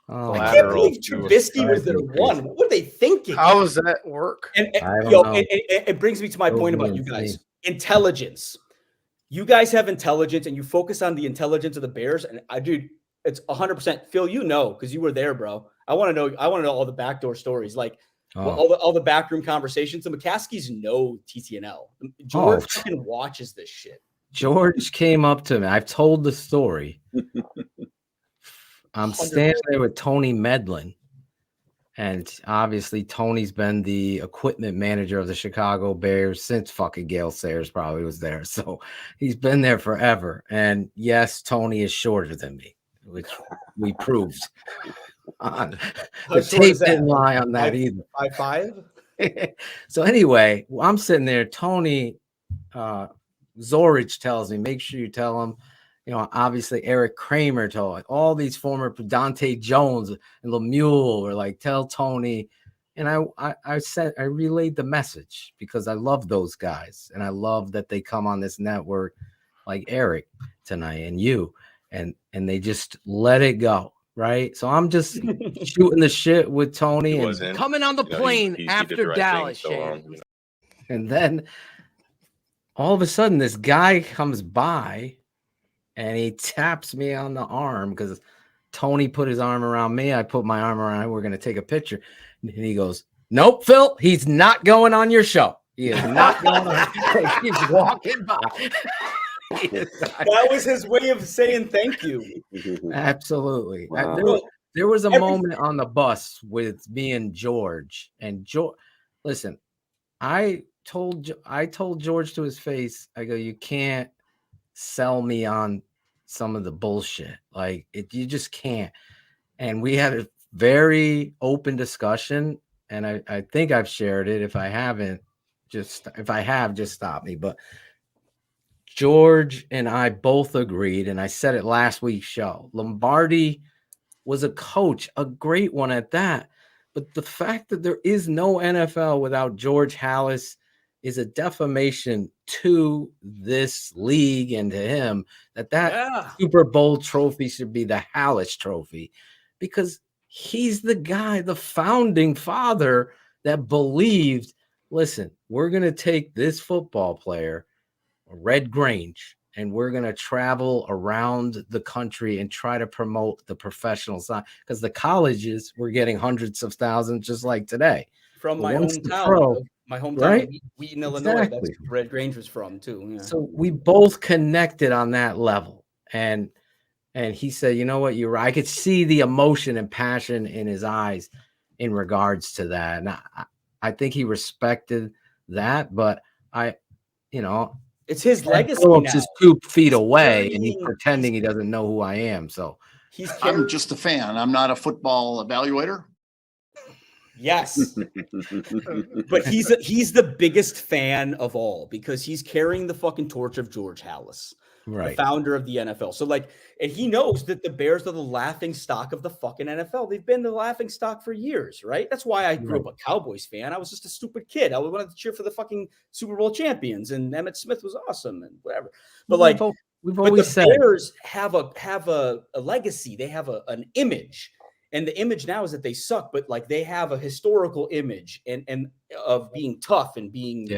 I can't believe Trubisky was their 1. What were they thinking? How does that work? And it brings me to my point about you guys. Intelligence. You guys have intelligence, and you focus on the intelligence of the Bears. And It's 100%. Phil, because you were there, bro. I want to know all the backdoor stories, like all the backroom conversations. The McCaskies know TTNL. George fucking watches this shit. George came up to me. I've told the story. I'm standing there with Tony Medlin. And obviously, Tony's been the equipment manager of the Chicago Bears since fucking Gale Sayers probably was there. So he's been there forever. And yes, Tony is shorter than me, which we proved. The tape didn't lie on that either. 5'5". So anyway, I'm sitting there. Tony Zorich tells me, make sure you tell him, obviously Eric Kramer told all these former Dante Jones and Lemuel were like, tell Tony. And I relayed the message because I love those guys. And I love that they come on this network like Eric tonight and you, and they just let it go. Right. So I'm just shooting the shit with Tony and coming on the plane after Dallas. And then all of a sudden this guy comes by and he taps me on the arm because Tony put his arm around me. I put my arm around him. We're going to take a picture. And he goes, nope, Phil, he's not going on your show. He is not going on. He's walking by. That was his way of saying thank you. Absolutely. Wow. There was a moment on the bus with me and George. And George, listen, I told George to his face, I go, you can't sell me on some of the bullshit. Like you just can't. And we had a very open discussion. And I think I've shared it. If I have, just stop me. But George and I both agreed, and I said it last week's show. Lombardi was a coach, a great one at that. But the fact that there is no NFL without George Halas is a defamation to this league and to him that Super Bowl trophy should be the Halas trophy, because he's the guy, the founding father that believed, listen, we're going to take this football player, Red Grange, and we're going to travel around the country and try to promote the professional side, because the colleges were getting hundreds of thousands just like today. From my hometown, right? Wheaton, Illinois. That's where Red Grange was from too. Yeah. So we both connected on that level. And he said, you know what, you're right. I could see the emotion and passion in his eyes in regards to that. And I think he respected that, but it's his legacy. Just 2 feet away, and he's pretending he doesn't know who I am. So I'm just a fan. I'm not a football evaluator. Yes, but he's the biggest fan of all because he's carrying the fucking torch of George Halas, the founder of the NFL. So and he knows that the Bears are the laughing stock of the fucking NFL. They've been the laughing stock for years, right? That's why I grew up a Cowboys fan. I was just a stupid kid. I wanted to cheer for the fucking Super Bowl champions, and Emmitt Smith was awesome and whatever. But we've always said Bears have a legacy. They have an image. And the image now is that they suck, but they have a historical image and of being tough and being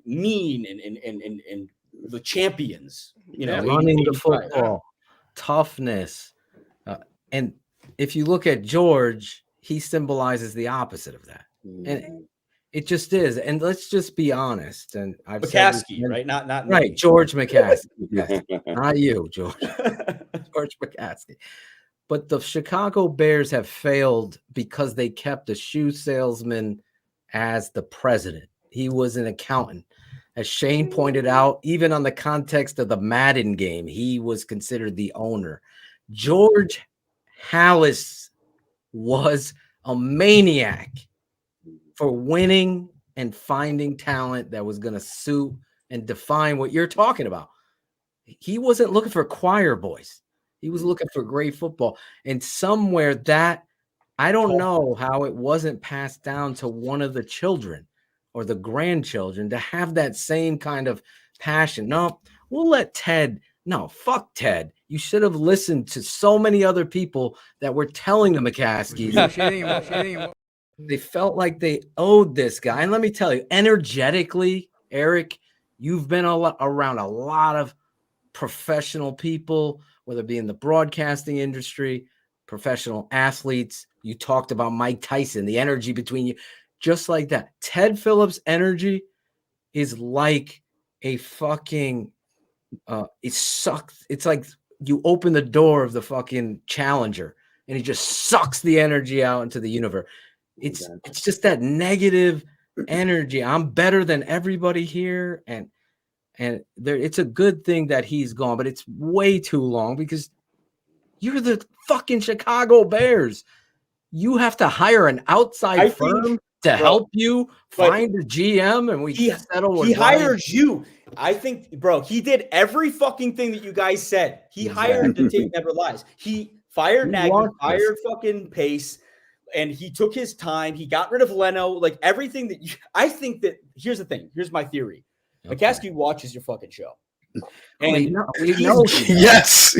mean and the champions, running the football, toughness. And if you look at George, he symbolizes the opposite of that. And it just is. And let's just be honest. And I've McCaskey, right? Not right. Me. George McCaskey. Yes. Not you, George. George McCaskey. But the Chicago Bears have failed because they kept a shoe salesman as the president. He was an accountant. As Shane pointed out, even on the context of the Madden game, he was considered the owner. George Halas was a maniac for winning and finding talent that was going to suit and define what you're talking about. He wasn't looking for choir boys. He was looking for great football. And somewhere that, I don't know how it wasn't passed down to one of the children or the grandchildren to have that same kind of passion. No, we'll let Ted. No, fuck Ted. You should have listened to so many other people that were telling the McCaskies. They felt like they owed this guy. And let me tell you, energetically, Eric, you've been around a lot of professional people whether it be in the broadcasting industry, professional athletes. You talked about Mike Tyson, the energy between you, just like that. Ted Phillips' energy is like a fucking, it sucks. It's like you open the door of the fucking Challenger and he just sucks the energy out into the universe. It's just that negative energy. I'm better than everybody here. And there, it's a good thing that he's gone, but it's way too long because you're the fucking Chicago Bears. You have to hire an outside firm to help you find a GM, and we settle. He hired you. I think, bro, he did every fucking thing that you guys said. He hired the team Never Lies. He fired Nagy, fired fucking Pace, and he took his time. He got rid of Leno, like everything that I think that. Here's the thing. Here's my theory. McCaskey watches your fucking show. And yes.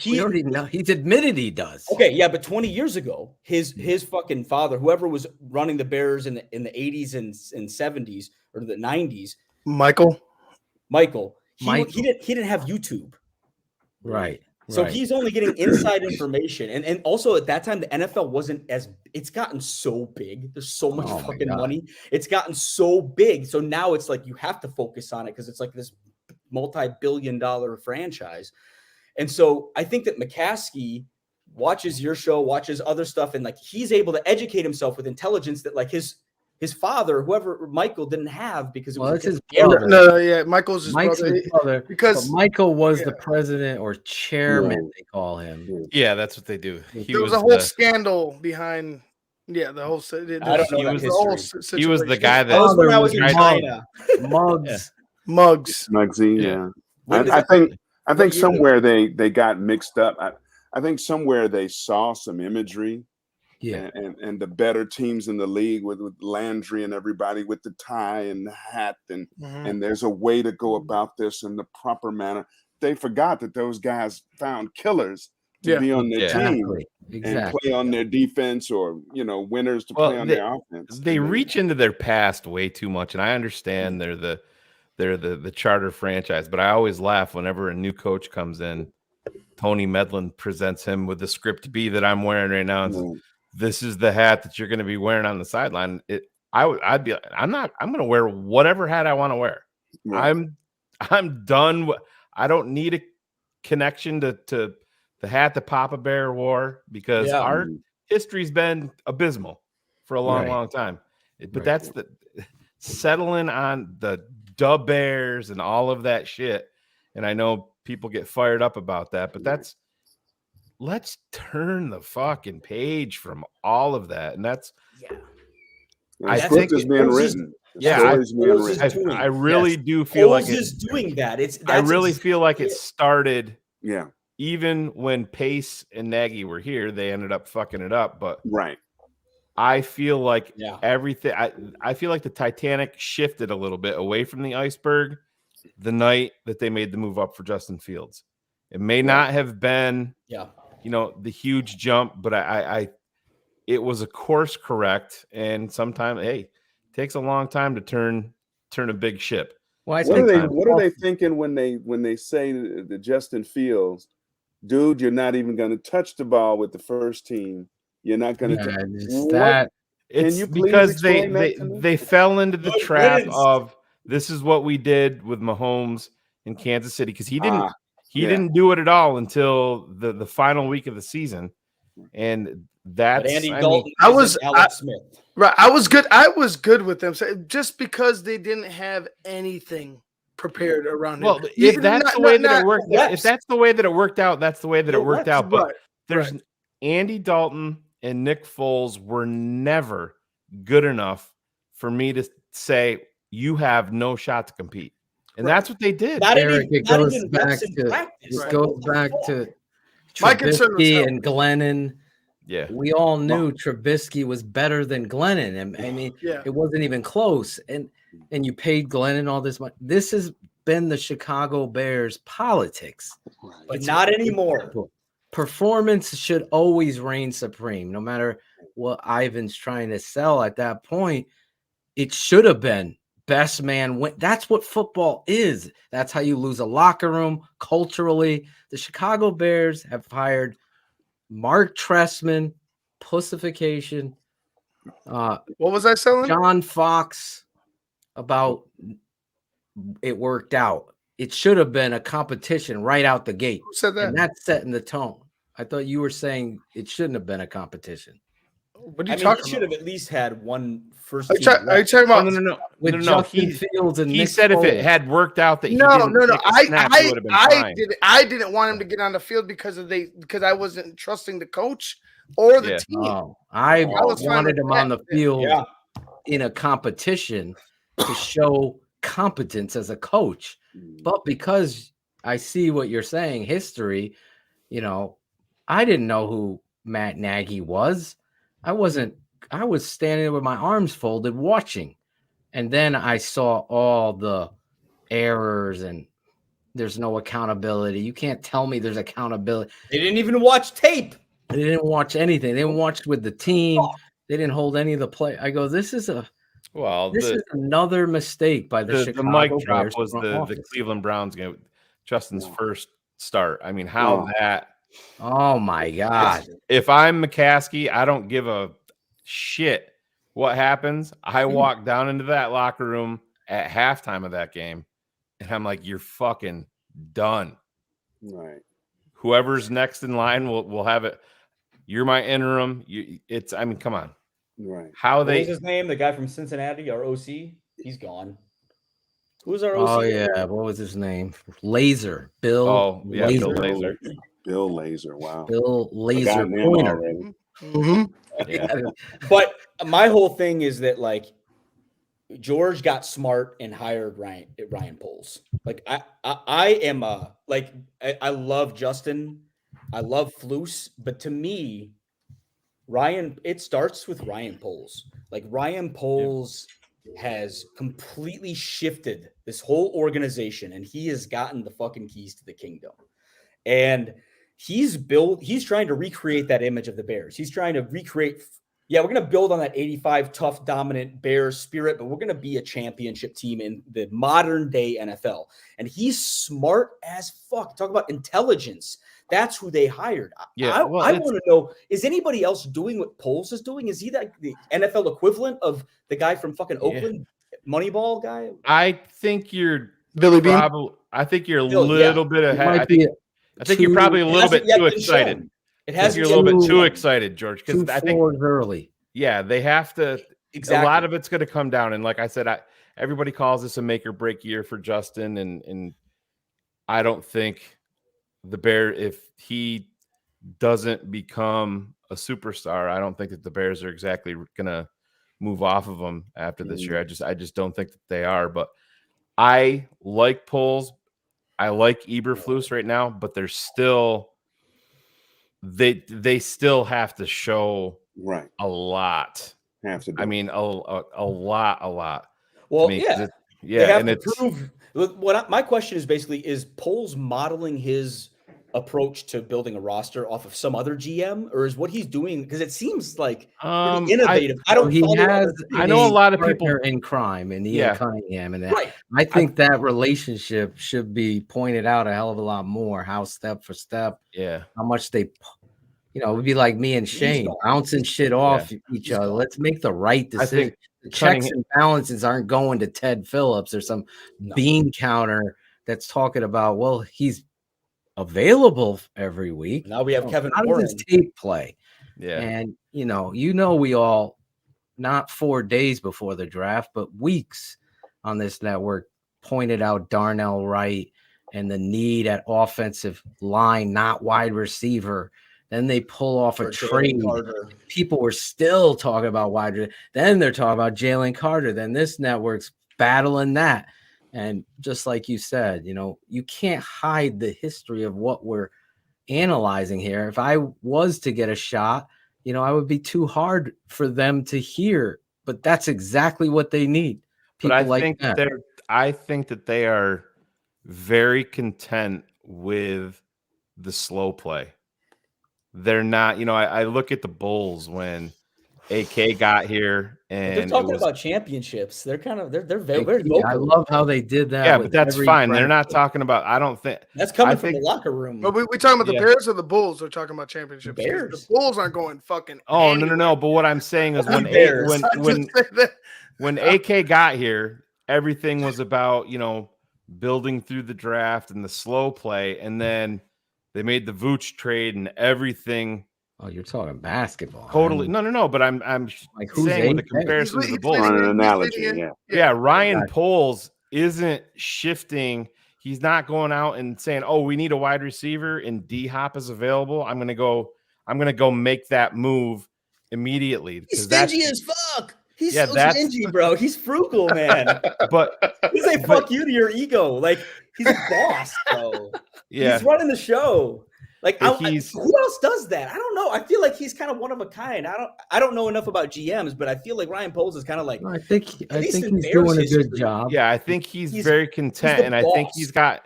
We already know. He's admitted he does. Okay, yeah, but 20 years ago, his fucking father, whoever was running the Bears in the 80s and 70s or the 90s, Michael, he didn't have YouTube. Right. So he's only getting inside information. And also at that time, the NFL wasn't it's gotten so big. There's so much fucking money. It's gotten so big. So now it's like you have to focus on it because it's like this multi-billion-dollar franchise. And so I think that McCaskey watches your show, watches other stuff, and like he's able to educate himself with intelligence that like his father, whoever Michael, didn't have because it was his brother. No, Michael's his brother. Because Michael was the president or chairman, they call him. Yeah, that's what they do. There was a whole scandal behind. Yeah, the whole. I don't know. He was the guy that. When I was in China. Muggsy, yeah. I think somewhere they got mixed up. I think somewhere they saw some imagery. Yeah, and the better teams in the league with Landry and everybody with the tie and the hat and there's a way to go about this in the proper manner. They forgot that those guys found killers to be on their team and play on their defense, or winners to play on their offense. They reach into their past way too much, and I understand they're the charter franchise, but I always laugh whenever a new coach comes in. Tony Medlin presents him with the script B that I'm wearing right now. And says, this is the hat that you're going to be wearing on the sideline. I'm going to wear whatever hat I want to wear. Right. I'm done. I don't need a connection to the hat that Papa Bear wore because our history's been abysmal for a long time. But that's the settling on the Bears and all of that shit. And I know people get fired up about that, but let's turn the fucking page from all of that. And that's, I think it's being written. I really do feel like it's doing that. I really feel like it started. Yeah. Even when Pace and Nagy were here, they ended up fucking it up. But I feel like everything. I feel like the Titanic shifted a little bit away from the iceberg the night that they made the move up for Justin Fields. It may not have been, the huge jump, but it was a course correct. And sometimes, it takes a long time to turn a big ship. What are they thinking when they say to Justin Fields, dude, you're not even going to touch the ball with the first team. You're not going to. It's because they fell into the trap of this is what we did with Mahomes in Kansas City because he didn't do it at all until the final week of the season, and that's Andy Dalton. Alex Smith. Right, I was good. I was good with them just because they didn't have anything prepared around him. Well, if that's the way that it worked, if that's the way that it worked out, that's the way that it worked out. But there's Andy Dalton and Nick Foles were never good enough for me to say you have no shot to compete, and that's what they did. It goes back to Trubisky and Glennon. Yeah, we all knew Trubisky was better than Glennon, and I mean, it wasn't even close. And you paid Glennon all this money. This has been the Chicago Bears politics, but not anymore. Performance should always reign supreme, no matter what Ivan's trying to sell at that point. It should have been best man win. That's what football is. That's how you lose a locker room culturally. The Chicago Bears have hired Mark Trestman, pussification. What was I selling? John Fox about it worked out. It should have been a competition right out the gate. Who said that? And that's setting the tone. I thought you were saying it shouldn't have been a competition. What are you I mean, talking he should about? have at least had one first Are you, team. are you talking about? With no. Justin Fields and He Nick said if it Foles. had worked out that he No. didn't take a snap, it would have been fine. I didn't want him to get on the field because I wasn't trusting the coach or the team. Oh, I was fine wanted with him on that. the field Yeah. in a competition to show competence as a coach. But because I see what you're saying, history, I didn't know who Matt Nagy was. I was standing there with my arms folded watching. And then I saw all the errors and there's no accountability. You can't tell me there's accountability. They didn't even watch tape. They didn't watch anything. They didn't watch with the team. They didn't hold any of the play. I go, this is another mistake by the Chicago mic drop Bears was front the office. Cleveland Browns game, Justin's first start. I mean, how that. Oh my God! If I'm McCaskey, I don't give a shit what happens. I walk down into that locker room at halftime of that game, and I'm like, "You're fucking done." Right. Whoever's next in line will have it. You're my interim. I mean, come on. Right. What was his name? The guy from Cincinnati, our OC? He's gone. Who's our OC? Oh yeah, what was his name? Laser. Bill. Oh yeah, Laser. Bill Laser. Bill Laser. Wow. Bill Laser Forgotten him Pointer. already. Yeah. But my whole thing is that George got smart and hired Ryan Poles. I love Justin, I love Flus, but to me, it starts with Ryan Poles. Ryan Poles has completely shifted this whole organization, and he has gotten the fucking keys to the kingdom. And he's trying to recreate that image of the Bears. He's trying to recreate. Yeah, we're going to build on that 85 tough, dominant Bears spirit, but we're going to be a championship team in the modern day NFL. And he's smart as fuck. Talk about intelligence. That's who they hired. Yeah, I want to know, is anybody else doing what Poles is doing? Is he the NFL equivalent of the guy from fucking Oakland, Moneyball guy? I think you're Billy Bean. I think you're a little bit ahead. I think you're probably a little bit too excited. You're a little bit too excited, George, because I think early. Yeah, they have to. Exactly. A lot of it's going to come down, and like I said, everybody calls this a make or break year for Justin, and I don't think the Bear, if he doesn't become a superstar, I don't think that the Bears are exactly going to move off of him after this year. I just don't think that they are. But I like Poles. I like Eberflus right now, but they're still they still have to show a lot. Have to. I mean, a lot. Well, I mean, yeah. Yeah, They have and to it's prove. My question is basically: is Poles modeling his approach to building a roster off of some other GM, or is what he's doing? Because it seems like pretty innovative. I don't. He follow has. other I know a lot of people partner in crime in Ian Yeah. Cunningham, and that. Right. I think that relationship should be pointed out a hell of a lot more. How step for step, Yeah. how much they. It would be like me and Shane bouncing shit off each other. Let's make the right I decision. think The checks Cunningham- and balances aren't going to Ted Phillips or some bean counter that's talking about, well, he's available every week. Now we have Kevin How does his Warren. tape play? Yeah. And we all, not 4 days before the draft, but weeks on this network pointed out Darnell Wright and the need at offensive line, not wide receiver. Then they pull off a For Jalen trade. Carter. People were still talking about wide receiver. Then they're talking about Jalen Carter. Then this network's battling that. And just like you said, you can't hide the history of what we're analyzing here. If I was to get a shot, I would be too hard for them to hear. But that's exactly what they need. But I People like think that. I think that they are very content with the slow play. They're not, I look at the Bulls when AK got here, and They're talking about championships. They're kind of they're very vocal. I love how they did that. Yeah, with but that's every fine. They're franchise. not talking about. I don't think That's coming I from think, the locker room. But we talking about Yeah. the Bears or the Bulls? We're talking about championships. The Bears. The Bulls aren't going fucking. Oh no! But what I'm saying is when Bears. when AK got here, everything was about building through the draft and the slow play, and then they made the Vooch trade and everything. Oh, you're talking basketball. Totally. No. But I'm Like, who's saying with the AK? comparison to the Bulls. On an analogy, Yeah, Ryan Poles isn't shifting. He's not going out and saying, "Oh, we need a wide receiver and D Hop is available. I'm gonna go make that move immediately." He's stingy as fuck. He's so stingy, bro. He's frugal, man. But he's like, fuck you to your ego. Like, he's a boss, bro. Yeah. He's running the show. Like, who else does that? I don't know. I feel like he's kind of one of a kind. I don't know enough about GMs, but I feel like Ryan Poles is kind of like. I think he's doing a good job. Yeah, I think he's very content, and I think he's got.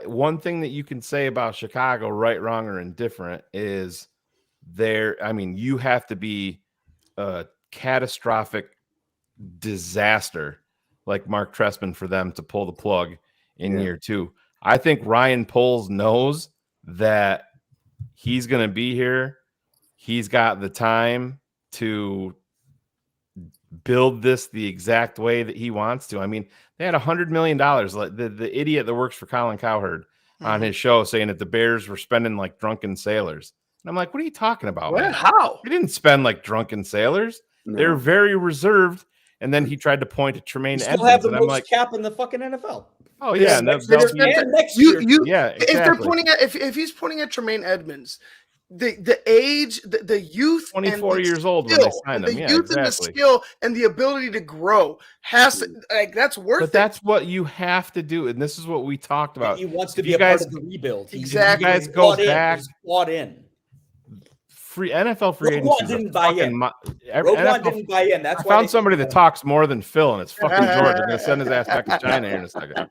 One thing that you can say about Chicago, right, wrong, or indifferent, is you have to be a catastrophic disaster like Mark Trestman for them to pull the plug in year 2. I think Ryan Poles knows that he's going to be here. He's got the time to build this the exact way that he wants to. I mean, they had $100 million. Like the idiot that works for Colin Cowherd on his show saying that the Bears were spending like drunken sailors. And I'm like, what are you talking about? What? Man? How? They didn't spend like drunken sailors. No. They're very reserved. And then he tried to point to Tremaine You still Edmonds, have the and I'm most like, cap in the fucking NFL. oh yeah, and next year. yeah, exactly. If they're pointing at if he's pointing at Tremaine Edmonds, the age, the youth, 24 and the years old when skill, they signed the him. Yeah, youth and the exactly. skill and the ability to grow has to, like, that's worth But it. that's what you have to do, and this is what we talked about. He wants to If be you a guys, part of the rebuild. Exactly. You guys go He's back. He's bought in. Free NFL free Roquan agency. didn't buy in. NFL, didn't buy in. That's I why found somebody that talks more than Phil, and it's fucking George. I'm gonna send his ass back to China here in a second.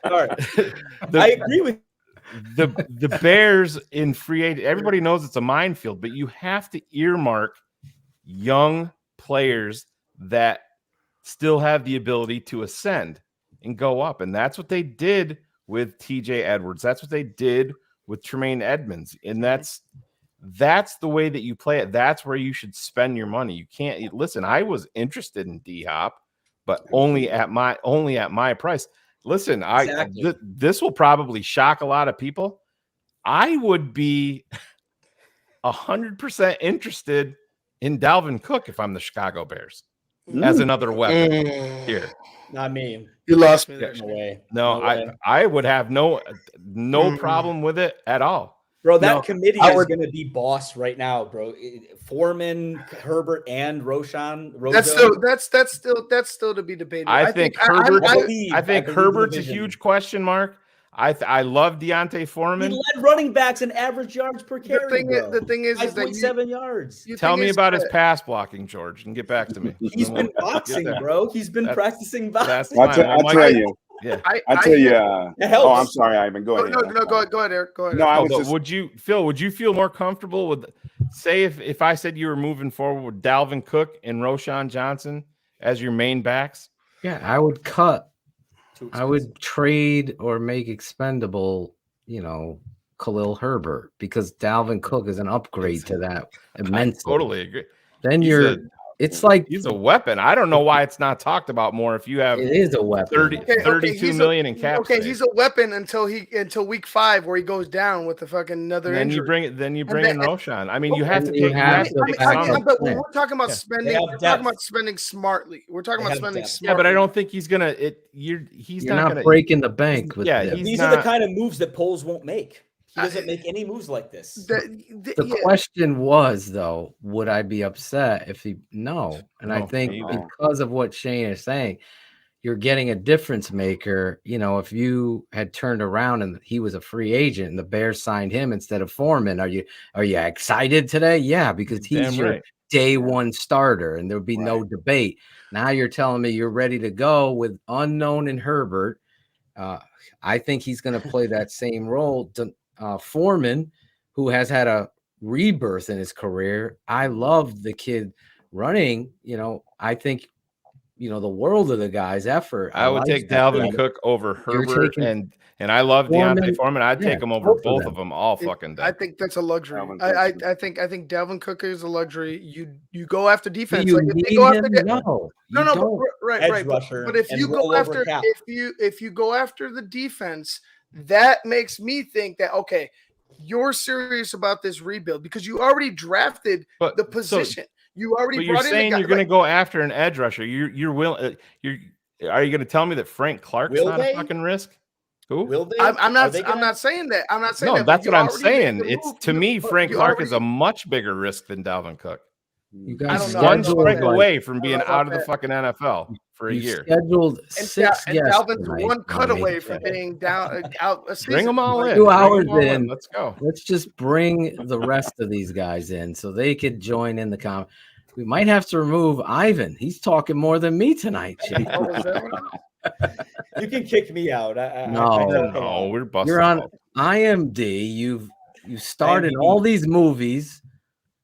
All right. I agree with the Bears in free agency. Everybody knows it's a minefield, but you have to earmark young players that still have the ability to ascend and go up, and that's what they did with TJ Edwards. That's what they did with Tremaine Edmonds, and that's the way that you play it. That's where you should spend your money. You can't listen. I was interested in D Hop, but only at my price. Listen, this will probably shock a lot of people. I would be 100% interested in Dalvin Cook if I'm the Chicago Bears as another weapon here. Not me. You lost me there. No way. No, I would have no problem with it at all. Bro, that committee is going to be boss right now, bro. Foreman, Herbert, and Roshan. That's still to be debated. I think Herbert. I think believe Herbert's a the vision. huge question mark. I love Deontay Foreman. He led running backs in average yards per carry. The thing is that 5.7 yards. Tell me about his pass blocking, George, and get back to me. He's been boxing, bro. He's been practicing boxing. I'll tell you. Yeah, I tell you. Oh, I'm sorry, Ivan. Go ahead. No, go ahead, Eric. Go ahead. No, I was but just. Would you feel more comfortable with, say, if I said you were moving forward with Dalvin Cook and Roshan Johnson as your main backs? Yeah, I would cut. I would trade or make expendable, Khalil Herbert, because Dalvin Cook is an upgrade to that immensely. I totally agree. Then it's like he's a weapon. I don't know why it's not talked about more. If you have, it is a weapon. 32 million in cap. Okay, he's a weapon until week 5 where he goes down with the fucking another then injury. You bring in Roshan. I mean, you have to you take. But when we're talking about spending, we're talking about spending smartly. We're talking about spending smartly. Yeah, but I don't think he's gonna. He's not gonna, breaking the bank. With these are the kind of moves that Poles won't make. He doesn't make any moves like this. The question was, though, would I be upset if he? No. And I think because of what Shane is saying, you're getting a difference maker. If you had turned around and he was a free agent and the Bears signed him instead of Foreman, are you excited today? Yeah, because he's your day one starter and there'll be no debate. Now you're telling me you're ready to go with unknown in Herbert. I think he's going to play that same role. Foreman, who has had a rebirth in his career. I love the kid running. I think the world of the guy's effort. I would take Dalvin Cook over Herbert, and I love Deontay Foreman. I'd take him over both of them all fucking day. I think that's a luxury. I think Dalvin Cook is a luxury. You go after defense. You like if need they go after him? No, but right. Rusher But if and you go roll over after cap. if you go after the defense, that makes me think that okay, you're serious about this rebuild because you already drafted the position. You already you're brought in saying the guy. You're going to go after an edge rusher. You're willing. Are you going to tell me that Frank Clark's not a fucking risk? Who? Will they? I'm not saying that. I'm not saying that. No, that's what I'm saying. It's to me, Frank Clark is a much bigger risk than Dalvin Cook. You guys He's one strike away from being out of the fucking NFL for a year. Scheduled 6 and Dalvin's one cut away from being down out a season. Bring them all in. 2 hours in. Let's go. Let's just bring the rest of these guys in so they could join in the comment. We might have to remove Ivan. He's talking more than me tonight. You can kick me out. No, we're busting. You're on IMD. You starred in all these movies.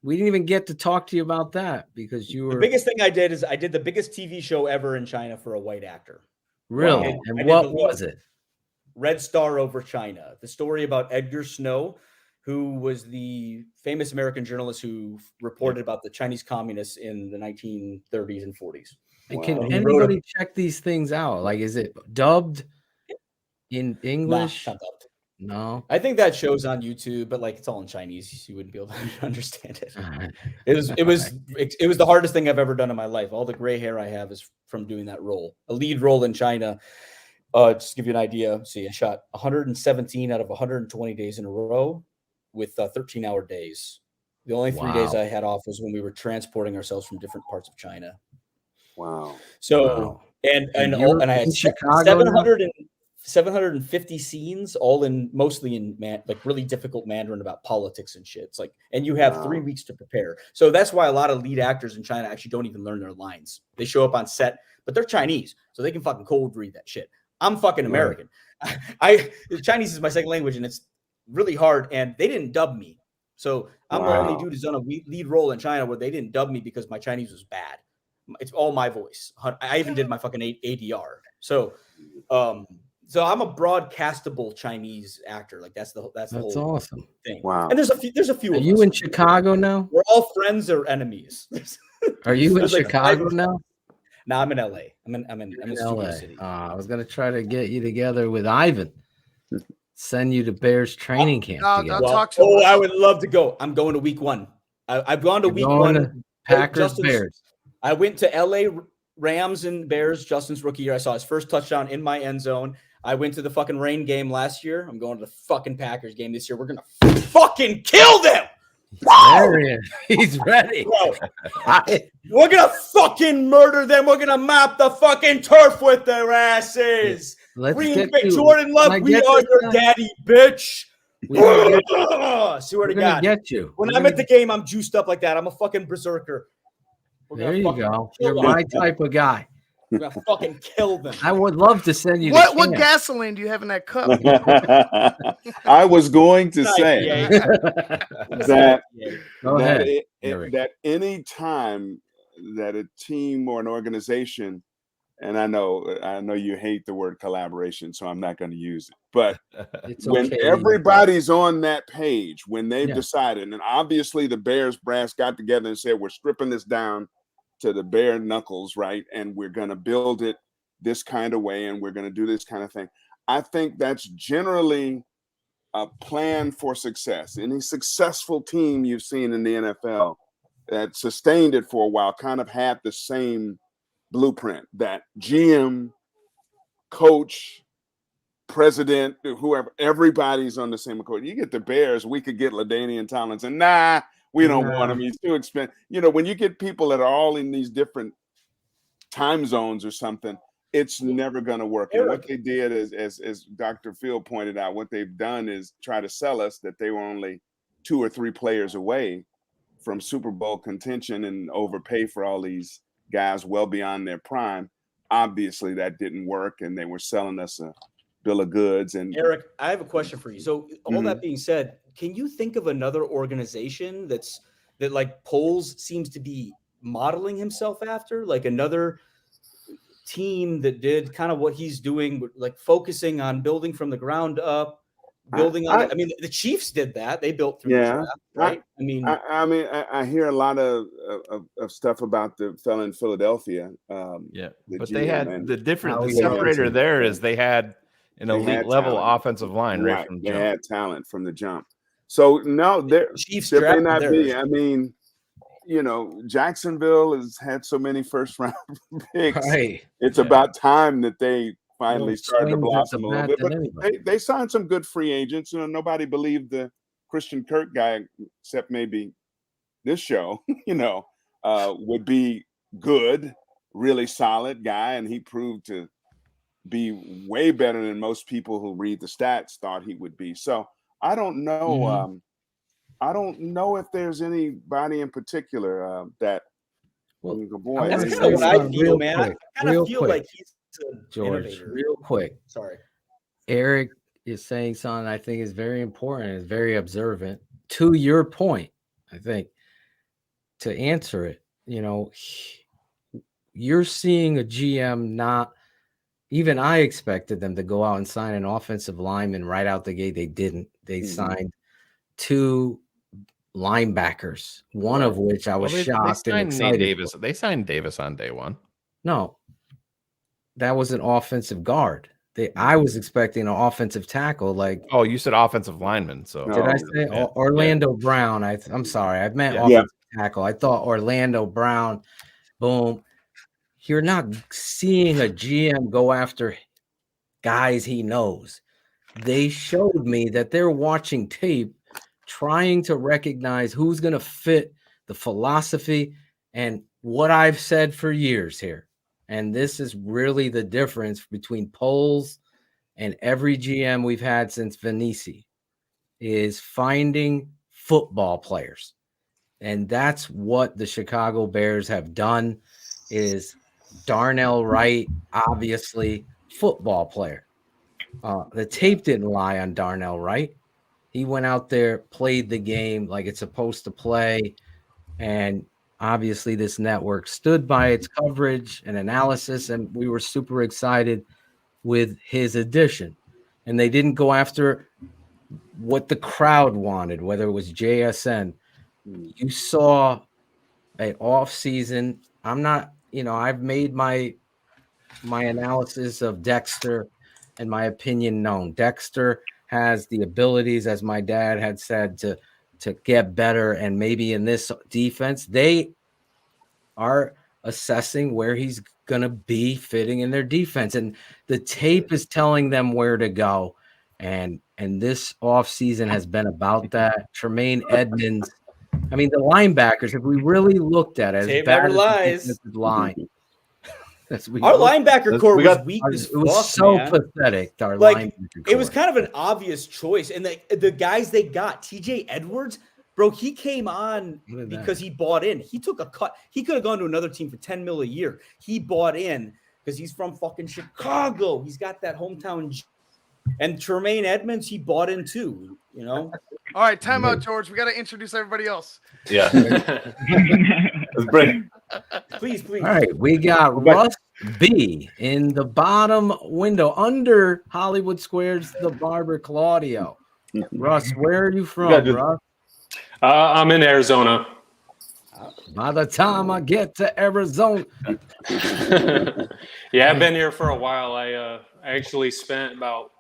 We didn't even get to talk to you about that because you were. The biggest thing I did is I did the biggest TV show ever in China for a white actor. Really? Wow. And what was it? Red Star Over China. The story about Edgar Snow, who was the famous American journalist who reported about the Chinese communists in the 1930s and 40s. And can anybody check these things out? Like, is it dubbed in English? Nah, not dubbed. No. I think that show's on YouTube, but like it's all in Chinese. You wouldn't be able to understand it. It was the hardest thing I've ever done in my life. All the gray hair I have is from doing that role. A lead role in China. Just to give you an idea. See, I shot 117 out of 120 days in a row with 13-hour days. The only 3 days I had off was when we were transporting ourselves from different parts of China. Wow. So and I had 750 scenes, all in mostly in really difficult Mandarin about politics and shit. It's like, and you have 3 weeks to prepare. So that's why a lot of lead actors in China actually don't even learn their lines. They show up on set, but they're Chinese, so they can fucking cold read that shit. I'm fucking American. Chinese is my second language, and it's really hard. And they didn't dub me, so I'm the only dude who's done a lead role in China where they didn't dub me because my Chinese was bad. It's all my voice. I even did my fucking ADR. So I'm a broadcastable Chinese actor. Like that's whole awesome thing. Wow. And there's a few. Are you in Chicago now? We're all friends or enemies. Are you in Chicago now? No, I'm in LA. I'm in Studio City. I was gonna try to get you together with Ivan. Send you to Bears training camp. I would love to go. I'm going to week 1. I've gone to week 1. Packers, Bears. I went to LA Rams and Bears. Justin's rookie year. I saw his first touchdown in my end zone. I went to the fucking rain game last year. I'm going to the fucking Packers game this year. We're gonna fucking kill them. He's ready. We're gonna fucking murder them. We're gonna map the fucking turf with their asses. Green Bay, Jordan Love, we are your daddy, bitch. Swear to God. Get you. When I'm at the game, I'm juiced up like that. I'm a fucking berserker. There you go. You're my type of guy. We're gonna fucking kill them. I would love to send you. What gasoline do you have in that cup? I was going to say that any time that a team or an organization, and I know you hate the word collaboration, so I'm not going to use it. But when everybody's on that page, when they've decided, and obviously the Bears brass got together and said, we're stripping this down to the bare knuckles, right? And we're going to build it this kind of way, and we're going to do this kind of thing. I think that's generally a plan for success. Any successful team you've seen in the NFL that sustained it for a while kind of had the same blueprint, that GM, coach, president, whoever, everybody's on the same accord. You get the Bears, we could get LaDainian Tomlinson. Nah, we don't want him. He's too expensive. You know, when you get people that are all in these different time zones or something, it's never going to work. And what they did is, as Dr. Phil pointed out, what they've done is try to sell us that they were only 2 or 3 players away from Super Bowl contention and overpay for all these guys well beyond their prime. Obviously, that didn't work, and they were selling us a bill of goods. And Eric, I have a question for you. So all that being said, can you think of another organization that like Poles seems to be modeling himself after, like another team that did kind of what he's doing, like focusing on building from the ground up, building on. I mean, the Chiefs did that; they built through the draft, right? I hear a lot of stuff about the fella in Philadelphia. But they had the separator there is they had an elite level offensive line right from the jump. They had talent from the jump. So no, there may not be. I mean, you know, Jacksonville has had so many first round picks. Right. It's about time that they finally started to blossom a little bit. But they signed some good free agents. You know, nobody believed the Christian Kirk guy, except maybe this show, you know, would be good, really solid guy. And he proved to be way better than most people who read the stats thought he would be. So I don't know. I don't know if there's anybody in particular that. Well, boy, that's kind of what I feel, man. I kind of feel like he's George, innovator. real quick. Sorry. Eric is saying something I think is very important, is very observant. To your point, I think, to answer it, you know, you're seeing a GM not. Even I expected them to go out and sign an offensive lineman right out the gate. They didn't. They signed 2 linebackers, one of which I was shocked and excited. They signed Davis on day one. No, that was an offensive guard. I was expecting an offensive tackle. Like, oh, you said offensive lineman. So did I say Orlando Brown? I'm sorry, I meant offensive tackle. I thought Orlando Brown. Boom. You're not seeing a GM go after guys he knows. They showed me that they're watching tape, trying to recognize who's going to fit the philosophy and what I've said for years here. And this is really the difference between Poles and every GM we've had since Vinicius, is finding football players. And that's what the Chicago Bears have done. Is Darnell Wright, obviously, football player. The tape didn't lie on Darnell Wright. He went out there, played the game like it's supposed to play, and obviously this network stood by its coverage and analysis, and we were super excited with his addition. And they didn't go after what the crowd wanted, whether it was JSN. You saw an off-season. I'm not, you know, I've made my analysis of Dexter and my opinion known. Dexter has the abilities, as my dad had said, to get better. And maybe in this defense, they are assessing where he's going to be fitting in their defense. And the tape is telling them where to go. And this offseason has been about that. Tremaine Edmonds. I mean, the linebackers, if we really looked at it, as bad as the line. Our linebacker core was weak as fuck. It was so pathetic. Our like, linebacker it was kind of an obvious choice. And the guys they got, TJ Edwards, bro, he came on because he bought in. He took a cut. He could have gone to another team for $10 million a year. He bought in because he's from fucking Chicago. He's got that hometown. And Tremaine Edmonds, he bought in too, you know? All right, time out, George. We got to introduce everybody else. Yeah. Let's bring. Please. All right, we got Russ B in the bottom window under Hollywood Squares, the barber Claudio. Russ, where are you from, Russ? I'm in Arizona. By the time I get to Arizona. Yeah, I've been here for a while. I actually spent about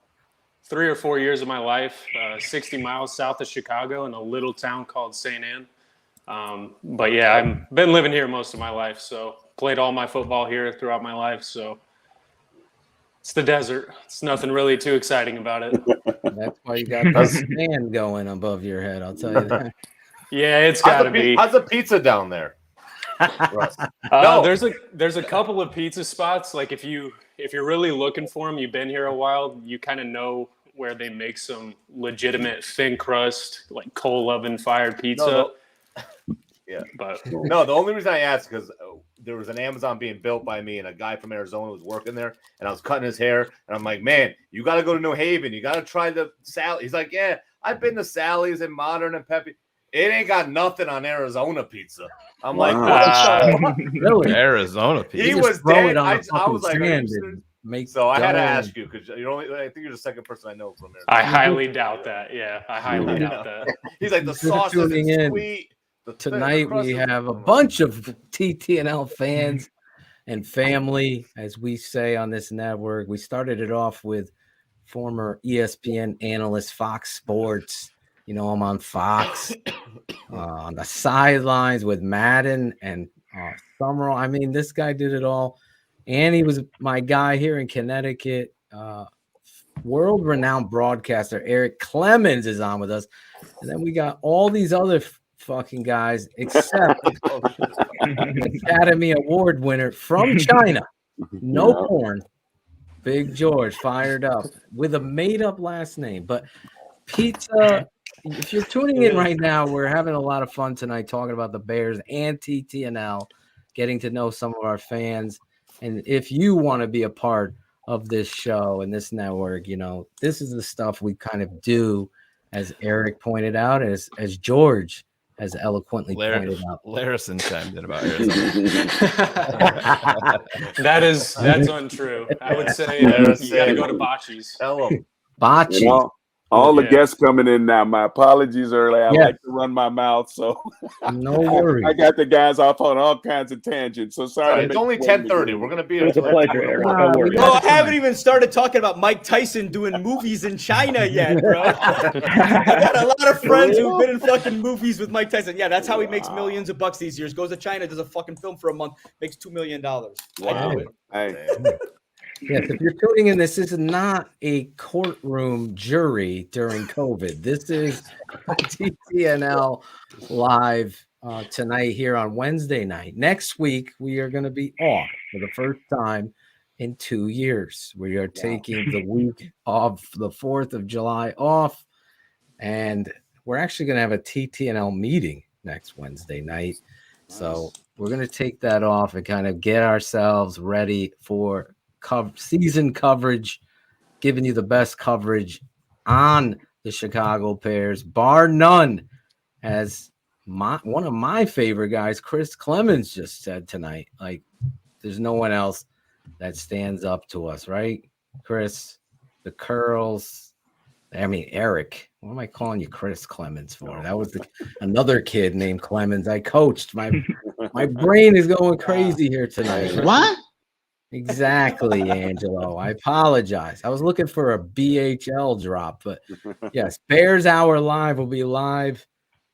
3 or 4 years of my life 60 miles south of Chicago in a little town called St. Anne. But yeah, I've been living here most of my life, so played all my football here throughout my life. So it's the desert. It's nothing really too exciting about it. That's why you got the fan going above your head, I'll tell you that. Yeah, it's got to be. How's the pizza down there? No, there's a couple of pizza spots. Like if you're really looking for them, you've been here a while, you kind of know where they make some legitimate thin crust, like coal oven fired pizza. Yeah, but no, the only reason I asked because there was an Amazon being built by me, and a guy from Arizona was working there, and I was cutting his hair, and I'm like, man, you got to go to New Haven, you got to try the salad. He's like, yeah, I've been to Sally's and Modern and Pepe. It ain't got nothing on Arizona pizza. I'm like, really? Arizona pizza. He was dead. I was like, so I had to ask you because I think you're the second person I know from Arizona. I highly doubt that. Yeah, I highly doubt that. He's like, the sauce isn't sweet. Tonight we have a bunch of TTNL fans and family, as we say on this network. We started it off with former ESPN analyst, Fox Sports. You know, I'm on Fox, on the sidelines with Madden and Summerall. I mean, this guy did it all. And he was my guy here in Connecticut. World-renowned broadcaster Eric Clemens is on with us. And then we got all these other fucking guys, except Academy Award winner from China. No porn. Big George fired up with a made-up last name. But pizza, if you're tuning in right now, we're having a lot of fun tonight talking about the Bears and TTNL, getting to know some of our fans. And if you want to be a part of this show and this network, you know, this is the stuff we kind of do, as Eric pointed out, as George has eloquently pointed out. Larison chimed in about Arizona. That's untrue. I would say you got to go to Bocce's. Tell him. Bocce. You know, all the guests coming in now. My apologies early. I like to run my mouth, so no worries. I got the guys off on all kinds of tangents. So sorry. It's only 10:30. We're gonna be. It's a pleasure, Eric. Don't worry. Oh, I haven't even started talking about Mike Tyson doing movies in China yet, bro. I got a lot of friends who've been in fucking movies with Mike Tyson. Yeah, that's how he makes millions of bucks these years. Goes to China, does a fucking film for a month, makes $2 million. Wow. Hey. Yes, if you're tuning in, this is not a courtroom jury during COVID. This is TTNL live tonight here on Wednesday night. Next week, we are going to be off for the first time in 2 years. We are taking the week of the 4th of July off, and we're actually going to have a TTNL meeting next Wednesday night. So we're going to take that off and kind of get ourselves ready for season coverage, giving you the best coverage on the Chicago Bears, bar none, as one of my favorite guys, Chris Clemens, just said tonight. Like, there's no one else that stands up to us, right, Chris? The curls. I mean, Eric. What am I calling you Chris Clemens for? That was another kid named Clemens I coached. My brain is going crazy here tonight. What? Exactly, Angelo. I apologize. I was looking for a BHL drop, but yes, Bears Hour Live will be live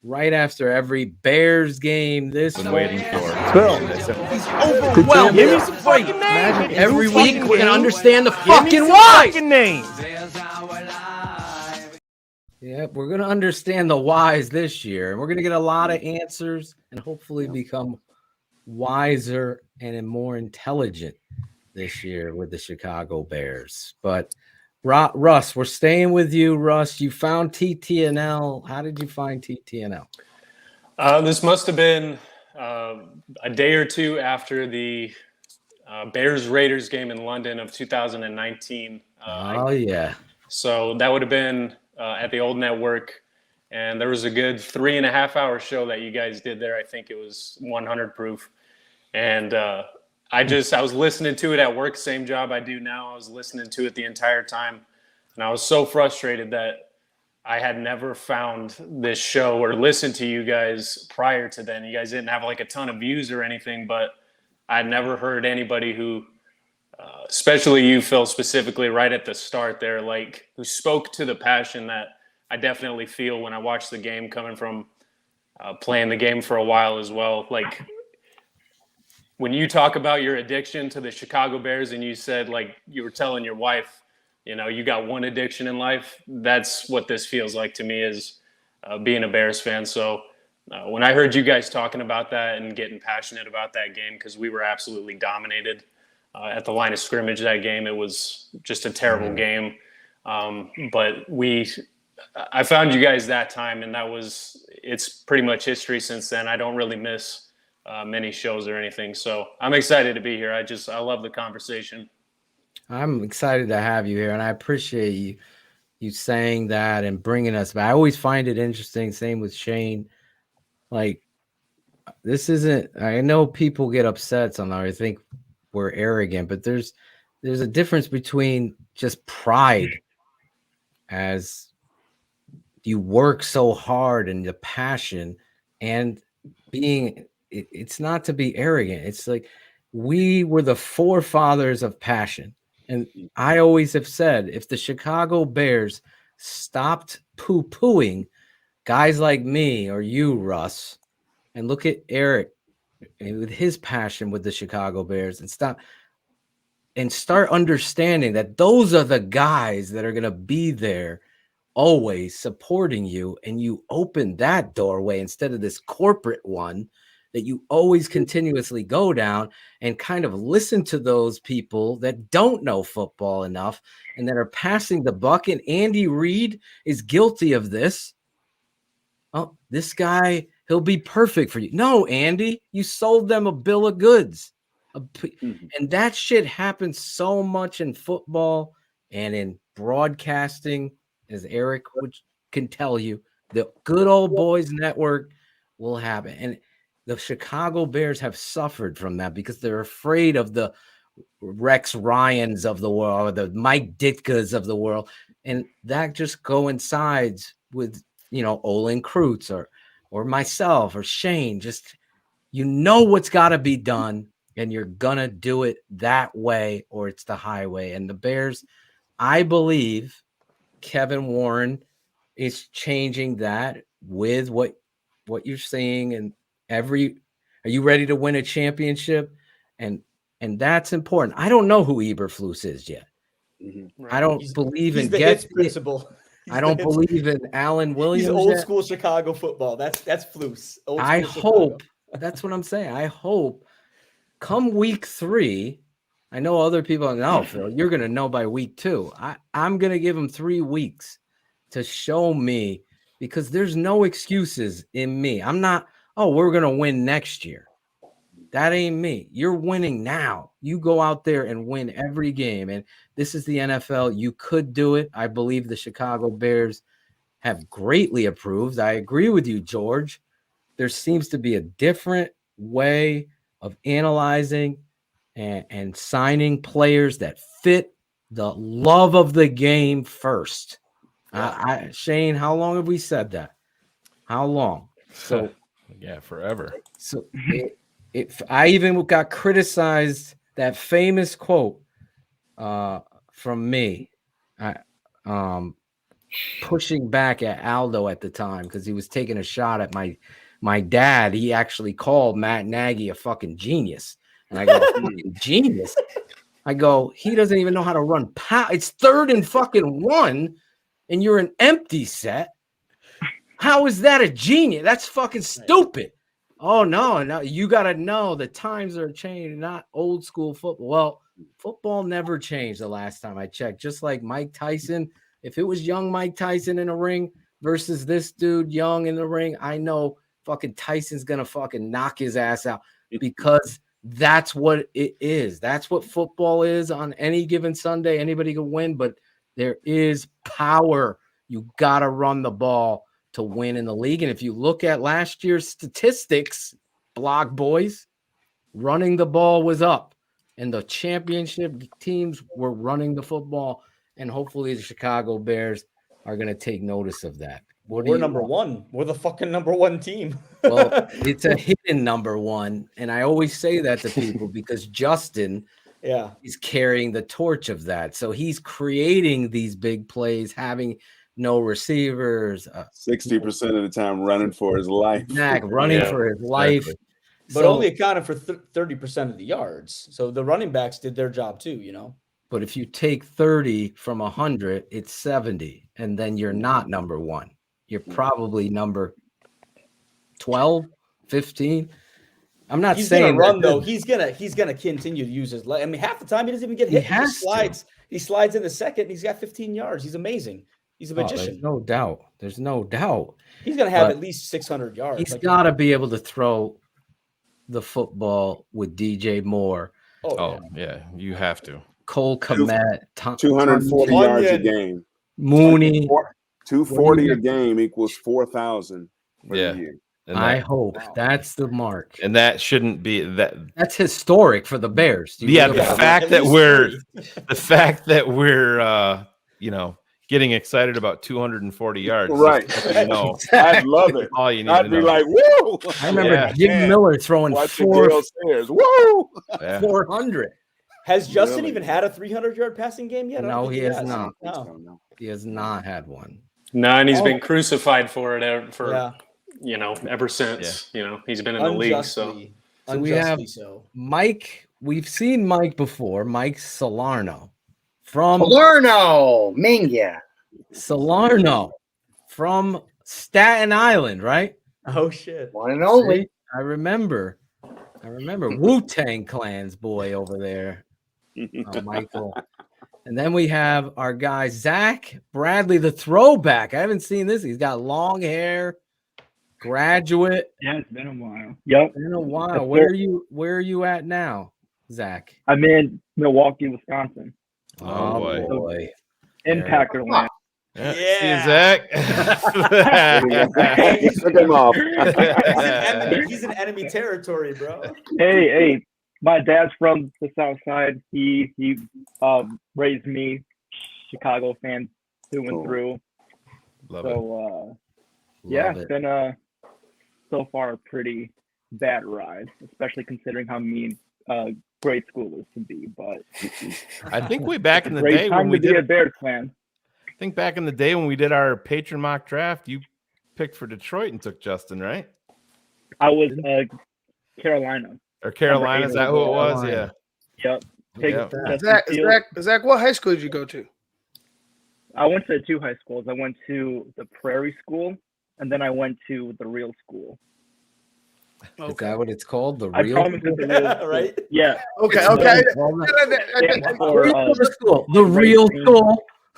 right after every Bears game this week. Waiting for Phil. He's overwhelmed. Give me some fucking names. Every week we're gonna understand the fucking why. fucking names. Yeah, we're gonna understand the whys this year, and we're gonna get a lot of answers and hopefully become wiser and more intelligent this year with the Chicago Bears. But Russ, we're staying with you. Russ, you found TTNL. How did you find TTNL? This must have been a day or two after the Bears-Raiders game in London of 2019. So that would have been at the old network. And there was a good 3.5 hour show that you guys did there. I think it was 100 proof. And I was listening to it at work, same job I do now. I was listening to it the entire time. And I was so frustrated that I had never found this show or listened to you guys prior to then. You guys didn't have like a ton of views or anything, but I'd never heard anybody who, especially you, Phil, specifically right at the start there, like who spoke to the passion that I definitely feel when I watch the game, coming from playing the game for a while as well. Like, when you talk about your addiction to the Chicago Bears and you said, like, you were telling your wife, you know, you got one addiction in life, that's what this feels like to me, is being a Bears fan. So when I heard you guys talking about that and getting passionate about that game, because we were absolutely dominated at the line of scrimmage that game, it was just a terrible game. But I found you guys that time, and it's pretty much history since then. I don't really miss many shows or anything. So I'm excited to be here. I love the conversation. I'm excited to have you here, and I appreciate you saying that and bringing us back. I always find it interesting. Same with Shane. Like, this isn't, I know people get upset sometimes. I think we're arrogant, but there's a difference between just pride as you work so hard and the passion and being, it's not to be arrogant. It's like we were the forefathers of passion. And I always have said, if the Chicago Bears stopped poo-pooing guys like me or you, Russ, and look at Eric with his passion with the Chicago Bears and start understanding that those are the guys that are going to be there always supporting you, and you open that doorway instead of this corporate one that you always continuously go down, and kind of listen to those people that don't know football enough and that are passing the buck. And Andy Reid is guilty of this. Oh, this guy, he'll be perfect for you. No, Andy, you sold them a bill of goods. And that shit happens so much in football and in broadcasting, as Eric can tell you. The Good Old Boys Network will happen. And the Chicago Bears have suffered from that because they're afraid of the Rex Ryans of the world, or the Mike Ditkas of the world. And that just coincides with, Olin Kreutz or myself or Shane. Just, what's got to be done, and you're going to do it that way, or it's the highway. And the Bears, I believe Kevin Warren is changing that with what you're seeing. And are you ready to win a championship? And that's important. I don't know who Eberflus is yet. Right. I don't believe in the hits principle. I don't believe in Alan Williams. He's old school Chicago football. That's Flus. I hope. That's what I'm saying. I hope come week 3, I know other people know, Phil, you're going to know by week 2. I'm going to give him 3 weeks to show me, because there's no excuses in me. I'm not, we're going to win next year. That ain't me. You're winning now. You go out there and win every game. And this is the NFL. You could do it. I believe the Chicago Bears have greatly improved. I agree with you, George. There seems to be a different way of analyzing and signing players that fit the love of the game first. Shane, how long have we said that? How long? So yeah, forever. So I even got criticized, that famous quote from me, pushing back at Aldo at the time because he was taking a shot at my dad. He actually called Matt Nagy a fucking genius. And I go, fucking genius? I go, he doesn't even know how to run. It's 3rd and fucking 1, and you're an empty set. How is that a genius? That's fucking stupid. Oh, no, you got to know the times are changing, not old school football. Well, football never changed the last time I checked. Just like Mike Tyson, if it was young Mike Tyson in a ring versus this dude young in the ring, I know fucking Tyson's going to fucking knock his ass out, because that's what it is. That's what football is on any given Sunday. Anybody can win, but there is power. You got to run the ball to win in the league. And if you look at last year's statistics, Block Boys, running the ball was up, and the championship teams were running the football. And hopefully the Chicago Bears are going to take notice of that. We're number 1. We're the fucking number 1 team. Well, it's a hidden number 1. And I always say that to people because Justin is carrying the torch of that. So he's creating these big plays, having no receivers. 60% of the time running for his life. Running for his life. But only accounted for 30% of the yards. So the running backs did their job too, But if you take 30 from 100, it's 70. And then you're not number 1. You're probably number 12, 15. I'm not saying gonna run though. He's gonna continue to use his leg. I mean, half the time he doesn't even get hit. He slides in the second. And he's got 15 yards. He's amazing. He's a magician. There's no doubt. He's gonna have at least 600 yards. He's got to be able to throw the football with DJ Moore. Yeah, you have to. Cole Kmet, 240 yards a game. Mooney. 240 a game equals 4,000 for Yeah. the year. And I that, hope that's the mark. and that shouldn't be that. That's historic for the Bears. Do you Yeah, realize the fact that we're getting excited about 240 yards. Right. I'd love it. All you need I'd to be know. like, whoa. I remember Jim Miller throwing Watching Gale Sayers. Whoa. 400. Has Justin even had a 300-yard passing game yet? No, he has not. No. He has not had one. No, and he's been crucified for it ever since. Yeah. He's been in the league. So we have Mike. We've seen Mike before. Mike Salerno from Salerno from Staten Island, right? Oh shit! One and only. See? I remember Wu-Tang Clan's boy over there, Michael. And then we have our guy Zach Bradley, the throwback. I haven't seen this. He's got long hair. Graduate. Yeah, it's been a while. Yep. Been a while. Yes, Where sir. are you at now, Zach? I'm in Milwaukee, Wisconsin. Oh boy. In Packerland. Yeah. See you, Zach. Took him off. He's in enemy territory, bro. Hey, my dad's from the South Side. He raised me, Chicago fan through and through. Love so Love it's been so far a pretty bad ride, especially considering how mean grade schoolers can be. But I think way back in the great day time when we to be did a Bears fan. I think back in the day when we did our patron mock draft, you picked for Detroit and took Justin, right? I was Carolina. Or Carolina, is that who it was? Yeah. Yep. Zach, what high school did you go to? I went to 2 high schools. I went to the Prairie School, and then I went to the real school. Is that what it's called? The I real promise it's the real school. Right? Yeah. Okay. The real school.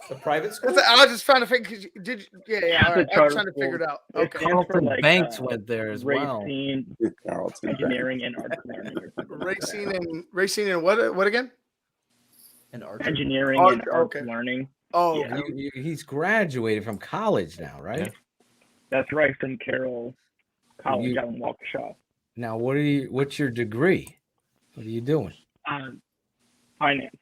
The private school. I was just trying to figure. All right. I was trying to figure it out. Okay. Carlton Banks went there as well. Engineering and art learning. Racing and what again? And art. Engineering and art learning. Oh, yeah. He's graduated from college now, right? Yeah. That's right, from Carroll College out in Waukesha. Now, what's your degree? What are you doing? Finance.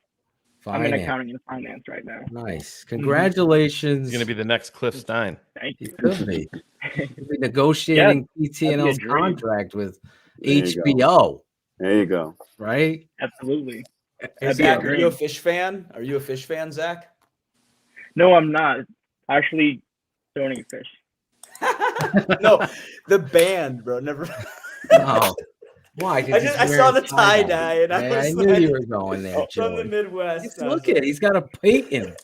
I'm in accounting and finance right now. Nice. Congratulations. He's going to be the next Cliff Stein. Thank you. He could be. He'll be negotiating TTNL's contract with HBO. There you go. Right? Absolutely. Hey, Zach, are you a fish fan? Are you a fish fan, Zach? No, I'm not. I actually don't eat fish. No, the band, bro. Never. Oh. Why? I saw the tie dye, and I knew you were going there, from the Midwest. Look at it. He's got a Peyton.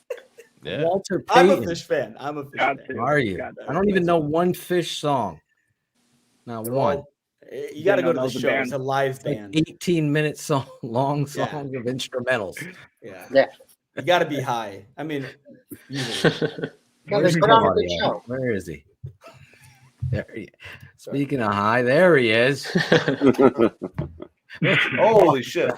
Yeah. Walter Payton. I'm a fish fan. fan. Are you? I don't even know one fish song. Not one. You got to go to the show. It's a live band. 18-minute long songs of instrumentals. Yeah. You got to be high. I mean, where is he? There he is. Speaking of high, there he is. Holy shit.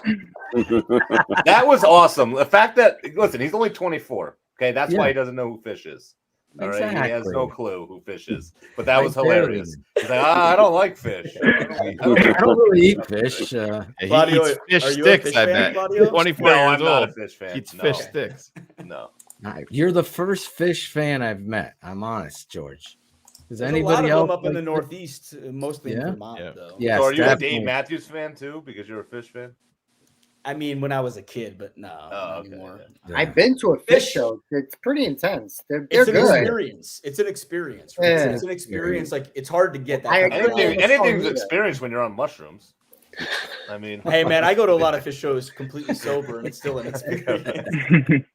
That was awesome. The fact that, listen, he's only 24. Okay, that's why he doesn't know who fish is. All right, he has no clue who fish is. But that was hilarious. He's like, I don't like fish. I don't really eat fish. Claudio, he eats fish are you sticks, a fish I fan, bet. Claudio? 24 No, years I'm not old. a fish fan. Eats No. fish sticks. No. You're the first fish fan I've met. I'm honest, George. Does There's anybody a lot of else them up in the like Northeast, mostly in Vermont, though. Yes, So are you a definitely. Dave Matthews fan too? Because you're a fish fan? I mean, when I was a kid, but no, not anymore. I've been to a fish show. It's pretty intense. They're It's an good. experience. It's an experience. Right? Yeah. It's an experience. Like, it's hard to get that. I kind of agree. vibe. Anything's experience when you're on mushrooms. I mean, Hey, man, I go to a lot of fish shows completely sober, and it's still an experience.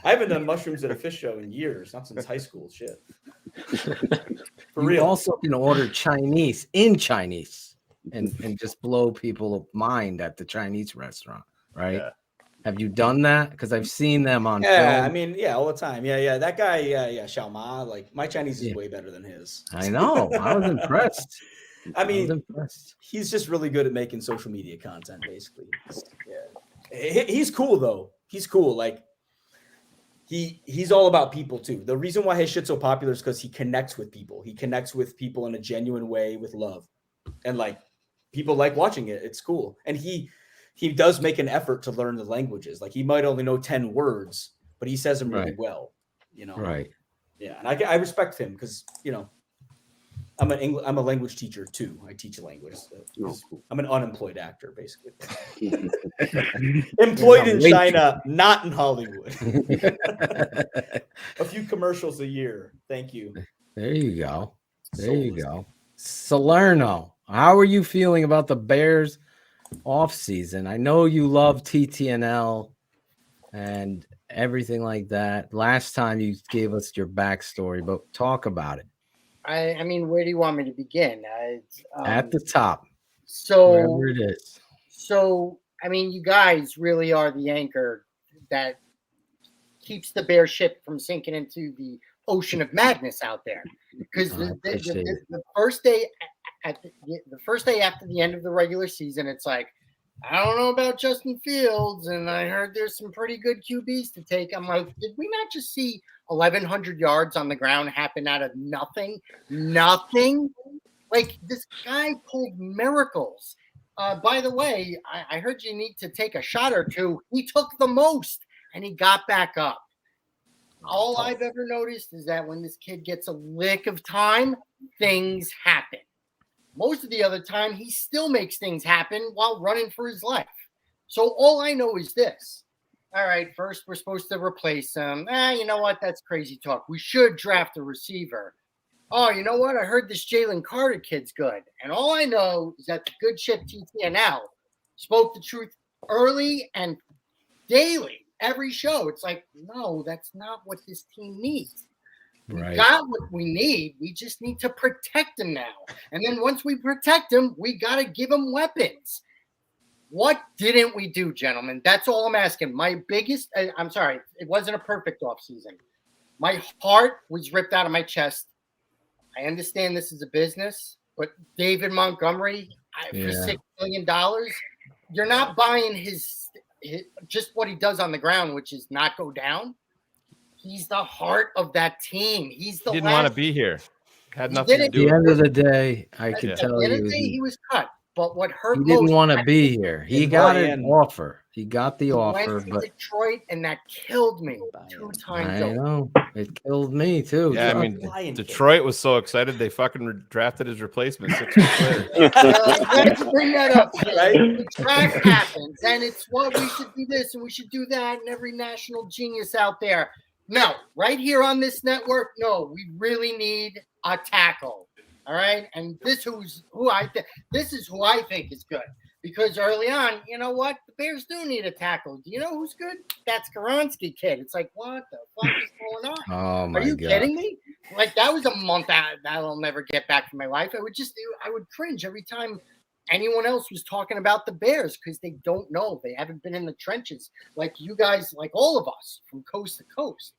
I haven't done mushrooms at a fish show in years, not since high school. Shit. For You real. also can order Chinese in Chinese and just blow people's mind at the Chinese restaurant, right? Yeah. Have you done that? Because I've seen them on Yeah, film. I mean, yeah, all the time. Yeah. That guy, Xiao Ma, like, my Chinese is way better than his. I know. I was impressed. I mean, impressed. he's just really good at making social media content, basically. Yeah. He's cool, though. He's cool. Like, he's all about people too. The reason why his shit's so popular is because he connects with people. He connects with people in a genuine way with love, and like people like watching it. It's cool, and he does make an effort to learn the languages. Like he might only know 10 words, but he says them really well. You know, Right? Yeah, and I respect him because I'm a language teacher too. I teach a language. So I'm an unemployed actor, basically. Employed in China, not in Hollywood. A few commercials a year. Thank you. There you go. There you go. Salerno, how are you feeling about the Bears off season? I know you love TTNL and everything like that. Last time you gave us your backstory, but talk about it. I mean, where do you want me to begin? At the top. So wherever it is. So, I mean, you guys really are the anchor that keeps the Bear ship from sinking into the ocean of madness out there. Because the first day after the end of the regular season, it's like, I don't know about Justin Fields, and I heard there's some pretty good QBs to take. I'm like, did we not just see 1,100 yards on the ground happen out of nothing? Nothing? Like, this guy pulled miracles. By the way, I heard you need to take a shot or two. He took the most, and he got back up. All I've ever noticed is that when this kid gets a lick of time, things happen. Most of the other time, he still makes things happen while running for his life. So all I know is this. All right, first we're supposed to replace him. You know what? That's crazy talk. We should draft a receiver. Oh, you know what? I heard this Jalen Carter kid's good. And all I know is that the good ship TTNL spoke the truth early and daily, every show. It's like, no, that's not what this team needs. We got what we need. We just need to protect him now. And then once we protect him, we got to give him weapons. What didn't we do, gentlemen? That's all I'm asking. My biggest, I'm sorry, it wasn't a perfect offseason. My heart was ripped out of my chest. I understand this is a business, but David Montgomery, for $6 million, you're not buying his just what he does on the ground, which is not go down. He's the heart of that team. He's the He didn't want to be here. Had nothing to do At the with end of the day, I can At tell the end of you the day, he was cut. But what hurt he didn't most, want to be here. He got an offer. He got the offer, went to but Detroit, and that killed me 2 times. I know it killed me too. Yeah, I mean, Detroit was so excited they fucking drafted his replacement 6 weeks later. I'm glad to bring that up. Right? The draft happens, and it's what we should do this and we should do that, and every national genius out there. No, right here on this network, no, we really need a tackle. All right, and this is who I think is good, because early on, you know what, the Bears do need a tackle. Do you know who's good? That Skoronski kid. It's like, what the fuck is going on? Oh my God! Are you God. kidding me? Like, that was a month out that I'll never get back from my life. I would cringe every time anyone else was talking about the Bears, because they don't know. They haven't been in the trenches like you guys, like all of us, from coast to coast.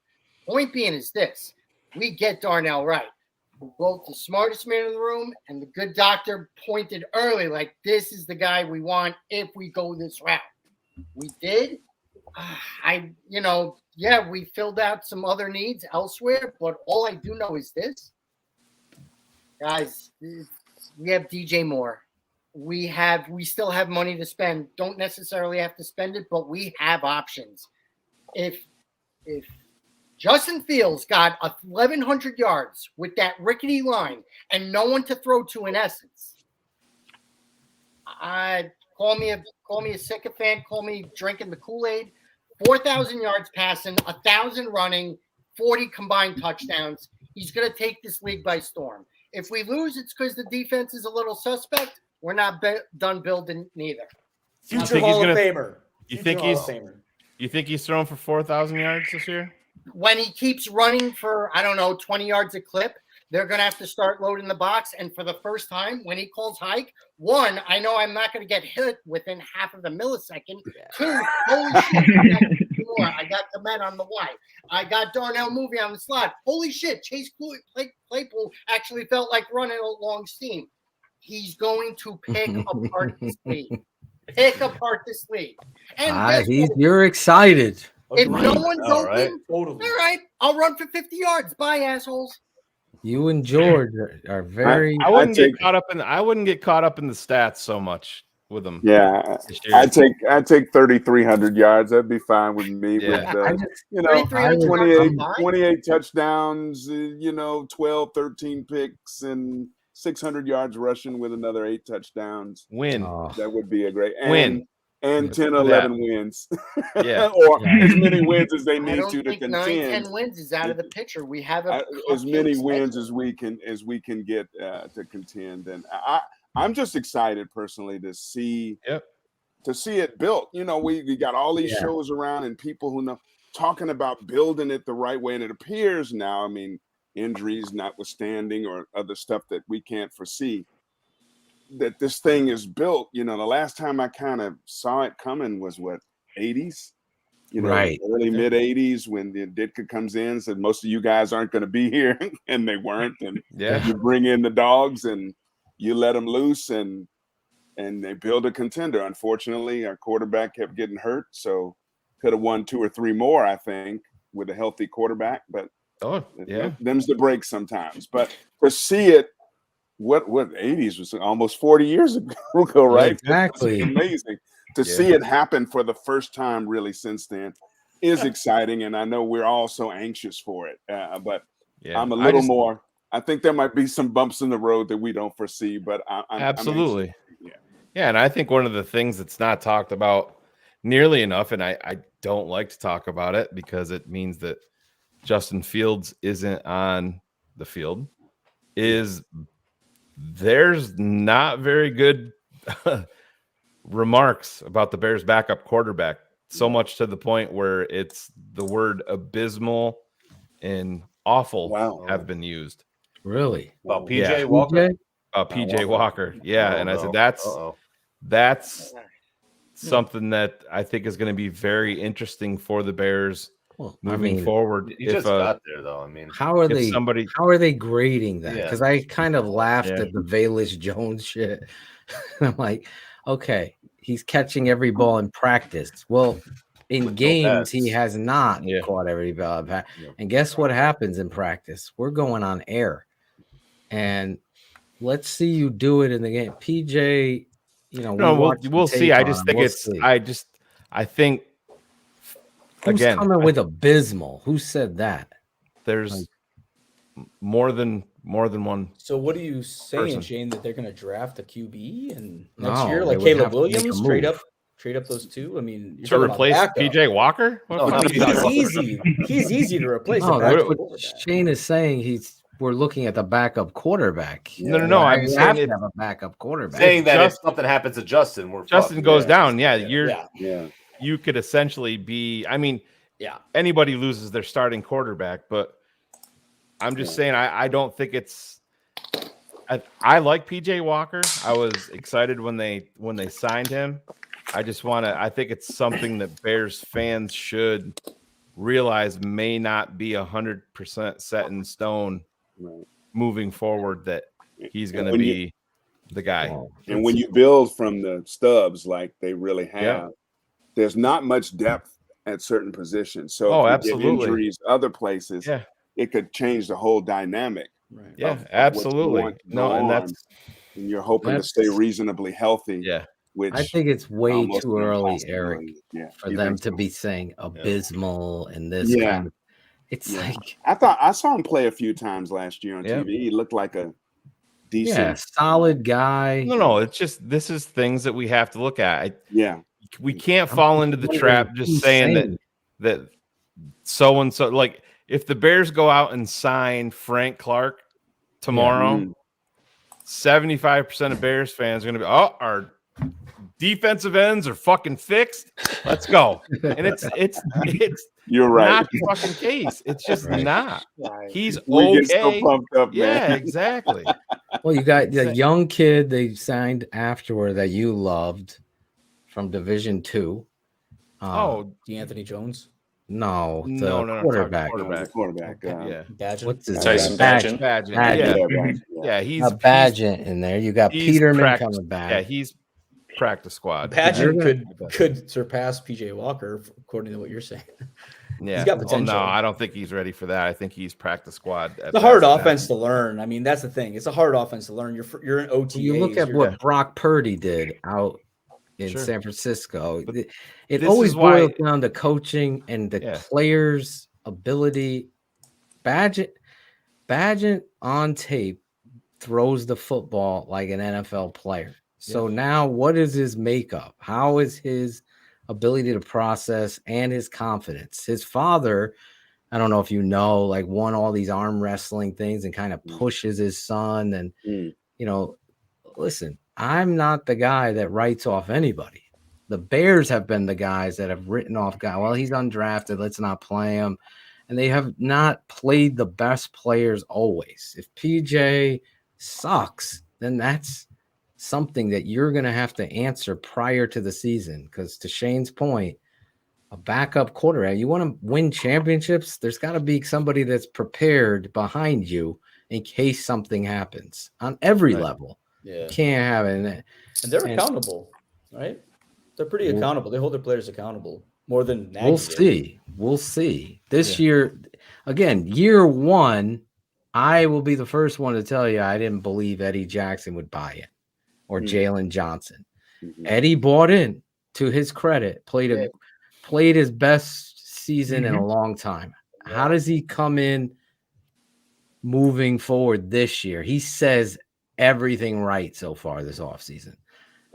Point being is this: we get Darnell Wright, who both the smartest man in the room and the good doctor pointed early, like, this is the guy we want if we go this route. We did. We filled out some other needs elsewhere, but all I do know is this. Guys, we have DJ Moore. We still have money to spend. Don't necessarily have to spend it, but we have options. If Justin Fields got 1,100 yards with that rickety line and no one to throw to, in essence, call me a sycophant, call me drinking the Kool-Aid. 4,000 yards passing, 1,000 running, 40 combined touchdowns. He's going to take this league by storm. If we lose, it's because the defense is a little suspect. We're not done building neither. Future Hall of Famer. You think he's throwing for 4,000 yards this year? When he keeps running for, 20 yards a clip, they're going to have to start loading the box. And for the first time, when he calls hike, one, I know I'm not going to get hit within half of a millisecond. Two, holy shit, I got the man on the Y. I got Darnell Movie on the slot. Holy shit, Chase Claypool actually felt like running a long steam. He's going to pick apart this league. And you're excited. If no one's All open, right. all right, I'll run for 50 yards. Bye, assholes. You and George are very. I wouldn't get caught up in. I wouldn't get caught up in the stats so much with them. Yeah, I'd take 3,300 yards. That'd be fine with me. Yeah. With 28 touchdowns, 12, 13 picks, and 600 yards rushing with another 8 touchdowns. Win. That would be a great win. And 10 or 11 wins. Yeah. Or as many wins as they I need don't to think contend. 9-10 wins is out of the picture. We have As many wins as we can get to contend. And I'm just excited personally to see it built. We got all these shows around and people who know talking about building it the right way. And it appears now, I mean, injuries notwithstanding or other stuff that we can't foresee, that this thing is built. The last time I kind of saw it coming was 80s, right, early mid 80s when the Ditka comes in, said most of you guys aren't going to be here, and they weren't. And you bring in the dogs and you let them loose, and they build a contender. Unfortunately, our quarterback kept getting hurt, so could have won 2 or 3 more, I think, with a healthy quarterback. But them's the break sometimes. But to see it. What 80s was almost 40 years ago, right? Exactly. It's amazing to see it happen for the first time really since then is exciting. And I know we're all so anxious for it. But I'm a little more, I think there might be some bumps in the road that we don't foresee, but I'm absolutely. I'm yeah. And I think one of the things that's not talked about nearly enough, and I don't like to talk about it because it means that Justin Fields isn't on the field, is there's not very good remarks about the Bears' backup quarterback, so much to the point where it's the word abysmal and awful have been used. Really? About PJ Walker? PJ Walker. Yeah. And I said, that's something that I think is going to be very interesting for the Bears moving forward. You just got there, though. I mean, how are they grading that? Because I kind of laughed at the Velus Jones shit. I'm like, okay, he's catching every ball in practice. Well, in games, he has not caught every ball. And guess what happens in practice? We're going on air, and let's see you do it in the game, PJ. We'll see. I just think I think. Who's coming with abysmal? Who said that? There's more than one. So what are you saying, person. Shane? That they're going to draft a QB and next year, like Caleb Williams, trade up those 2? I mean, to replace PJ Walker? He's easy. He's easy to replace. No, that's what Shane is saying. We're looking at the backup quarterback. No. I'm saying to have a backup quarterback. Saying that if something happens to Justin, Justin goes down. You could essentially be, I mean, anybody loses their starting quarterback, but I'm just saying, I don't think it's, I like PJ Walker. I was excited when they signed him. I think it's something that Bears fans should realize may not be 100% set in stone moving forward, that he's going to be the guy. And when you build from the stubs, like they really have, there's not much depth at certain positions. So if you get injuries other places, it could change the whole dynamic. Right. Yeah, absolutely. And you're hoping to stay reasonably healthy. Yeah. Which I think it's way too early, Eric, for them to be saying abysmal and this kind of. It's like I saw him play a few times last year on TV. He looked like a decent, solid guy. No, it's just this is things that we have to look at. We can't fall into the trap just saying that so and so. Like if the Bears go out and sign Frank Clark tomorrow, 75% of Bears fans are going to be, our defensive ends are fucking fixed. Let's go. And it's you're right. Not the fucking case. It's just not. He's we okay. Get so pumped up, man. Exactly. Well, you got the young kid they signed afterward that you loved from Division II. DeAnthony Jones. No, quarterback. Quarterback. Badgett. What's his Tyson name? Badgett. Yeah, he's a Badgett in there. You got Peterman coming back. Yeah, practice squad. Pageant could surpass PJ Walker, according to what you're saying. Yeah. He's got Oh, potential. no, I don't think he's ready for that. I think he's practice squad. It's a hard offense to learn. I mean, that's the thing. It's a hard offense to learn. You're an OTA. You look at what Brock Purdy did out in San Francisco. It always boils down to coaching and the players' ability. Badgett on tape throws the football like an NFL player. So now what is his makeup? How is his ability to process and his confidence? His father, I don't know if you know, like won all these arm wrestling things and kind of pushes his son. And, you know, listen, I'm not the guy that writes off anybody. The Bears have been the guys that have written off guy. Well, he's undrafted. Let's not play him. And they have not played the best players always. If PJ sucks, then that's something that you're going to have to answer prior to the season. Because to Shane's point, a backup quarterback, you want to win championships, there's got to be somebody that's prepared behind you in case something happens on every level. Yeah. You can't have it. And they're accountable, right? They're pretty accountable. They hold their players accountable more than Nagy We'll did. see. We'll see. This year, again, year one, I will be the first one to tell you I didn't believe Eddie Jackson would buy it or Jalen Johnson. Eddie bought in, to his credit, played his best season in a long time. How does he come in moving forward this year? He says everything right so far this offseason.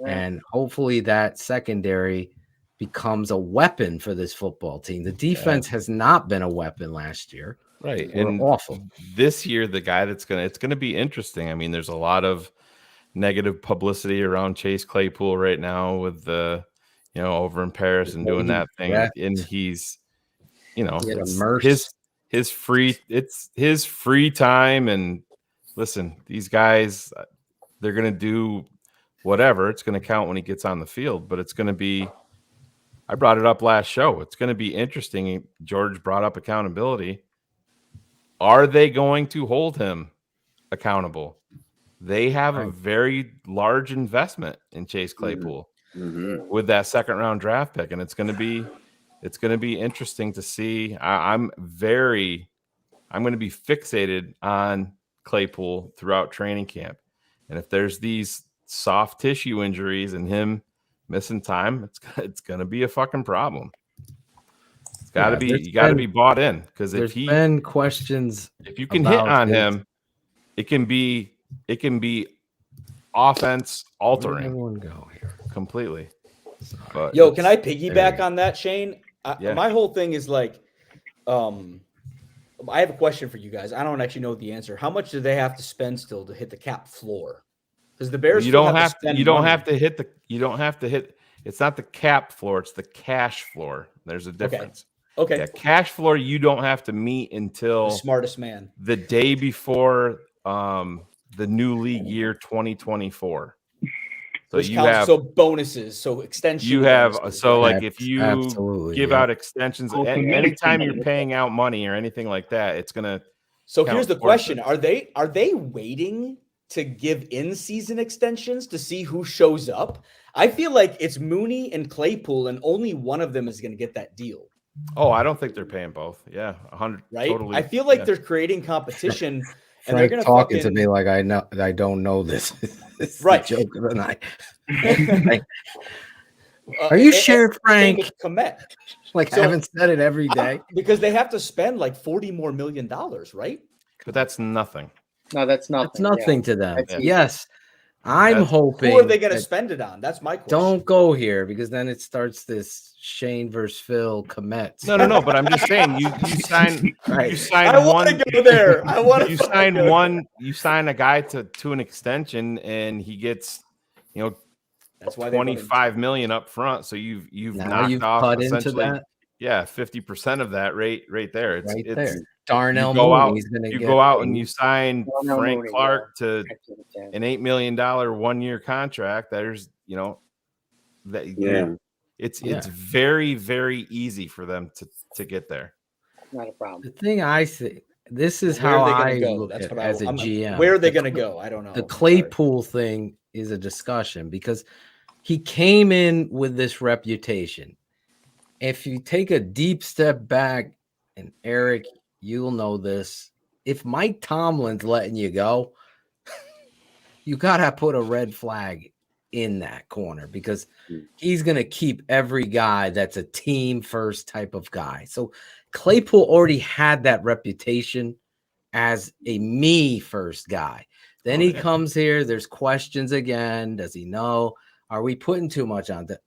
And hopefully that secondary becomes a weapon for this football team. The defense has not been a weapon last year. Right. We're and awful. This year, the guy it's gonna be interesting. I mean, there's a lot of negative publicity around Chase Claypool right now with the, over in Paris and doing that thing. And he's, it's his free time. And listen, these guys, they're gonna do whatever. It's gonna count when he gets on the field, but it's gonna be, I brought it up last show. It's going to be interesting. George brought up accountability. Are they going to hold him accountable? They have a very large investment in Chase Claypool with that second round draft pick. And it's going to be interesting to see. I'm going to be fixated on Claypool throughout training camp. And if there's these soft tissue injuries and him missing time, it's gonna be a fucking problem. It's gotta be, you gotta be bought in, because if been questions, if you can hit on him, it can be offense altering. Everyone go here completely. But can I piggyback on that, Shane? My whole thing is like, I have a question for you guys. I don't actually know the answer. How much do they have to spend still to hit the cap floor? Because the Bears, you don't have to hit. It's not the cap floor; it's the cash floor. There's a difference. Okay. Yeah, cash floor you don't have to meet until the smartest man the day before the new league year 2024 So which you counts, have bonuses, so extensions. You have bonuses, so right? like if you give out extensions, anytime you're paying out money or anything like that, it's gonna. So here's the question: Are they waiting to give in-season extensions to see who shows up? I feel like it's Mooney and Claypool, and only one of them is going to get that deal. Oh, I don't think they're paying both. Yeah, 100. Right. Totally, I feel like they're creating competition. And Frank they're gonna talking to me like I don't know this. This is right. the joke of the night. Are you sure, Frank? Like So- I haven't said it every day. Because they have to spend like $40 million, right? But that's nothing. No, that's nothing. It's nothing to them. That's easy. Yes, I'm hoping. Who are they going to that- spend it on? That's my question. Don't go here because then it starts this Shane versus Phil Komet. No. But I'm just saying, you sign, Right. you sign I one. want to go there. I want to. You sign one. You sign a guy to an extension, and he gets, That's why they wanted- 25 million up front. So you've Now knocked you've off cut into essentially, that. yeah, 50% of that right there. It's Right it's, there. Darnell you go Mooney, out, he's gonna you get go out and paid. you sign Darnell Frank Mooney, Clark yeah. to an $8 million 1-year contract. There's that it's very, very easy for them to get there. Not a problem. The thing I see, this is Where how are they gonna I go? look That's at what it as a I'm- GM. Where are they going to go? I don't know. The Claypool thing is a discussion because he came in with this reputation. If you take a deep step back, and Eric, you'll know this, if Mike Tomlin's letting you go, you got to put a red flag in that corner because he's going to keep every guy that's a team first type of guy. So Claypool already had that reputation as a me first guy. Then he comes here. There's questions again. Does he know? Are we putting too much on that?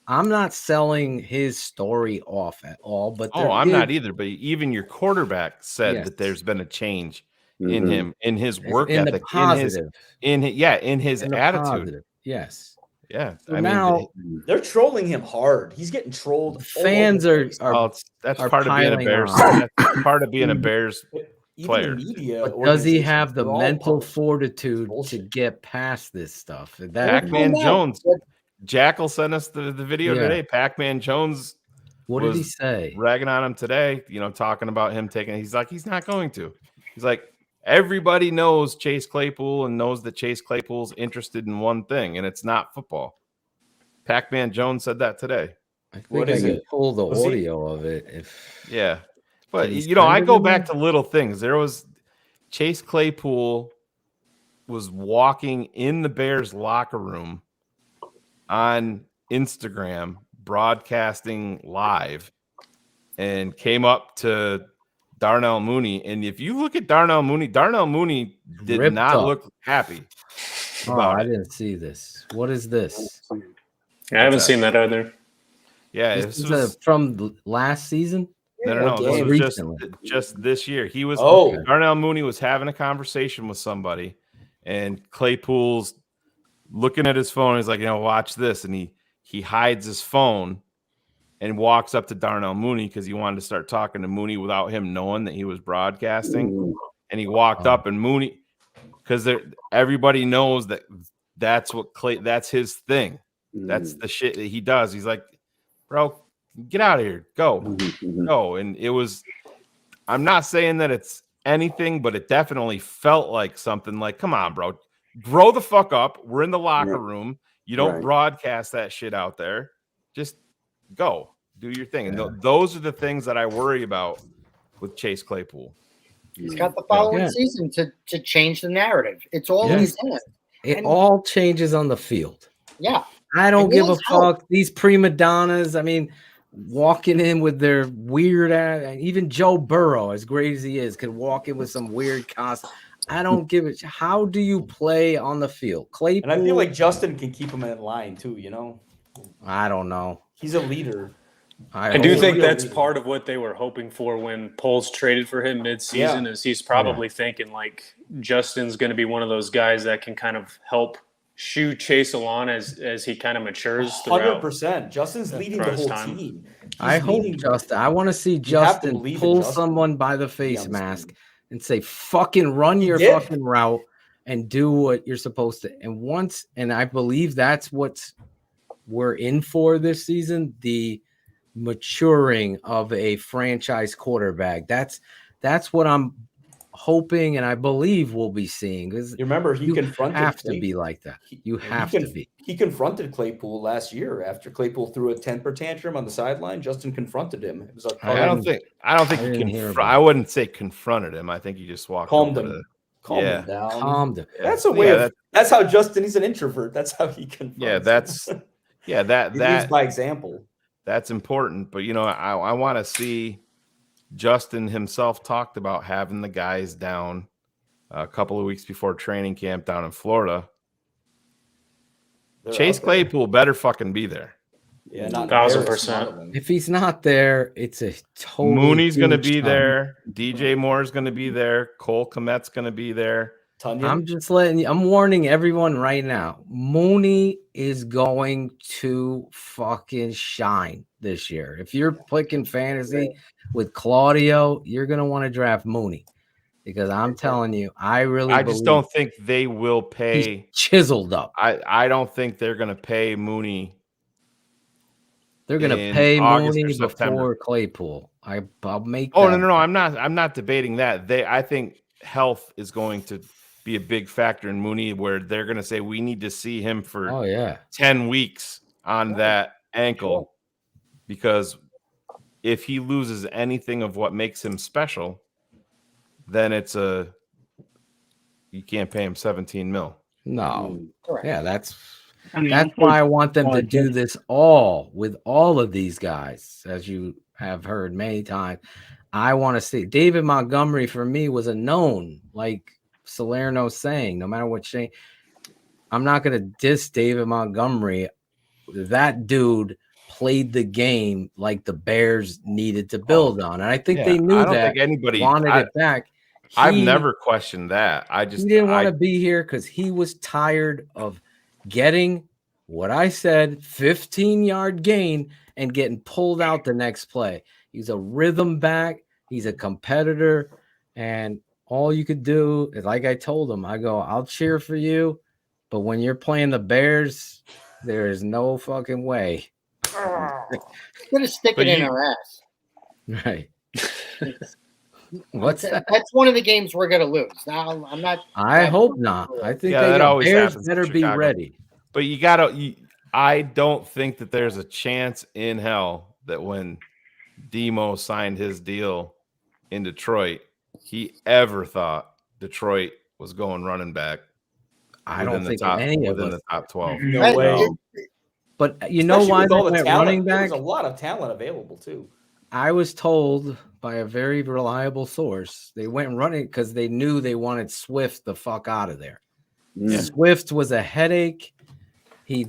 I'm not selling his story off at all, but I'm not either. But even your quarterback said that there's been a change in him, in his work ethic, in his attitude. Positive. Yes. Yeah. So now they're trolling him hard. He's getting trolled. Fans that's part of being a Bears. That's part of being a Bears player. But does he have the mental fortitude to get past this stuff? Pac-Man Jones. Jackal sent us the video today. Pac-Man Jones. What did he say? Ragging on him today, talking about him taking. He's like, he's not going to. He's like, everybody knows Chase Claypool and knows that Chase Claypool's interested in one thing, and it's not football. Pac-Man Jones said that today. I think I can pull the audio of it. But I go back to little things. There was Chase Claypool was walking in the Bears locker room on Instagram, broadcasting live, and came up to Darnell Mooney. And if you look at Darnell Mooney did not look happy. I didn't see this. What is this? I haven't seen that either. Yeah, this was from last season. No. This was just this year. He was Darnell Mooney was having a conversation with somebody, and Claypool's looking at his phone. He's like, watch this, and he hides his phone and walks up to Darnell Mooney because he wanted to start talking to Mooney without him knowing that he was broadcasting. And he walked up, and Mooney, because everybody knows that's his thing. That's the shit that he does. He's like, bro, get out of here, go. And it was. I'm not saying that it's anything, but it definitely felt like something. Like, come on, bro. Grow the fuck up. We're in the locker room. You don't broadcast that shit out there. Just go. Do your thing. And those are the things that I worry about with Chase Claypool. He's got the following season to change the narrative. It's all in his hands. It all changes on the field. Yeah. I don't give a fuck. These prima donnas, walking in with their weird ass, even Joe Burrow, as great as he is, could walk in with some weird costume. I don't give it. How do you play on the field? Claypool. And I feel like Justin can keep him in line too, I don't know. He's a leader. I do think that's part of what they were hoping for when Poles traded for him mid-season is he's probably thinking like Justin's going to be one of those guys that can kind of help shoo Chase along as he kind of matures throughout. 100%. Justin's leading the whole team. I hope Justin. I want to see Justin pull someone by the face mask and say, fucking run your fucking route and do what you're supposed to. And I believe that's what we're in for this season, the maturing of a franchise quarterback. That's what I'm hoping and I believe we'll be seeing. Because you remember he confronted have to be like that. You have to be. He confronted Claypool last year after Claypool threw a temper tantrum on the sideline. Justin confronted him. It was I don't think I wouldn't say confronted him. I think he just walked calmed over him. Calm him down. Calmed him. That's a way that's how Justin, he's an introvert. That's how he confronts. That leads by example. That's important. But I want to see Justin himself talked about having the guys down a couple of weeks before training camp down in Florida. Chase Claypool better fucking be there. Yeah, 1,000%. If he's not there, it's a total. Mooney's going to be there. DJ Moore's going to be there. Cole Kmet's going to be there. I'm just I'm warning everyone right now. Mooney is going to fucking shine this year. If you're picking fantasy with Claudio, you're going to want to draft Mooney because I'm telling you, I just don't think they will pay. He's chiseled up. I don't think they're going to pay Mooney. They're going to pay Mooney before Claypool. I'll make. No. I'm not debating that. I think health is going to be a big factor in Mooney, where they're going to say we need to see him for 10 weeks on that ankle, because if he loses anything of what makes him special, then you can't pay him 17 mil. No. Correct. Yeah, that's I mean, that's why I want them to like do this. this all with all of these guys, as you have heard many times. I want to see David Montgomery for me was a known, like Salerno saying, no matter what Shane, I'm not going to diss David Montgomery. That dude played the game like the Bears needed to build on. And I think they knew I don't that think anybody wanted it back. I've never questioned that. He didn't want to be here because he was tired of getting what I said, 15-yard gain and getting pulled out the next play. He's a rhythm back. He's a competitor. And all you could do is, like I told him, I go, I'll cheer for you. But when you're playing the Bears, there is no fucking way. Gonna stick it in our ass. Right. What's that? That's one of the games we're gonna lose. Now I'm not. I hope not. I think that always Bears happens in better be Chicago. ready. But I don't think that there's a chance in hell that when Demo signed his deal in Detroit, he ever thought Detroit was going running back. I don't think any of us. within the top 12. No way. But you know why they went running back? There's a lot of talent available too. I was told by a very reliable source they went running because they knew they wanted Swift the fuck out of there. Yeah. Swift was a headache. He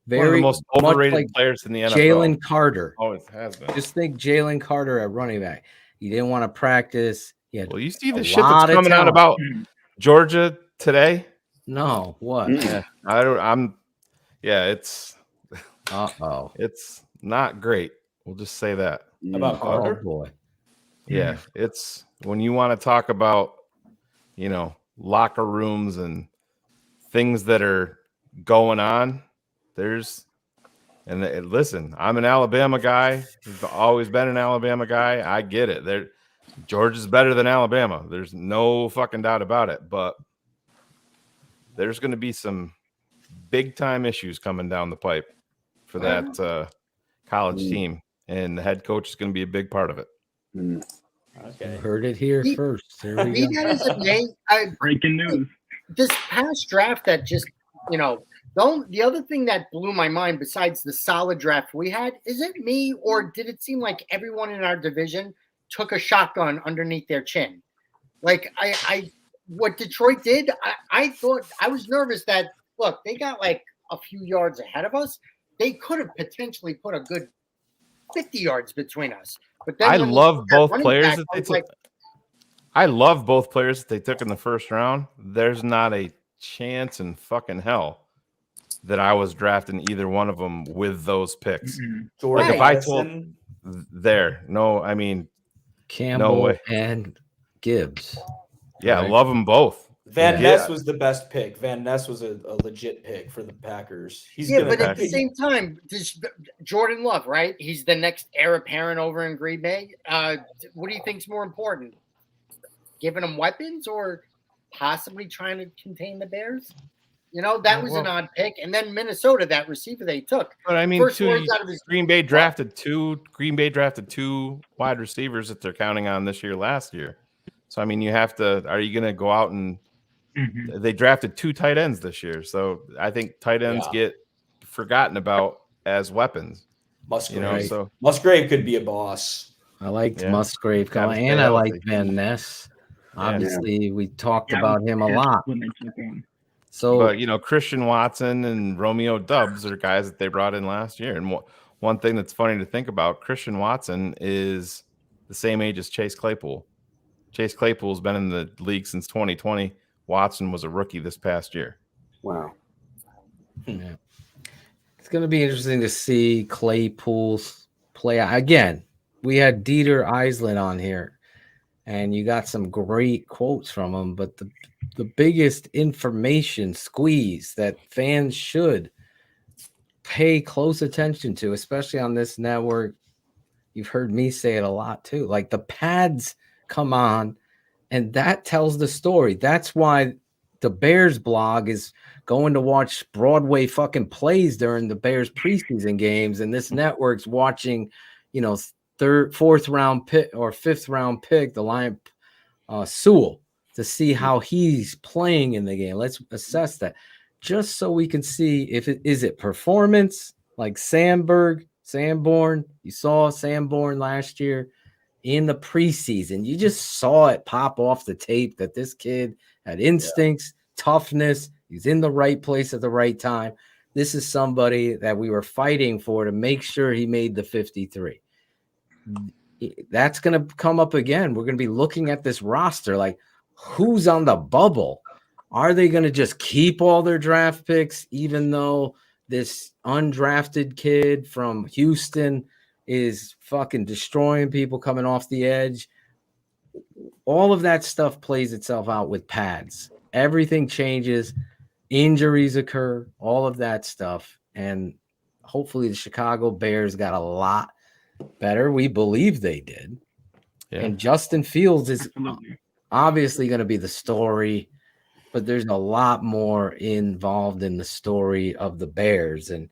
very One of the most overrated like players in the NFL. Jalen Carter. Always has been. Just think Jalen Carter at running back. He didn't want to practice. Well, you see the shit that's coming out talent. about Georgia today? No, what? Yeah, it's it's not great. We'll just say that. About Carter? Oh boy. Yeah, it's when you want to talk about, locker rooms and things that are going on. Listen, I'm an Alabama guy. I've always been an Alabama guy. I get it. Georgia's better than Alabama. There's no fucking doubt about it. But there's going to be some big time issues coming down the pipe for that college team, and the head coach is going to be a big part of it. Okay, heard it here first. There we go. That is a name. Breaking news. This past draft that just, the other thing that blew my mind besides the solid draft we had, is it me or did it seem like everyone in our division took a shotgun underneath their chin? Like what Detroit did, I thought I was nervous that, look, they got like a few yards ahead of us. They could have potentially put a good 50 yards between us. But then I love both players that they took. like, I love both players that they took in the first round. There's not a chance in fucking hell that I was drafting either one of them with those picks. Like if I told Campbell no way. and Gibbs. Yeah, Right. I love them both. Van Ness was the best pick. Van Ness was a legit pick for the Packers. But at the same time, Jordan Love, right? He's the next heir apparent over in Green Bay. What do you think's more important? Giving them weapons or possibly trying to contain the Bears? That was an odd pick. And then Minnesota, that receiver they took. But I mean, Green Bay drafted two wide receivers that they're counting on this year, last year. So I mean, are you going to go out and they drafted 2 tight ends this year? So I think tight ends get forgotten about as weapons. Musgrave, Musgrave could be a boss. I liked Musgrave, and I like Van Ness. Obviously, we talked about him a lot. So, but Christian Watson and Romeo Doubs are guys that they brought in last year. And one thing that's funny to think about, Christian Watson is the same age as Chase Claypool. Chase Claypool's been in the league since 2020. Watson was a rookie this past year. Wow. Yeah. It's going to be interesting to see Claypool's play out. Again, we had Dieter Eisland on here, and you got some great quotes from him, but the biggest information squeeze that fans should pay close attention to, especially on this network, you've heard me say it a lot too, like the pads come on And that tells the story. That's why the Bears blog is going to watch Broadway fucking plays during the Bears preseason games. And this network's watching, fourth round pick or fifth round pick, the Lion Sewell, to see how he's playing in the game. Let's assess that just so we can see if it is performance like Sanborn. You saw Sanborn last year in the preseason. You just saw it pop off the tape that this kid had instincts, toughness. He's in the right place at the right time. This is somebody that we were fighting for to make sure he made the 53. That's going to come up again. We're going to be looking at this roster like, who's on the bubble? Are they going to just keep all their draft picks, even though this undrafted kid from Houston is fucking destroying people coming off the edge? All of that stuff plays itself out with pads. Everything changes. Injuries occur, all of that stuff. And hopefully the Chicago Bears got a lot better. We believe they did. Yeah. And Justin Fields is obviously going to be the story, but there's a lot more involved in the story of the Bears and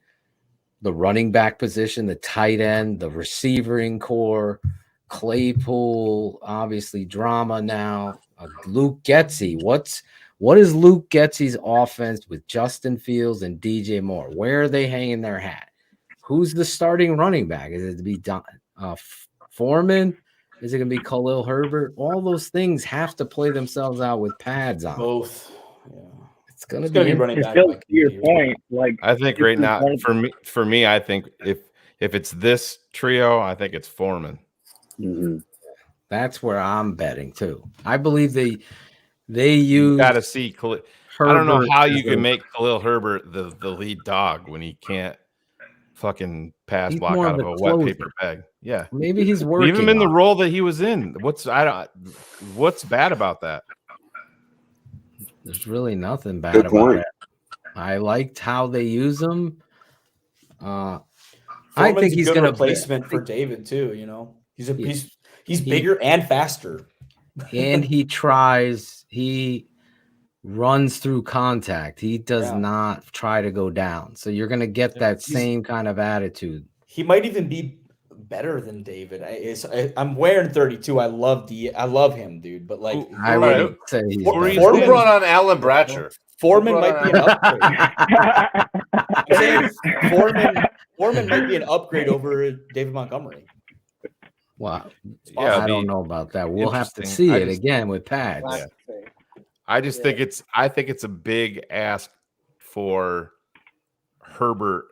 the running back position, the tight end, the receiving core, Claypool, obviously drama now. Luke Getsy. What is Luke Getsy's offense with Justin Fields and DJ Moore? Where are they hanging their hat? Who's the starting running back? Is it to be Foreman? Is it going to be Khalil Herbert? All those things have to play themselves out with pads on. Both. Yeah. It's going to be running back. To your point, like I think right now, for me, I think if it's this trio, I think it's Foreman. Mm-hmm. That's where I'm betting too. I believe they use. Got to see. I don't know how you can make Khalil Herbert the lead dog when he can't fucking pass block out of a wet paper bag. Yeah, maybe he's working. Leave him in the role that he was in. What's bad about that? There's really nothing bad about it. I liked how they use him. I think he's going to replacement for David too. He's bigger and faster, and he runs through contact. He does not try to go down. So you're going to get that same kind of attitude. He might even be better than David. I'm wearing 32. I love him, dude. But like, I would say he's Foreman brought on Alan Bratcher. Foreman might be an upgrade. Foreman might be an upgrade over David Montgomery. Wow. Yeah, I don't know about that. We'll have to see it again with pads. Yeah. I just think it's a big ask for Herbert.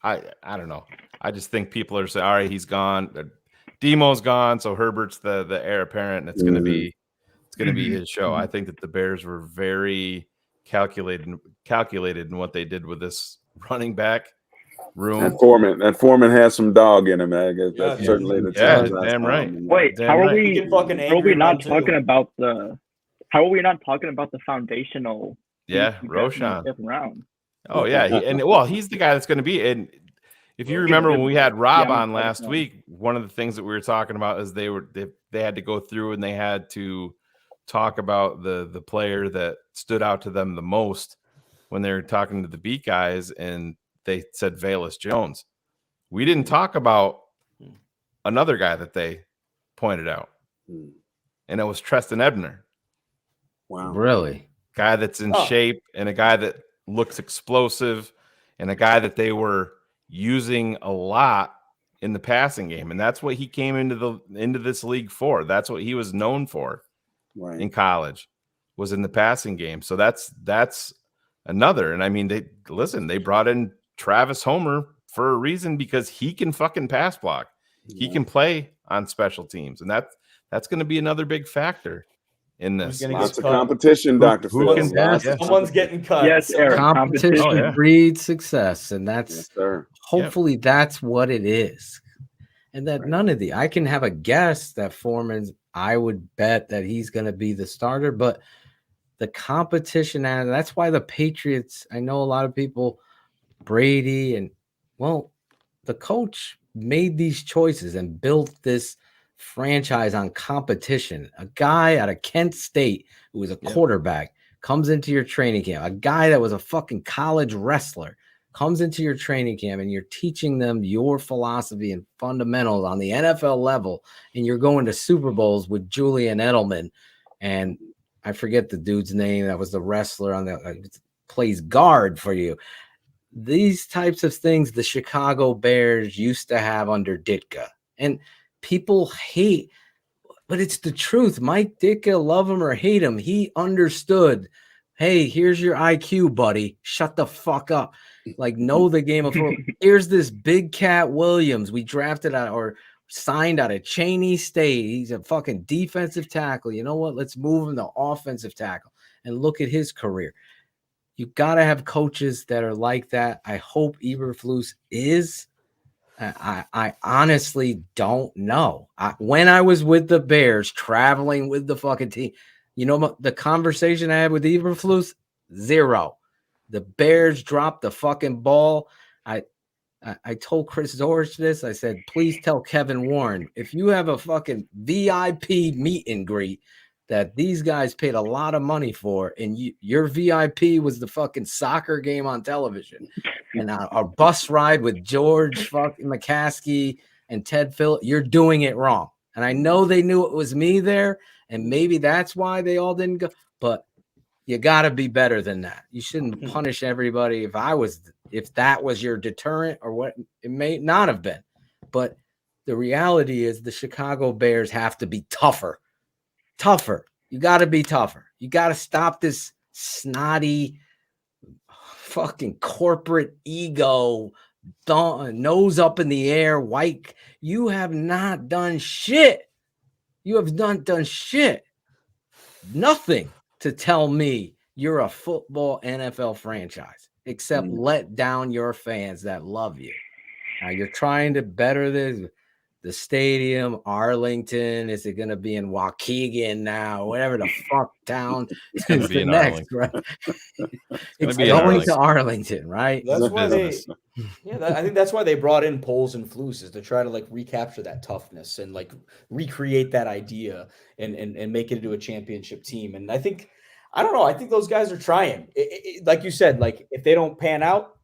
I don't know. I just think people are saying, all right, he's gone. Demo's gone, so Herbert's the heir apparent, and it's gonna be his show. I think that the Bears were very calculated in what they did with this running back room. And Foreman has some dog in him. I guess that's certainly the damn right. Wait, how are we not talking about the foundational? Yeah, Roshan. Round. Oh yeah, he's the guy that's going to be. And if you remember when we had Rob on last week, one of the things that we were talking about is they had to go through and they had to talk about the player that stood out to them the most when they were talking to the beat guys, and they said Velus Jones. We didn't talk about another guy that they pointed out, and it was Treston Ebner. Wow, really? Guy that's in shape, and a guy that looks explosive, and a guy that they were using a lot in the passing game, and that's what he came into this league for. That's what he was known for in college, was in the passing game. So that's another. And I mean, they brought in Travis Homer for a reason, because he can fucking pass block. He can play on special teams, and that's going to be another big factor in this. Lots of competition, Dr. Phil. Someone's getting cut. Yes, Eric. Competition breeds success, and that's hopefully that's what it is. And that none of I can have a guess that Foreman's. I would bet that he's going to be the starter, but the competition, and that's why the Patriots. I know a lot of people, Brady, and the coach made these choices and built this franchise on competition. A guy out of Kent State who was a quarterback comes into your training camp. A guy that was a fucking college wrestler comes into your training camp, and you're teaching them your philosophy and fundamentals on the NFL level, and you're going to Super Bowls with Julian Edelman, and I forget the dude's name that was the wrestler on the plays guard for you. These types of things the Chicago Bears used to have under Ditka, and people hate, but it's the truth. Mike Ditka, love him or hate him, he understood, hey, here's your IQ, buddy. Shut the fuck up. Like, know the game of football. Here's this Big Cat Williams we drafted out or signed out of Cheney State. He's a fucking defensive tackle. You know what? Let's move him to offensive tackle and look at his career. You got to have coaches that are like that. I hope Eberflus is. I honestly don't know. When I was with the Bears, traveling with the fucking team, you know, the conversation I had with Eberflus, zero. The Bears dropped the fucking ball. I told Chris Zorich this. I said, please tell Kevin Warren, if you have a fucking VIP meet and greet that these guys paid a lot of money for, and your VIP was the fucking soccer game on television and a bus ride with George fucking McCaskey and Ted Phillips, you're doing it wrong. And I know they knew it was me there, and maybe that's why they all didn't go, but you got to be better than that. You shouldn't punish everybody. If that was your deterrent or what, it may not have been. But the reality is the Chicago Bears have to be tougher. You got to be tougher. You got to stop this snotty fucking corporate ego, nose up in the air, white. You have not done shit. You have not done shit. Nothing to tell me you're a football NFL franchise, except let down your fans that love you. Now you're trying to better the stadium, Arlington. Is it going to be in Waukegan now? Whatever the fuck town it's going to be in next, right? It's going to Arlington, right? That's why I think that's why they brought in Poles and Flus, is to try to like recapture that toughness and like recreate that idea and make it into a championship team. And I think those guys are trying. Like you said, like if they don't pan out,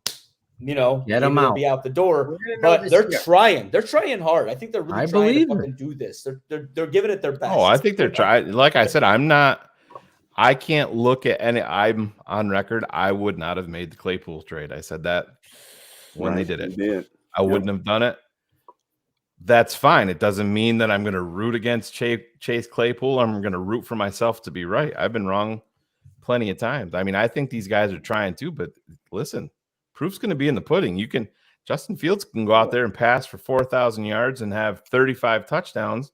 you know, get them they'll out. be out the door. But they're trying. They're trying hard. I think they're really trying to fucking do this. They're giving it their best. Oh, I think they're trying. Like I said, I can't look at any. I'm on record. I would not have made the Claypool trade. I said that when they did it. I wouldn't have done it. That's fine. It doesn't mean that I'm going to root against Chase Claypool. I'm going to root for myself to be right. I've been wrong plenty of times. I mean, I think these guys are trying to, but listen, proof's going to be in the pudding. Justin Fields can go out there and pass for 4,000 yards and have 35 touchdowns.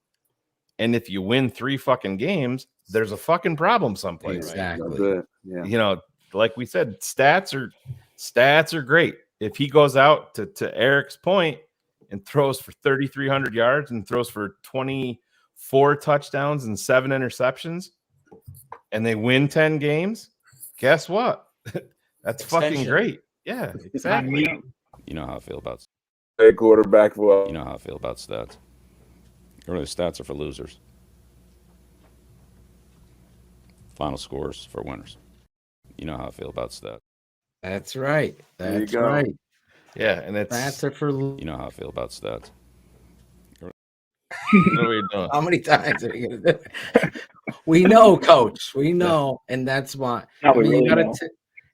And if you win 3 fucking games, there's a fucking problem someplace. Exactly. Yeah. You know, like we said, stats are great. If he goes out to Eric's point and throws for 3,300 yards and throws for 24 touchdowns and 7 interceptions, and they win 10 games, guess what? That's fucking great. Yeah, exactly. You know how I feel about a quarterback. You know how I feel about stats. Really, stats are for losers. Final scores for winners. You know how I feel about stats. That's right. That's right. Yeah, and stats are for. You know how I feel about stats. What are we doing? How many times are you going to do it? We know, Coach. We know, and that's why. No, we really know.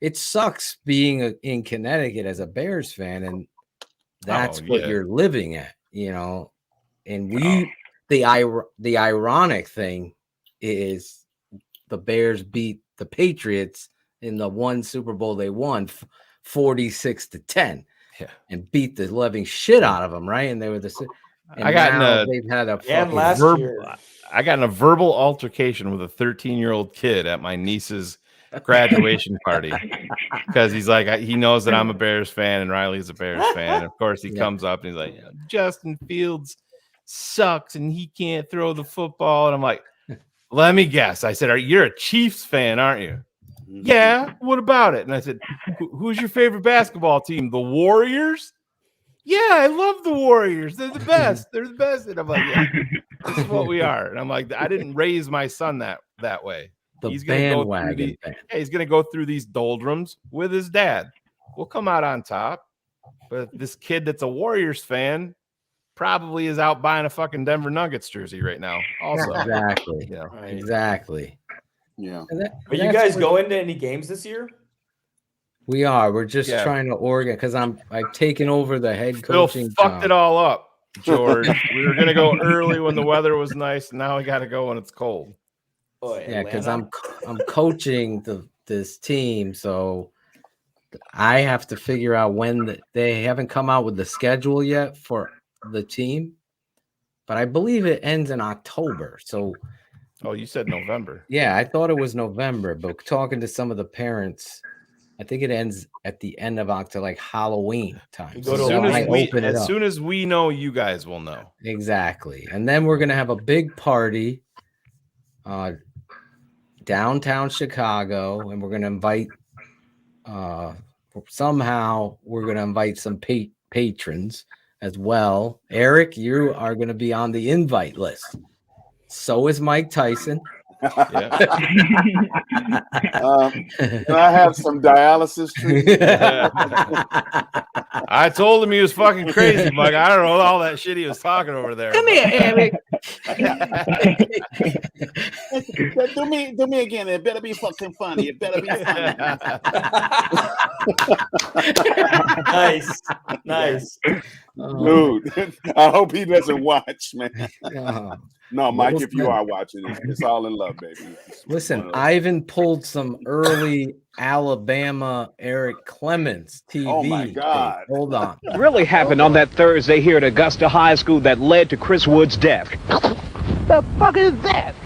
It sucks being in Connecticut as a Bears fan, and that's what you're living at, you know. And the ironic thing is the Bears beat the Patriots in the one Super Bowl they won 46-10, and beat the living shit out of them, right? And they were I got in a verbal altercation with a 13-year-old kid at my niece's graduation party because he's like, he knows that I'm a Bears fan and Riley's a Bears fan. And of course, he comes up and he's like, Justin Fields sucks and he can't throw the football. And I'm like, let me guess. I said, you're a Chiefs fan, aren't you? Yeah. What about it? And I said, who's your favorite basketball team? The Warriors? Yeah, I love the Warriors. They're the best. They're the best. And I'm like, yeah. This is what we are. And I'm like, I didn't raise my son that way. The He's gonna go through bandwagon fan. he's gonna go through these doldrums with his dad. We'll come out on top. But this kid that's a Warriors fan probably is out buying a fucking Denver Nuggets jersey right now. Also, Exactly. Yeah. Exactly. Yeah. Are you guys going to any games this year? We are. We're just Yeah. trying to organize because I've taken over the head Phil coaching. fucked job. it all up, George. We were gonna go early when the weather was nice. And now we got to go when it's cold. Oh, Yeah, because I'm coaching this team, so I have to figure out when they haven't come out with the schedule yet for the team, but I believe it ends in October. So, oh, you said November. Yeah, I thought it was November, but talking to some of the parents, I think it ends at the end of October, like Halloween time. As soon as we know, you guys will know. Exactly. And then we're going to have a big party downtown Chicago, and we're going to invite somehow we're going to invite some patrons as well. Eric, you are going to be on the invite list. So is Mike Tyson. Can I have some dialysis treatment? I told him he was fucking crazy, Mike. I don't know all that shit he was talking over there. Come here, Eric. do me again. It better be fucking funny. It better be funny. Nice. Dude, I hope he doesn't watch, man. No, Mike, Little if you are watching, it's all in love, baby. Listen, Ivan pulled some early Alabama Eric Clemens TV. Oh my God. tape. Hold on. Really happened on that Thursday here at Augusta High School that led to Chris Wood's death. The fuck is that?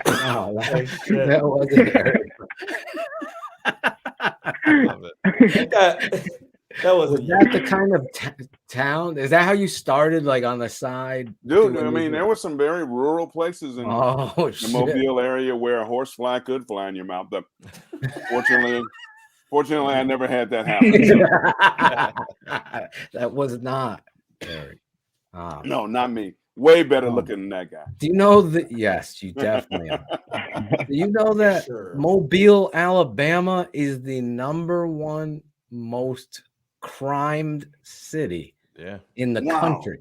Oh, that wasn't Eric. Love it. That was that the kind of town? Is that how you started, like on the side? Dude, I mean, there were some very rural places in the Mobile area where a horse fly could fly in your mouth. But fortunately, I never had that happen. That was not Eric. No, not me. Way better looking than that guy. Do you know that? Yes, you definitely are. Do you know that Mobile, Alabama is the #1 most crimed city in the country?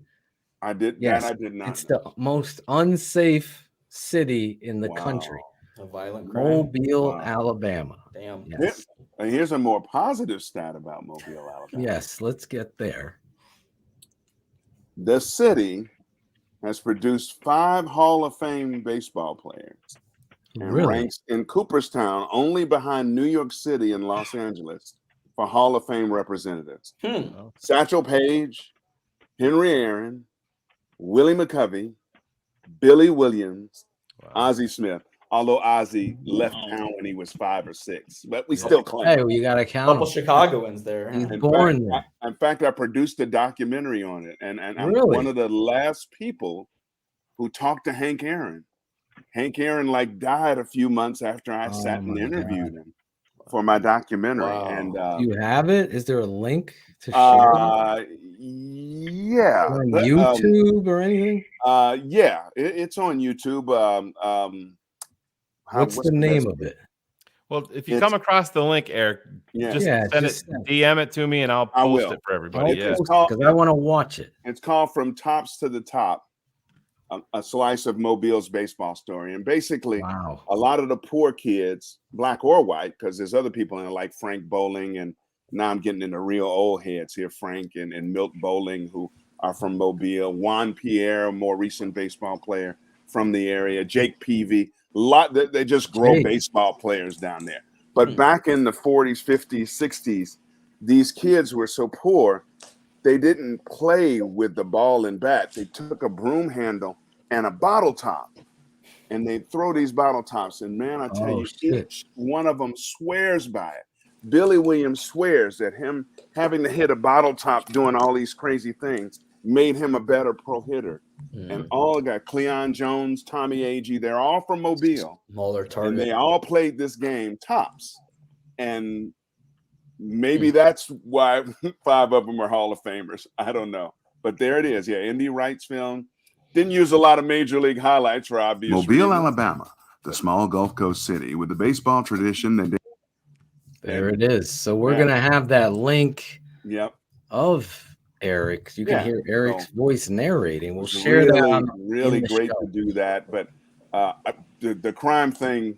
I did. Yes, that I did not. It's the most unsafe city in the country. A violent crime. Mobile, Alabama. Damn. Yes. And here's a more positive stat about Mobile, Alabama. Yes, let's get there. The city has produced 5 Hall of Fame baseball players and Really? ranks in Cooperstown only behind New York City and Los Angeles for Hall of Fame representatives. Satchel Paige, Henry Aaron, Willie McCovey, Billy Williams, Ozzie Smith. Although Ozzie left town when he was 5 or 6, but we still claim. Hey, well, you got to count. Couple Chicagoans there. He's born there. In fact, I produced a documentary on it, and I'm Really? one of the last people who talked to Hank Aaron. Hank Aaron died a few months after I sat and interviewed him for my documentary. Wow. And Do you have it? Is there a link to share? yeah, On YouTube or anything? Yeah, it's on YouTube. What's the name of it? Well, if you come across the link, Eric, just send it, DM it to me, and I'll post it for everybody. Because I want to watch it. It's called From Tops to the Top, a slice of Mobile's baseball story. And basically, a lot of the poor kids, black or white, because there's other people in it like Frank Bowling, and now I'm getting into real old heads here, Frank and Milt Bowling, who are from Mobile. Juan Pierre, a more recent baseball player from the area. Jake Peavy. They just grow baseball players down there. But back in the 40s, 50s, 60s, these kids were so poor, they didn't play with the ball and bat. They took a broom handle and a bottle top, and they'd throw these bottle tops. And man, I tell you, each one of them swears by it. Billy Williams swears that him having to hit a bottle top doing all these crazy things made him a better pro hitter. And all got Cleon Jones, Tommy Agee, they're all from Mobile. Muller, Target. And they all played this game tops. And maybe that's why 5 of them are Hall of Famers. I don't know. But there it is. Yeah, Indy Wright's film. Didn't use a lot of Major League highlights for obvious Mobile, reasons. Alabama, the small Gulf Coast city with the baseball tradition that There it is. So we're going to have that link of Eric. You can hear Eric's voice narrating. We'll share that on really great to do that. But the crime thing,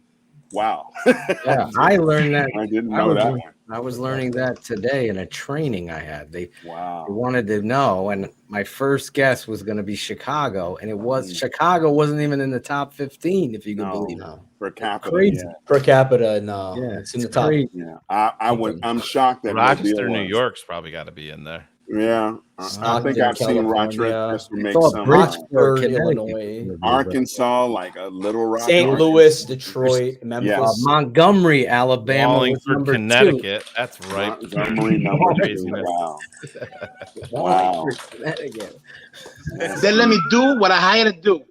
wow. Yeah, I learned that. I didn't know that one. I was learning that today in a training I had. They wanted to know, and my first guess was going to be Chicago, and it was Chicago wasn't even in the top 15, if you can believe it. Per capita, Crazy. Per capita, no. Yeah, it's in the top. crazy. Yeah, I'm shocked that Rochester, Mobile New York's probably got to be in there. Yeah, I think I've seen Rochester make some. Bridgeport, Illinois, Arkansas, like a Little Rock, St. Louis, Detroit, Memphis, Montgomery, Alabama, Wallingford, Connecticut. That's right. Montgomery, wow. Wow. Connecticut. They let me do what I hired to do.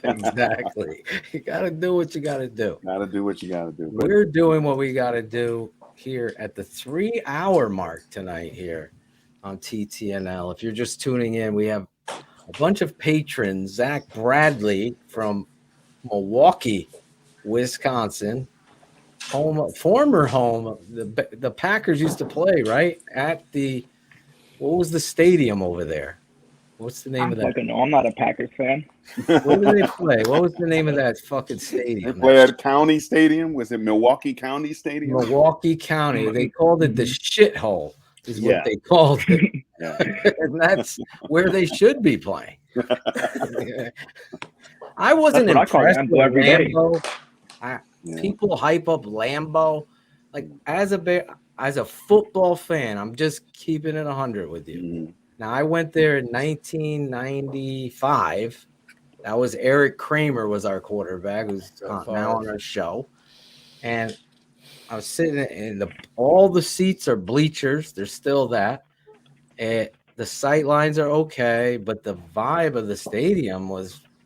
Exactly. You got to do what you got to do. Got to do what you got to do. We're doing what we got to do here at the 3-hour mark tonight here on TTNL. If you're just tuning in, we have a bunch of patrons. Zach Bradley from Milwaukee, Wisconsin, former home. The Packers used to play right at what was the stadium over there? What's the name of that? No, I'm not a Packers fan. Where did they play? What was the name of that fucking stadium? They play at County Stadium. Was it Milwaukee County Stadium? Milwaukee County. They called it the shithole, is what they called it. And that's where they should be playing. I wasn't impressed with Lambeau. People hype up Lambeau. Like as a football fan, I'm just keeping it 100 with you. Now, I went there in 1995. That was Eric Kramer was our quarterback, who's now on our show. And I was sitting in all the seats are bleachers. There's still that. The sight lines are okay, but the vibe of the stadium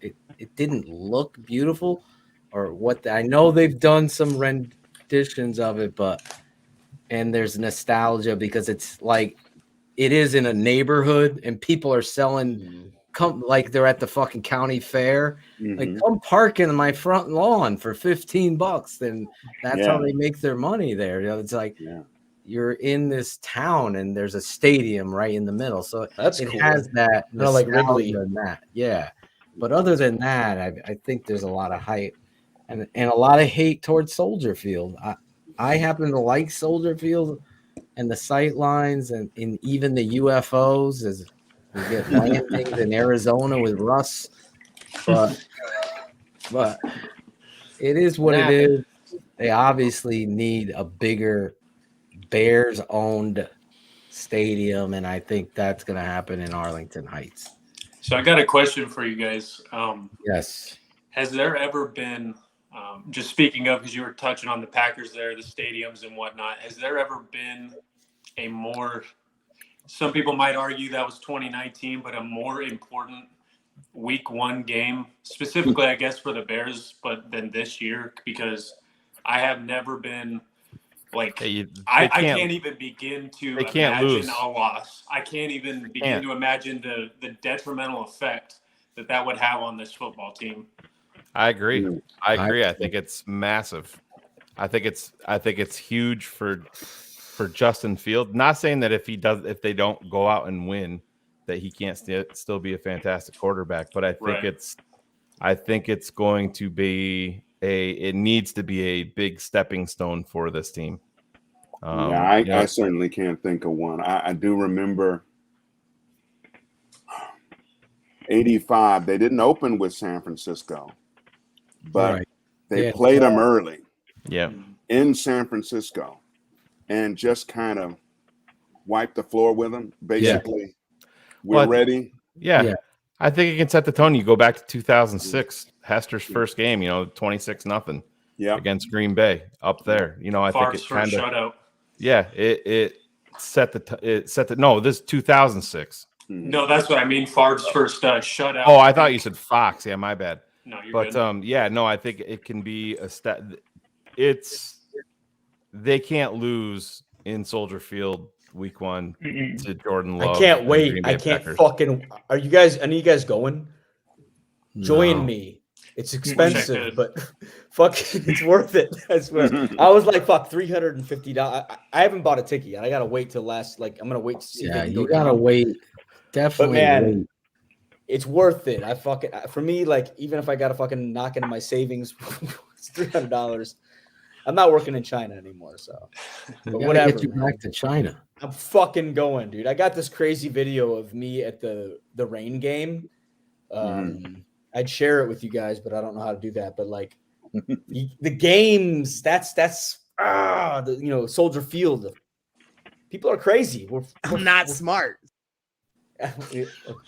it didn't look beautiful or what. I know they've done some renditions of it, and there's nostalgia because it's like, it is in a neighborhood and people are selling like they're at the fucking county fair. Like, come park in my front lawn for $15. Then that's how they make their money there. You know, it's like you're in this town and there's a stadium right in the middle. So that's it cool. has that Like Wrigley. and that. Yeah. But other than that, I think there's a lot of hype and a lot of hate towards Soldier Field. I happen to like Soldier Field and the sight lines and even the UFOs as we get landings in Arizona with Russ. But it is what it is. They obviously need a bigger Bears-owned stadium, and I think that's going to happen in Arlington Heights. So I got a question for you guys. Yes. Has there ever been, just speaking of, because you were touching on the Packers there, the stadiums and whatnot, has there ever been a more, some people might argue that was 2019, but a more important week one game, specifically, I guess, for the Bears, but than this year? Because I have never been like, I can't even begin to imagine a loss. I can't even begin to imagine the detrimental effect that would have on this football team. I agree. I think it's massive. I think it's huge for Justin Field. Not saying that if they don't go out and win, that he can't still be a fantastic quarterback. But I think it's going to be it needs to be a big stepping stone for this team. I certainly can't think of one. I do remember 85. They didn't open with San Francisco, but they played them early. Yeah, in San Francisco. And just kind of wipe the floor with them. Basically, we're ready. Yeah. I think it can set the tone. You go back to 2006, Hester's first game, 26-0 against Green Bay up there. I think it kind of shutout. Yeah, it set the no, this is 2006. No, that's what I mean. Favre's first shutout. Oh, I thought you said Fox. Yeah, my bad. No, you're good. I think it can be a they can't lose in Soldier Field week 1 to Jordan Love. I can't and wait. Green Bay I can't Packers. fucking. Are you guys? Any of you guys going? Join No. me. It's Wish I expensive, could. but fuck, it's worth it. I swear. I was like, fuck, $350. I haven't bought a ticket yet. I gotta wait till last. Like, I'm gonna wait to see if Yeah, they can go you gotta down. wait. But Definitely man, wait. it's worth it. I fucking for me, like, even if I gotta fucking knock into my savings, it's $300. I'm not working in China anymore, so We but gotta whatever. get you Man. back to China. I'm fucking going, dude. I got this crazy video of me at the rain game. I'd share it with you guys, but I don't know how to do that. But like the games, that's Soldier Field. People are crazy. I'm not smart.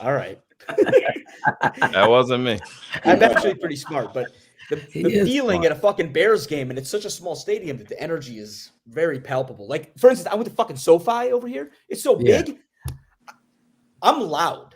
All right. That wasn't me. I'm actually pretty smart, but the feeling smart. at a fucking Bears game, and it's such a small stadium that the energy is very palpable. Like, for instance, I went to fucking SoFi over here. It's so big. I'm loud.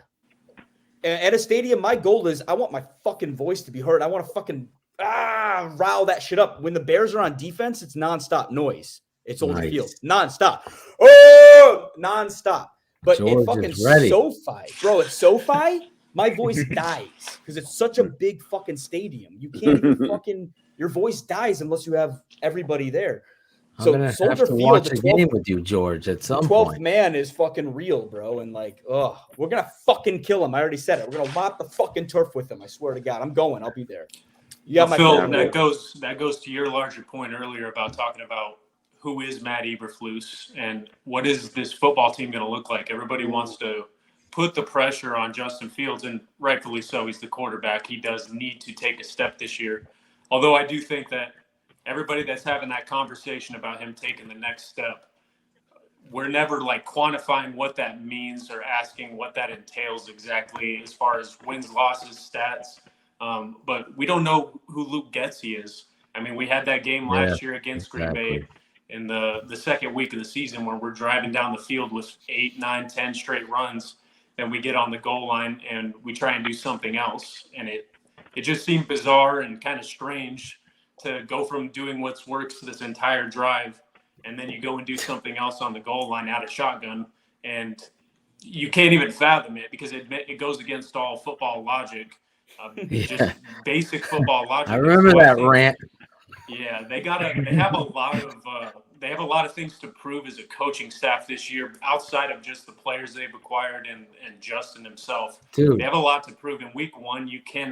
At a stadium, my goal is I want my fucking voice to be heard. I want to fucking rile that shit up. When the Bears are on defense, it's nonstop noise. It's Soldier Field. Nonstop. Oh, nonstop. But George at fucking is ready. SoFi, bro, at SoFi, my voice dies because it's such a big fucking stadium. You can't even fucking, your voice dies unless you have everybody there. I'm So gonna have Soldier to Field, watch the a game with you, George, at some 12th point. man is fucking real, bro. And like, we're gonna fucking kill him. I already said it. We're gonna mop the fucking turf with him. I swear to God, I'm going. I'll be there. You got my Phil, full that word. goes to your larger point earlier about talking about who is Matt Eberflus and what is this football team going to look like. Everybody wants to put the pressure on Justin Fields, and rightfully so. He's the quarterback. He does need to take a step this year. Although I do think that everybody that's having that conversation about him taking the next step, we're never like quantifying what that means or asking what that entails exactly as far as wins, losses, stats. But we don't know who Luke Getsy is. I mean, we had that game last year against Green Bay in the second week of the season where we're driving down the field with 8, 9, 10 straight runs. Then we get on the goal line and we try and do something else. And it just seemed bizarre and kind of strange to go from doing what's works this entire drive, and then you go and do something else on the goal line out of shotgun, and you can't even fathom it because it goes against all football logic, just basic football logic. I remember that rant. Yeah, they have a lot of things to prove as a coaching staff this year outside of just the players they've acquired and Justin himself. Dude. They have a lot to prove. In week 1, you could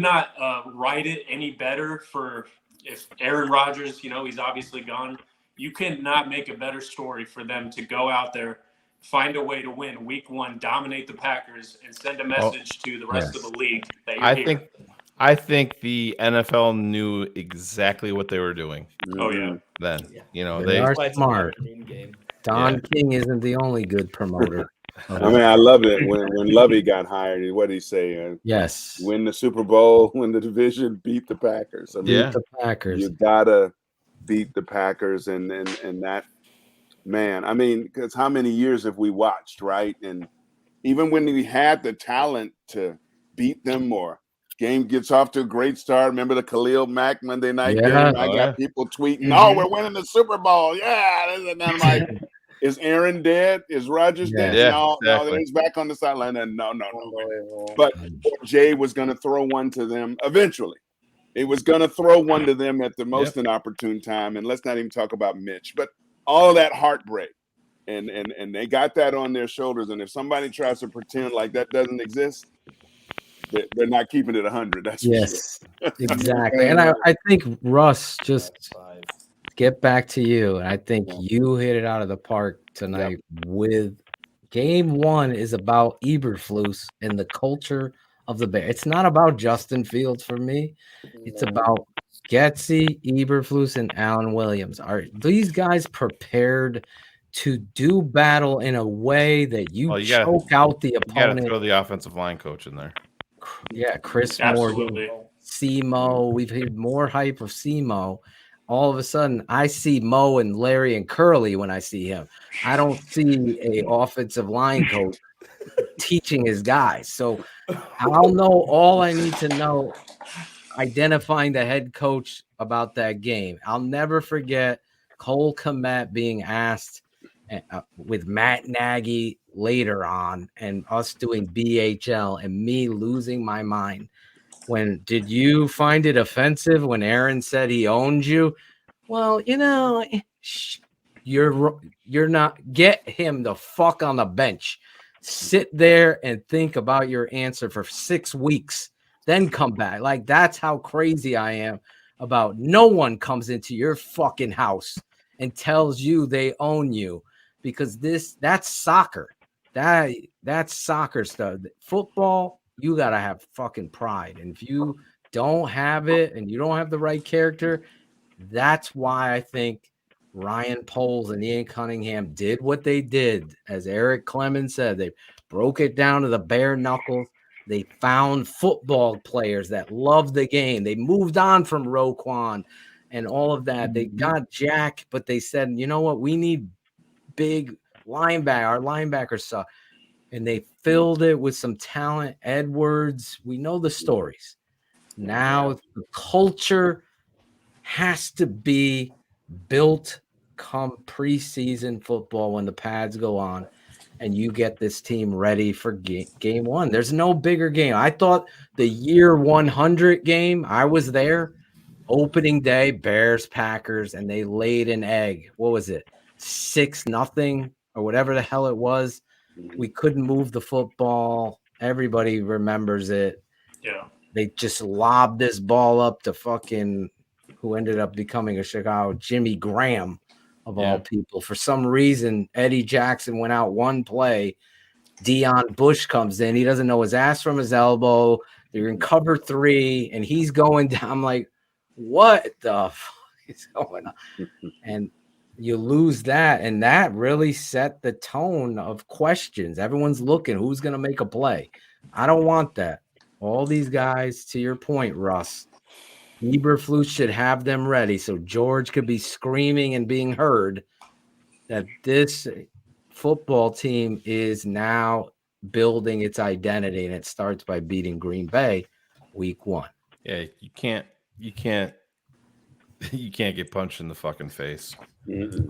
not write it any better for if Aaron Rodgers, he's obviously gone. You cannot make a better story for them to go out there, find a way to win week 1, dominate the Packers, and send a message to the rest of the league that you're here. I think the NFL knew exactly what they were doing. Oh yeah. Then They are smart. Don King isn't the only good promoter. I mean, I love it when Lovey got hired. What did he say? Yes. Win the Super Bowl, win the division, beat the Packers. I mean, Beat the Packers. You gotta beat the Packers, and that, man. I mean, because how many years have we watched, right? And even when we had the talent to beat them, or game gets off to a great start. Remember the Khalil Mack Monday night game? I got people tweeting, "Oh, we're winning the Super Bowl!" Yeah, and I'm like, "Is Aaron dead? Is Rodgers dead?" No, no, he's back on the sideline. And no. But Jay was going to throw one to them eventually. It was going to throw one to them at the most inopportune time. And let's not even talk about Mitch. But all of that heartbreak, and they got that on their shoulders. And if somebody tries to pretend like that doesn't exist, they're not keeping it 100. That's for sure. Exactly. And I think, Russ, just get back to you. I think you hit it out of the park tonight with game 1 is about Eberflus and the culture of the Bears. It's not about Justin Fields for me. It's about Getsy, Eberflus, and Allen Williams. Are these guys prepared to do battle in a way that you choke out the opponent? You got to throw the offensive line coach in there. Yeah, Chris Absolutely. Morgan, C-Mo. We've heard more hype of C-Mo. All of a sudden, I see Mo and Larry and Curly when I see him. I don't see a offensive line coach teaching his guys. So I'll know all I need to know identifying the head coach about that game. I'll never forget Cole Kmet being asked with Matt Nagy later on, and us doing BHL, and me losing my mind. When did you find it offensive when Aaron said he owned you? Well, you're not. Get him the fuck on the bench. Sit there and think about your answer for 6 weeks, then come back. Like, that's how crazy I am about no one comes into your fucking house and tells you they own you, because that's soccer. That's soccer stuff. Football, you gotta have fucking pride. And if you don't have it and you don't have the right character, that's why I think Ryan Poles and Ian Cunningham did what they did. As Eric Clemens said, they broke it down to the bare knuckles. They found football players that loved the game. They moved on from Roquan and all of that. They got Jack, but they said, you know what? We need big linebacker. Our linebackers suck. And they filled it with some talent. Edwards, we know the stories. Now the culture has to be built come preseason football when the pads go on and you get this team ready for game one. There's no bigger game. I thought the year 100 game, I was there, opening day, Bears, Packers, and they laid an egg. What was it? 6-0 or whatever the hell it was. We couldn't move the football. Everybody remembers it. Yeah. They just lobbed this ball up to fucking who ended up becoming a Chicago, Jimmy Graham, of all people. For some reason, Eddie Jackson went out one play. Deion Bush comes in. He doesn't know his ass from his elbow. They're in cover 3, and he's going down. I'm like, what the fuck is going on? And you lose that, and that really set the tone of questions. Everyone's looking, who's going to make a play? I don't want that. All these guys, to your point, Russ, Eberflus should have them ready so George could be screaming and being heard that this football team is now building its identity, and it starts by beating Green Bay week 1. Yeah, you can't get punched in the fucking face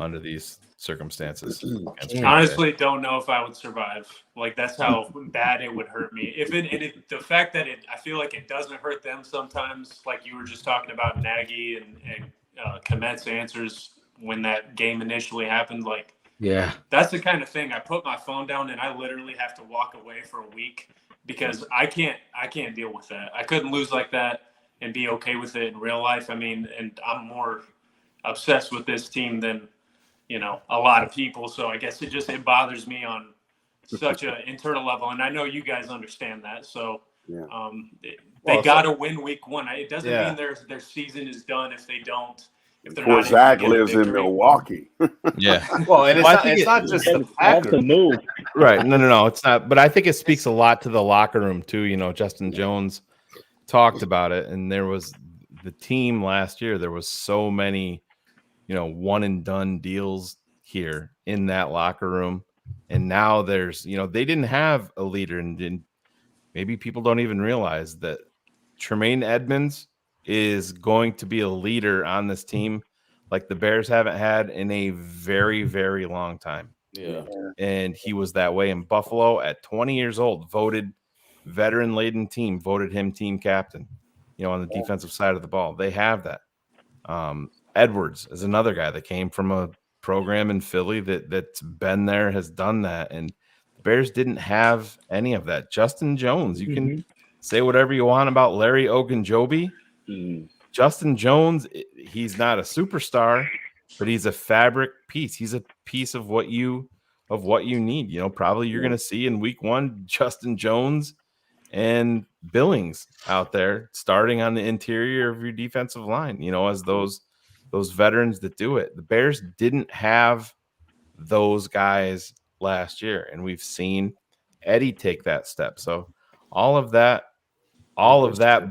under these circumstances. Honestly, don't know if I would survive. Like, that's how bad it would hurt me. The fact that I feel like it doesn't hurt them sometimes, like you were just talking about Nagy and Komet's answers when that game initially happened. Like, yeah, that's the kind of thing. I put my phone down and I literally have to walk away for a week because I can't deal with that. I couldn't lose like that and be okay with it in real life. I mean, and I'm more obsessed with this team than, a lot of people. So I guess it bothers me on such an internal level. And I know you guys understand that. So they got to win week 1. It doesn't mean their season is done if they don't. If they're Poor not Zach lives in Milwaukee. Yeah. Well, and it's not just the Packers. Move. Right. No, it's not. But I think it speaks a lot to the locker room too. Justin Jones talked about it, and there was the team last year. There was so many, one and done deals here in that locker room, and now there's, they didn't have a leader, and maybe people don't even realize that Tremaine Edmonds is going to be a leader on this team like the Bears haven't had in a very, very long time. Yeah. And he was that way in Buffalo at 20 years old, voted veteran-laden team, voted him team captain, on the defensive side of the ball. They have that. Edwards is another guy that came from a program in Philly that's been there, has done that. And the Bears didn't have any of that. Justin Jones, you can say whatever you want about Larry Ogunjobi. Justin Jones, he's not a superstar, but he's a fabric piece. He's a piece of what you need. Probably you're going to see in week 1 Justin Jones and Billings out there starting on the interior of your defensive line, as those veterans that do it. The Bears didn't have those guys last year, and we've seen Eddie take that step. So all of that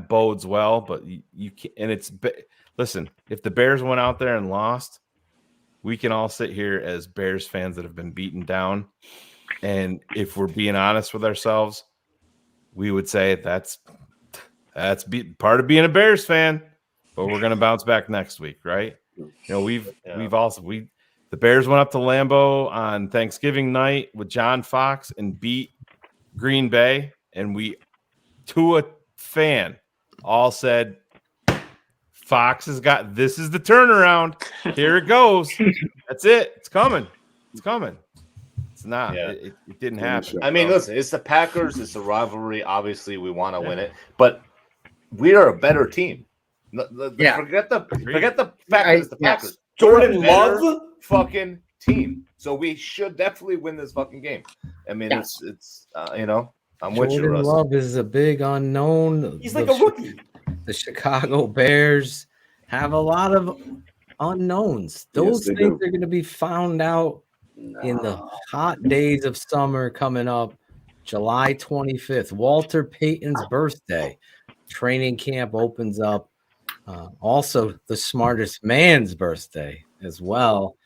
bodes well, but you can, and listen, if the Bears went out there and lost, we can all sit here as Bears fans that have been beaten down. And if we're being honest with ourselves, we would say that's part of being a Bears fan, but we're going to bounce back next week. Right. the Bears went up to Lambeau on Thanksgiving night with John Fox and beat Green Bay, and we, to a fan, all said, Fox has got, this is the turnaround. Here it goes. That's it. It's coming. It's coming. It's not. Yeah. It didn't happen. I mean, listen, it's the Packers. It's a rivalry. Obviously, we want to win it, but we are a better team. Forget the fact that it's the Packers. Jordan Love, fucking team. So we should definitely win this fucking game. I mean, it's I'm with you, Jordan Russ. Love is a big unknown. He's like a rookie. The Chicago Bears have a lot of unknowns. Those things are going to be found out in the hot days of summer coming up. July 25th, Walter Payton's birthday. Training camp opens up. Also, the smartest man's birthday as well.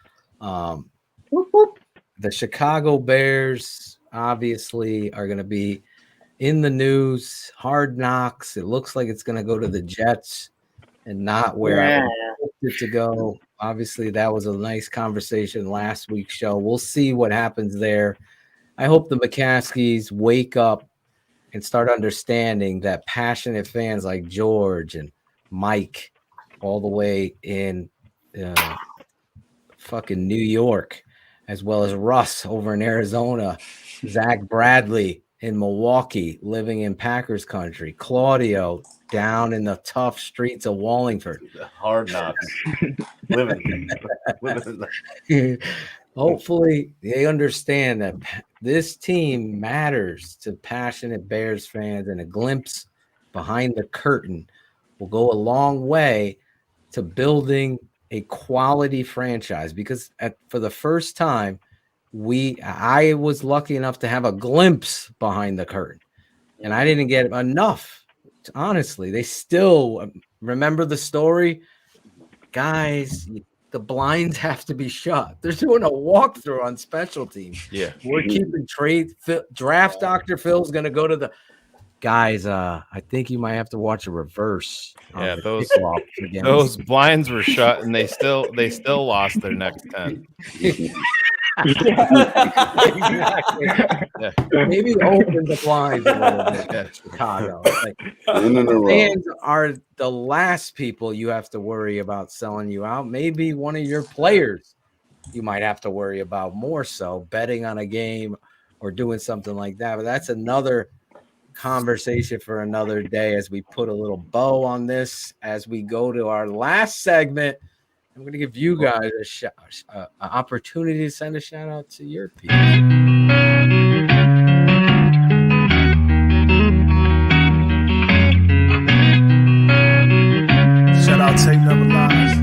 The Chicago Bears obviously are going to be in the news. Hard Knocks. It looks like it's going to go to the Jets and not where I hoped it to go. Obviously, that was a nice conversation last week's show. We'll see what happens there. I hope the McCaskies wake up and start understanding that passionate fans like George and Mike all the way in fucking New York, as well as Russ over in Arizona, Zach Bradley in Milwaukee, living in Packers country, Claudio down in the tough streets of Wallingford. Hard Knocks. living. Hopefully they understand that this team matters to passionate Bears fans, and a glimpse behind the curtain will go a long way to building a quality franchise, because for the first time, I was lucky enough to have a glimpse behind the curtain, and I didn't get enough. Honestly, they still remember the story. Guys, the blinds have to be shut. They're doing a walkthrough on special teams. Yeah. We're keeping draft Dr. Phil's going to go to the guys. I think you might have to watch a reverse. Yeah, those blinds were shut, and they still lost their next 10. Exactly. Yeah. Maybe open the blinds a little bit at Chicago. Fans are the last people you have to worry about selling you out. Maybe one of your players you might have to worry about more so, betting on a game or doing something like that. But that's another conversation for another day as we put a little bow on this as we go to our last segment. I'm going to give you guys an opportunity to send a shout out to your people. Shout out Tape Never Lies.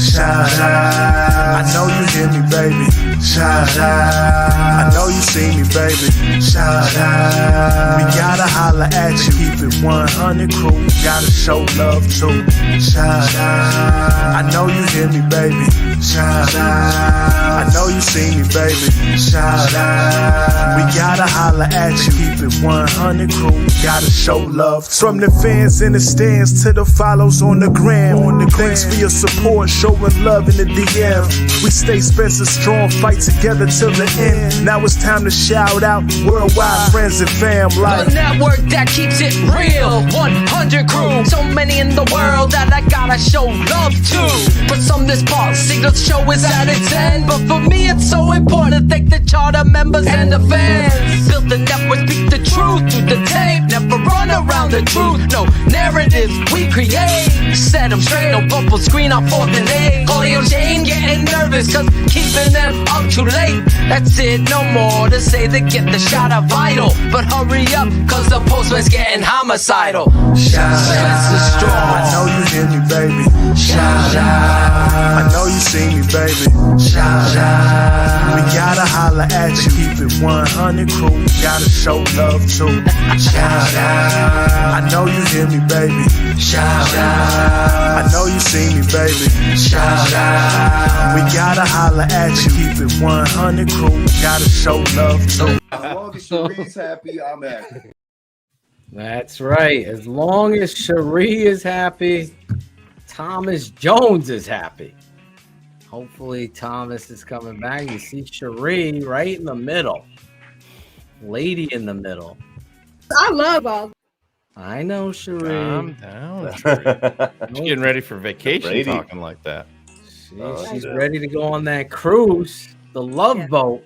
Shout out. I know you hear me, baby. Shout out. I know you see me, baby. Shout out. We gotta holler at you. Keep it 100 crew. Gotta show love too. Shout out. I know you hear me, baby. Shout out. I know you see me, baby. Shout out. We gotta holler at you. Keep it 100 crew. Gotta show love too. From the fans in the stands to the follows on the gram. Thanks for your support, showing love in the DM. We stay Spencer strong, fight together till the end. Now it's time to shout out worldwide friends and fam. Like the network that keeps it real, 100 crew. So many in the world that I gotta show love to. For some this part, see the show is at its end, but for me it's so important to thank the charter members and the fans. Built the network, speak the truth through the tape. Never run around the truth, no narratives we create. Set them straight, no bubble screen on 4th and 8. Audio Jane getting nervous cause keeping them up too late. That's it, no more to say to get the shot of vital. But hurry up cause the postman's getting homicidal. Shout out. I know you hear me, baby. Shout out. I know you see me, baby. Shout out. We gotta holler at you. Keep it 100 crew. Gotta show love too. Shout out. I know you hear me, baby. Shout out. I know you see me, baby. Shout out. We gotta holler at you. Keep it 100 crew. Gotta show love too. As long as Cherie's happy, I'm happy. That's right. As long as Cherie is happy, Thomas Jones is happy. Hopefully Thomas is coming back. You see Cherie right in the middle. Lady in the middle. I love all. I know, Cherie. Calm down, Cherie. She's getting ready for vacation Brady. talking like that. She's ready to go on that cruise, the Love Boat.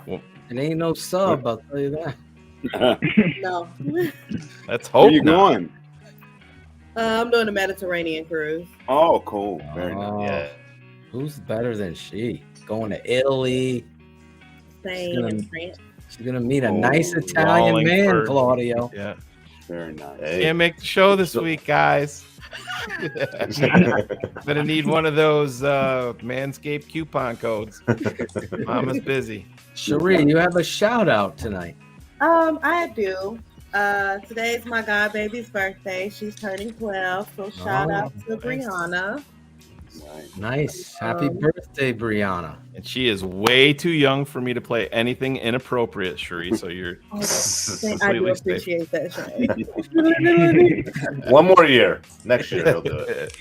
Well, It ain't no sub, I'll tell you that. No. Let's Where hope you not. going? I'm doing a Mediterranean cruise. Oh, cool. Very nice. Yeah. Who's better than she? Going to Italy. Spain and France. She's gonna meet a nice Italian man, Wallingford. Claudio. Yeah. Very nice. Can't make the show this week, guys. Gonna need one of those Manscaped coupon codes. Mama's busy. Cherie, you have a shout out tonight. I do. Today's my god baby's birthday. She's turning 12, so shout out to Brianna. Nice. Happy birthday, Brianna. And she is way too young for me to play anything inappropriate, Cherie. So you're I do completely safe. appreciate that, Shay. One more year. Next year he'll do it.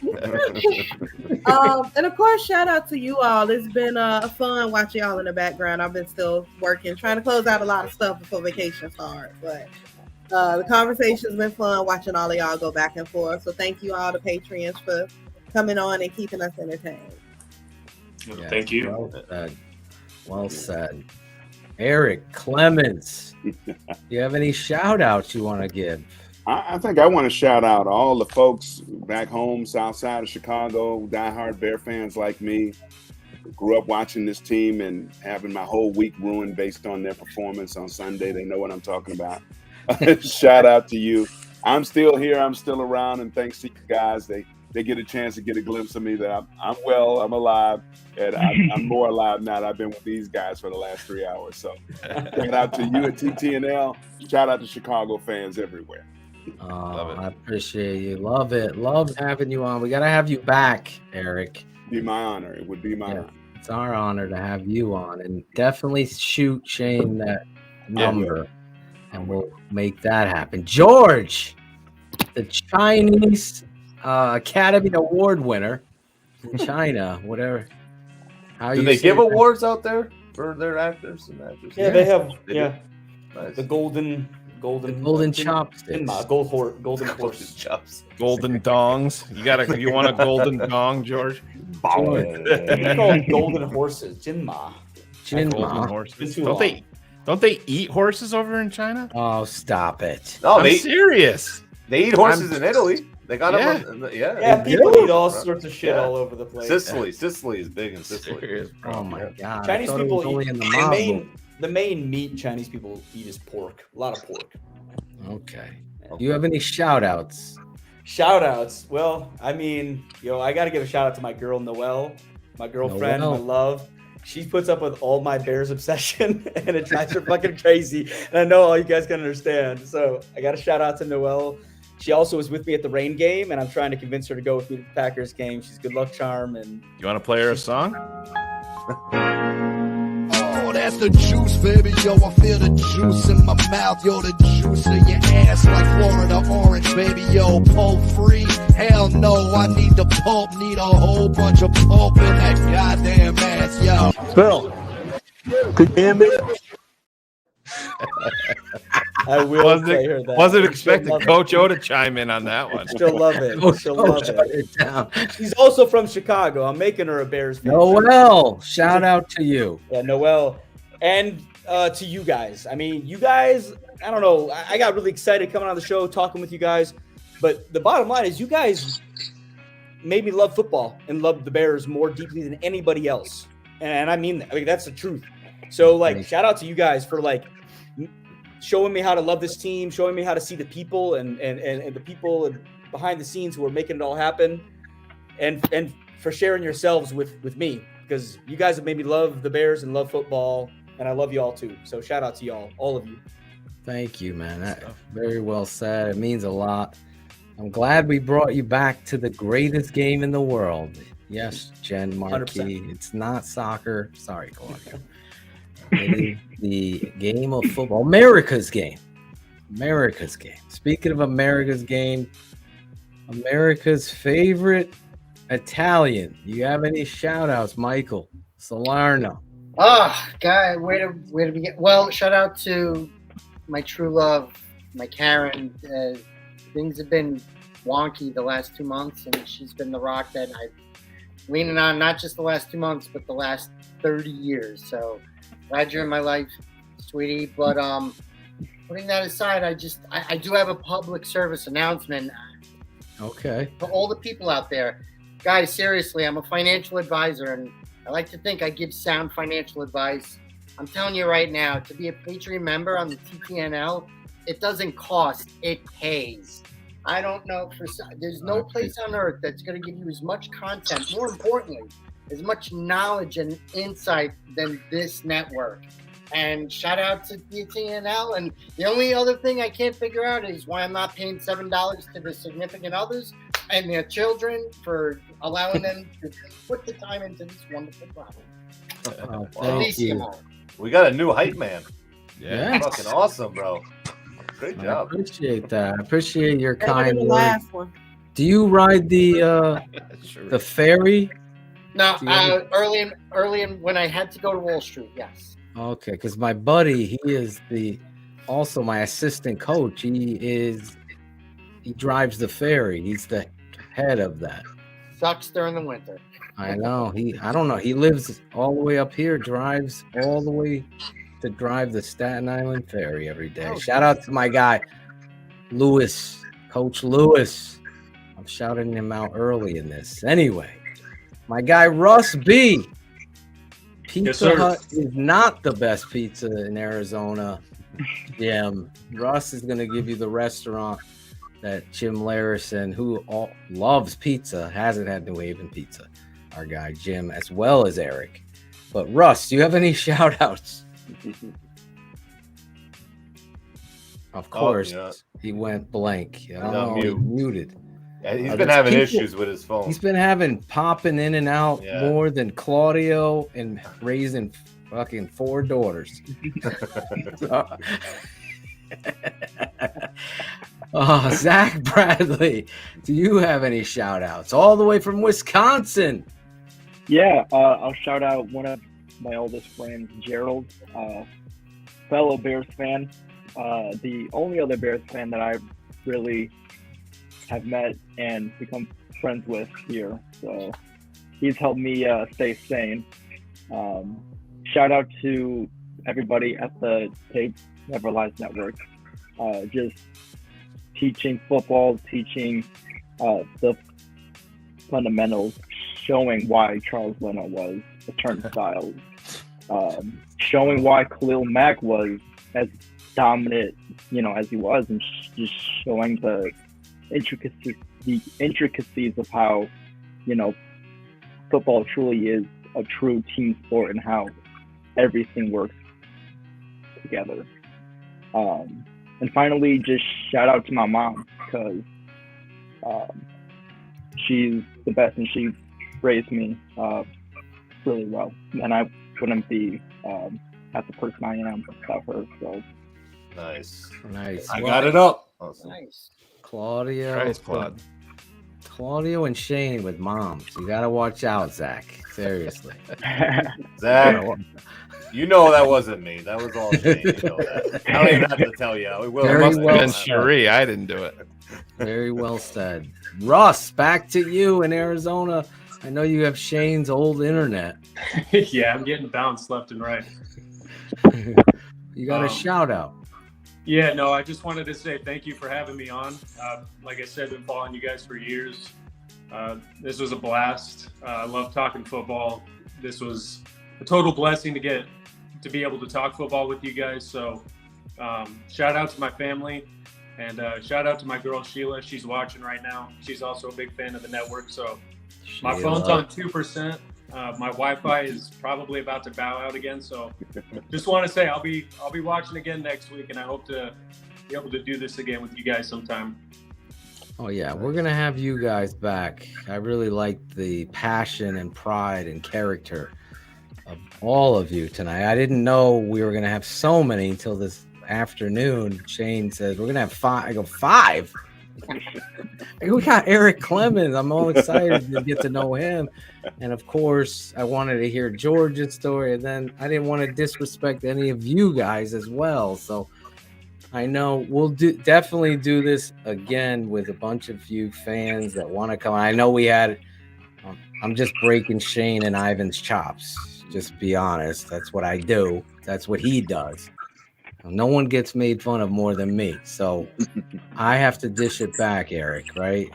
And of course, shout out to you all. It's been fun watching y'all in the background. I've been still working, trying to close out a lot of stuff before vacation starts. But the conversation's been fun watching all of y'all go back and forth. So thank you all, the Patreons, for coming on and keeping us entertained. Yeah, thank you. Well said. Well said. Eric Clemens, you have any shout outs you want to give? I think I want to shout out all the folks back home, south side of Chicago, diehard Bear fans like me. Grew up watching this team and having my whole week ruined based on their performance on Sunday. They know what I'm talking about. Shout out to you. I'm still here. I'm still around. And thanks to you guys, they get a chance to get a glimpse of me that I'm well, I'm alive, and I'm more alive now that I've been with these guys for the last 3 hours. So shout out to you at TTNL. Shout out to Chicago fans everywhere. I appreciate you. Love it. Love having you on. We got to have you back, Eric. Be my honor. It would be my honor. It's our honor to have you on, and definitely shoot Shane that number, and we'll make that happen. George, the Chinese Academy Award winner in China, whatever. How Do you they say give that? awards out there for their actors and actresses? Yeah, they have. They Yeah, do? Nice. the golden chopsticks. Golden horse chops. Golden dongs. You want a golden dong, George? They're called golden horses. Jinma. Golden horses. Don't they eat horses over in China? Oh, stop it. No, I'm serious. They eat horses in Italy. They got them. Yeah, people eat all sorts of shit all over the place. Sicily is big in Sicily. Serious, bro. Oh my god! Chinese I thought it was people only eat, in the mob book. the main meat Chinese people eat is pork. A lot of pork. Okay. Do you have any shout outs? Shout outs. Well, I mean, I got to give a shout out to my girl, Noelle, my girlfriend, Noelle. my love. She puts up with all my Bears obsession and it drives her fucking crazy. And I know all you guys can understand. So I got a shout out to Noelle. She also was with me at the Rain game, and I'm trying to convince her to go with me to the Packers game. She's good luck charm. And You want to play her a song? Oh, that's the juice, baby. Yo, I feel the juice in my mouth. Yo, the juice in your ass like Florida orange, baby. Yo, pulp free. Hell no, I need the pulp. Need a whole bunch of pulp in that goddamn ass, yo. Bill, could you hear me? I will play her that. Wasn't She'll expecting love it. Coach O to chime in on that one. She'll love it. She'll love it. She's also from Chicago. I'm making her a Bears fan. Noelle, shout out to you. Yeah, Noelle. And to you guys. I mean, you guys, I don't know. I got really excited coming on the show, talking with you guys. But the bottom line is you guys made me love football and love the Bears more deeply than anybody else. And I mean that. I mean, that's the truth. So, shout out to you guys for, showing me how to love this team, showing me how to see the people and the people behind the scenes who are making it all happen, and for sharing yourselves with me, because you guys have made me love the Bears and love football, and I love you all too. So shout out to y'all, all of you. Thank you, man. That, very well said. It means a lot. I'm glad we brought you back to the greatest game in the world. Yes, Jen Markey. 100%. It's not soccer. Sorry, Claudia. It is the game of football, America's game. America's game. Speaking of America's game, America's favorite Italian. You have any shout outs, Michael Salerno? Guy, where to begin? Well, shout out to my true love, my Karen. Things have been wonky the last 2 months, and she's been the rock that I'm leaning on, not just the last 2 months, but the last 30 years. So glad you're in my life, sweetie. But putting that aside, I do have a public service announcement. Okay. For all the people out there, guys, seriously, I'm a financial advisor, and I like to think I give sound financial advice. I'm telling you right now, to be a Patreon member on the TTNL, it doesn't cost, it pays. I don't know, there's no place on earth that's going to give you as much content, more importantly, as much knowledge and insight than this network. And shout out to TTNL. And the only other thing I can't figure out is why I'm not paying $7 to the significant others and their children for allowing them to put the time into this wonderful product. Thank you. We got a new hype man. Yeah. Fucking awesome, bro. Great job. I appreciate that. I appreciate your Better kind than the words. last one. Do you ride the ferry? No, early in when I had to go to Wall Street, yes. Okay, because my buddy, he is also my assistant coach. He drives the ferry. He's the head of that. Sucks during the winter. I know. I don't know. He lives all the way up here, drives all the way to drive the Staten Island ferry every day. Shout out to my guy, Lewis, Coach Lewis. I'm shouting him out early in this. Anyway, my guy, Russ B. Pizza Hut is not the best pizza in Arizona, Jim. Russ is going to give you the restaurant that Jim Larison, who loves pizza, hasn't had New Haven pizza. Our guy, Jim, as well as Eric. But Russ, do you have any shout outs? Of course, he went blank. I don't know, he muted. Yeah, he's been having issues with his phone. He's been having popping in and out more than Claudio and raising fucking 4 daughters. Zach Bradley, do you have any shout outs all the way from Wisconsin? Yeah, I'll shout out one of my oldest friends, Gerald, fellow Bears fan. The only other Bears fan that I really have met and become friends with here. So he's helped me stay sane. Shout out to everybody at the Tape Never Lies Network. Just teaching football, teaching the fundamentals, showing why Charles Leno was a turnstile, showing why Khalil Mack was as dominant, as he was, and just showing the intricacies of how, football truly is a true team sport and how everything works together. And finally, just shout out to my mom, because she's the best and she raised me really well. And I wouldn't be at the person I am without her. So nice. I got it up. Awesome. Nice. Claudio. Nice plug. Claudio and Shane with moms. You gotta watch out, Zach. Seriously. Zach, you know that wasn't me. That was all Shane. You know that. I don't even have to tell you. It must have been Cherie. I didn't do it. Very well said. Russ, back to you in Arizona. I know you have Shane's old internet. Yeah, I'm getting bounced left and right. You got a shout out. Yeah, no, I just wanted to say thank you for having me on. Like I said, I've been following you guys for years. This was a blast. I love talking football. This was a total blessing to be able to talk football with you guys. So shout out to my family, and shout out to my girl Sheila. She's watching right now. She's also a big fan of the network. So my phone's on 2%. My Wi-Fi is probably about to bow out again, so just want to say I'll be watching again next week, and I hope to be able to do this again with you guys sometime. Oh yeah, we're gonna have you guys back. I really like the passion and pride and character of all of you tonight. I didn't know we were gonna have so many until this afternoon, Shane says, we're going to have 5. I go, 5? We got Eric Clemens. I'm all excited to get to know him. And of course, I wanted to hear George's story. And then I didn't want to disrespect any of you guys as well. So I know we'll definitely do this again with a bunch of you fans that want to come. I know we had, I'm just breaking Shane and Ivan's chops. Just be honest. That's what I do. That's what he does. No one gets made fun of more than me. So I have to dish it back, Eric, right?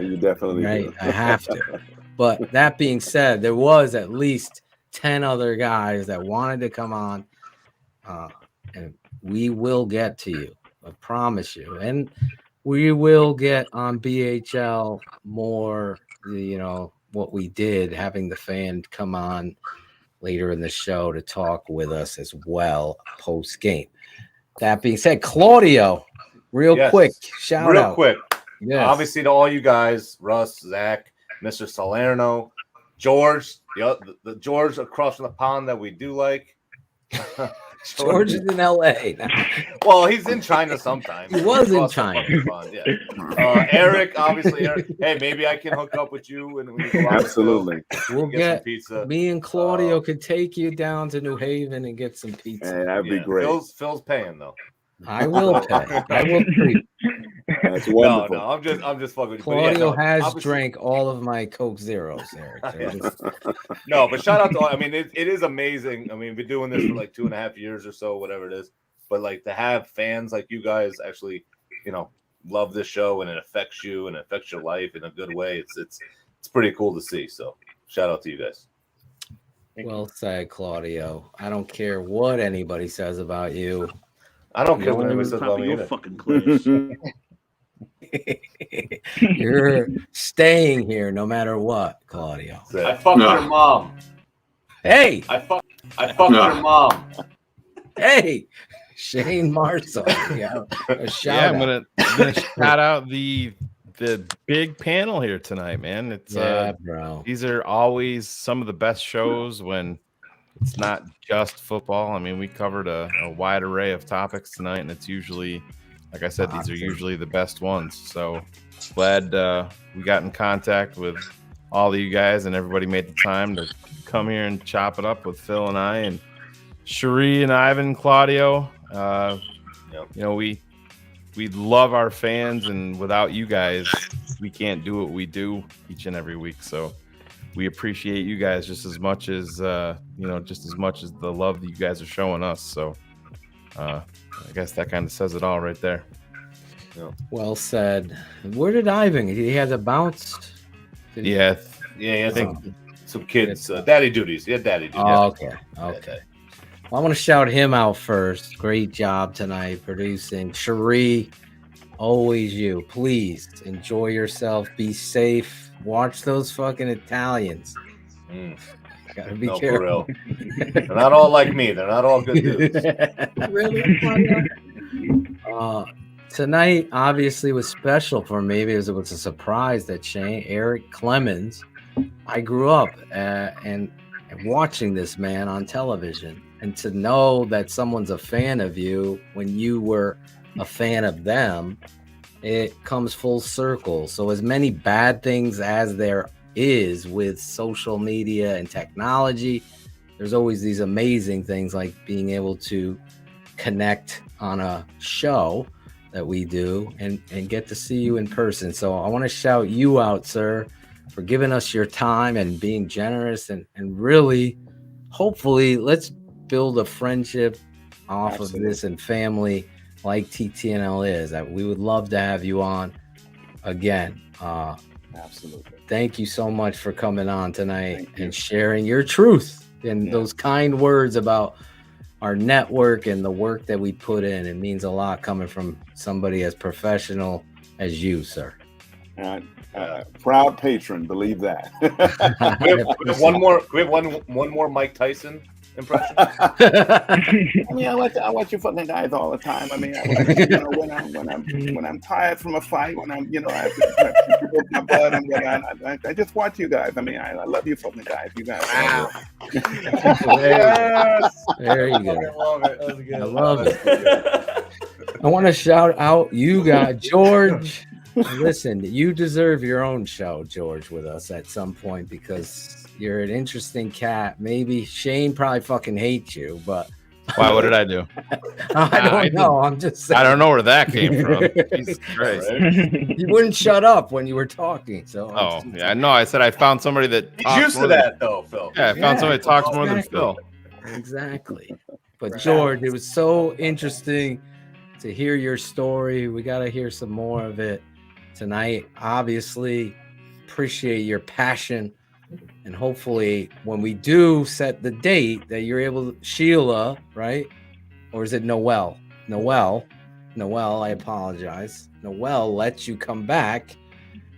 You definitely do. I have to. But that being said, there was at least 10 other guys that wanted to come on. And we will get to you. I promise you. And we will get on BHL more, what we did, having the fan come on later in the show to talk with us as well post game. That being said, Claudio, real quick, shout out. Real quick. Yes. Obviously to all you guys, Russ, Zach, Mr. Salerno, George, the George across from the pond that we do like. George is in LA now. Well, he's in China sometimes. He was in China. Eric, obviously, Eric. Hey, maybe I can hook up with you and we can go out. Absolutely. We'll get some pizza. Me and Claudio could take you down to New Haven and get some pizza. Hey, that'd be great. Phil's paying though. I will pay. I will treat. That's wonderful. No, I'm just fucking with you. Claudio has drank all of my Coke Zeros, Eric. No, but shout out to all. I mean, it is amazing. I mean, we've been doing this for like 2.5 years or so, whatever it is. But like to have fans like you guys actually, love this show and it affects you and it affects your life in a good way. It's pretty cool to see. So shout out to you guys. Well said, Claudio. I don't care what anybody says about you. I don't care what anybody says about me either. Fucking place. You're staying here no matter what, Claudio. I fucked your mom. Hey. I fucked your mom. Hey, Shane Marceau. Yeah, I'm gonna shout out the big panel here tonight, man. It's bro. These are always some of the best shows when it's not just football. I mean, we covered a wide array of topics tonight, and it's usually, like I said, these are usually the best ones. So glad we got in contact with all of you guys, and everybody made the time to come here and chop it up with Phil and I, and Cherie and Ivan, Claudio. We love our fans, and without you guys, we can't do what we do each and every week. So we appreciate you guys just as much as the love that you guys are showing us. So I guess that kind of says it all right there. Well said. Where did Ivan? He had a bounce. He had some kids, daddy duties. Yeah, daddy duties. Oh, okay. Well, I want to shout him out first. Great job tonight producing. Cherie, always you. Please enjoy yourself. Be safe. Watch those fucking Italians. Gotta be careful. For real. They're not all like me. They're not all good dudes. Really? Tonight obviously was special for me because it was a surprise that Eric Clemens. I grew up and watching this man on television, and to know that someone's a fan of you when you were a fan of them, it comes full circle. So as many bad things as there is with social media and technology, there's always these amazing things like being able to connect on a show that we do and get to see you in person. So I want to shout you out, sir, for giving us your time and being generous and really, hopefully, let's build a friendship off of this and family like TTNL is. We would love to have you on again. Absolutely. Thank you so much for coming on tonight and sharing your truth and those kind words about our network and the work that we put in. It means a lot coming from somebody as professional as you, sir. Proud patron, believe that. we have one more Mike Tyson impression? I mean, I watch you fucking guys all the time. I mean, when I'm tired from a fight, when I'm, I have to put my blood and whatnot, I just watch you guys. I mean, I love you fucking guys. You guys. Wow. Yes. Very good. I love it. That was good. I love it. I want to shout out you guys, George. Listen, you deserve your own show, George, with us at some point because you're an interesting cat. Maybe Shane probably fucking hates you, but Why? What did I do? I don't know. I'm just saying. I don't know where that came from. Jesus Christ. You wouldn't shut up when you were talking. So yeah, no, I said I found somebody that He's talks used to more than- that, though, Phil. Yeah, I found somebody that talks more than exactly. Phil. Exactly. But George, it was so interesting to hear your story. We got to hear some more of it tonight. Obviously, appreciate your passion. And hopefully when we do set the date that you're able to, Sheila, right? Or is it Noelle? Noelle, I apologize. Noelle lets you come back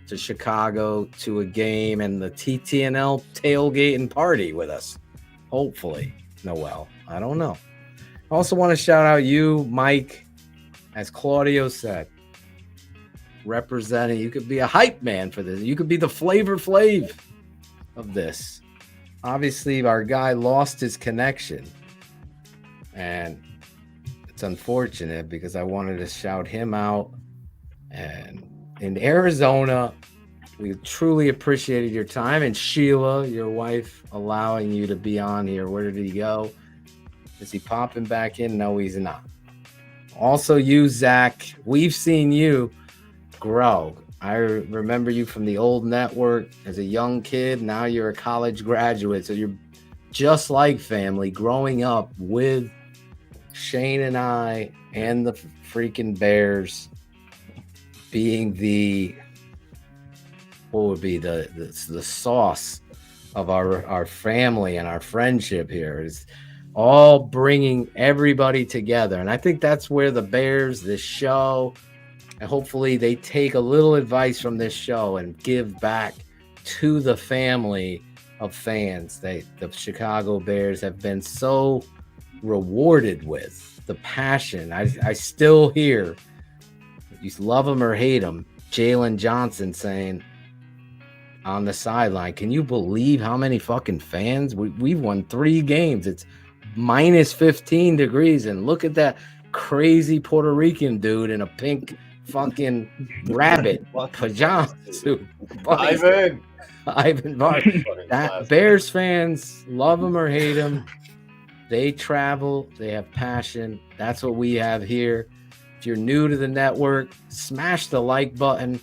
to Chicago to a game and the TTNL tailgate and party with us. Hopefully, Noelle. I don't know. I also want to shout out you, Mike, as Claudio said, representing. You could be a hype man for this. You could be the Flavor Flav of this. Obviously, our guy lost his connection, and it's unfortunate because I wanted to shout him out. And in Arizona, we truly appreciated your time, and Sheila, your wife, allowing you to be on here. Where did he go? Is he popping back in? No, he's not. Also, you, Zach, we've seen you grow. I remember you from the old network as a young kid. Now you're a college graduate. So you're just like family, growing up with Shane and I and the freaking Bears being the, what would be the sauce of our family and our friendship here is all bringing everybody together. And I think that's where the Bears, this show, and hopefully they take a little advice from this show and give back to the family of fans that the Chicago Bears have been so rewarded with. The passion. I still hear, you love them or hate them, Jalen Johnson saying on the sideline, can you believe how many fucking fans? We've won 3 games. It's minus 15 degrees. And look at that crazy Puerto Rican dude in a pink fucking rabbit pajama suit. Ivan Bart. That Bears fans, love them or hate them, they travel, they have passion. That's what we have here. If you're new to the network, smash the like button,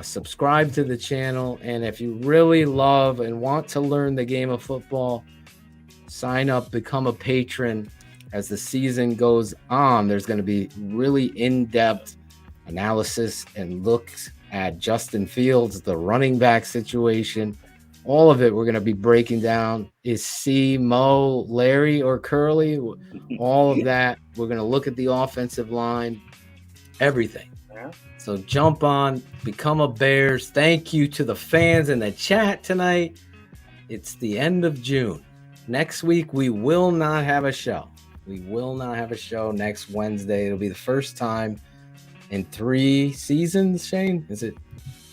subscribe to the channel, and if you really love and want to learn the game of football, sign up, become a patron. As the season goes on, there's going to be really in-depth analysis and looks at Justin Fields, the running back situation. All of it we're going to be breaking down. Is C, Mo, Larry, or Curly? All of that. We're going to look at the offensive line, everything. Yeah. So jump on, become a Bears. Thank you to the fans in the chat tonight. It's the end of June. Next week, we will not have a show. We will not have a show next Wednesday. It'll be the first time in 3 seasons, Shane? Is it?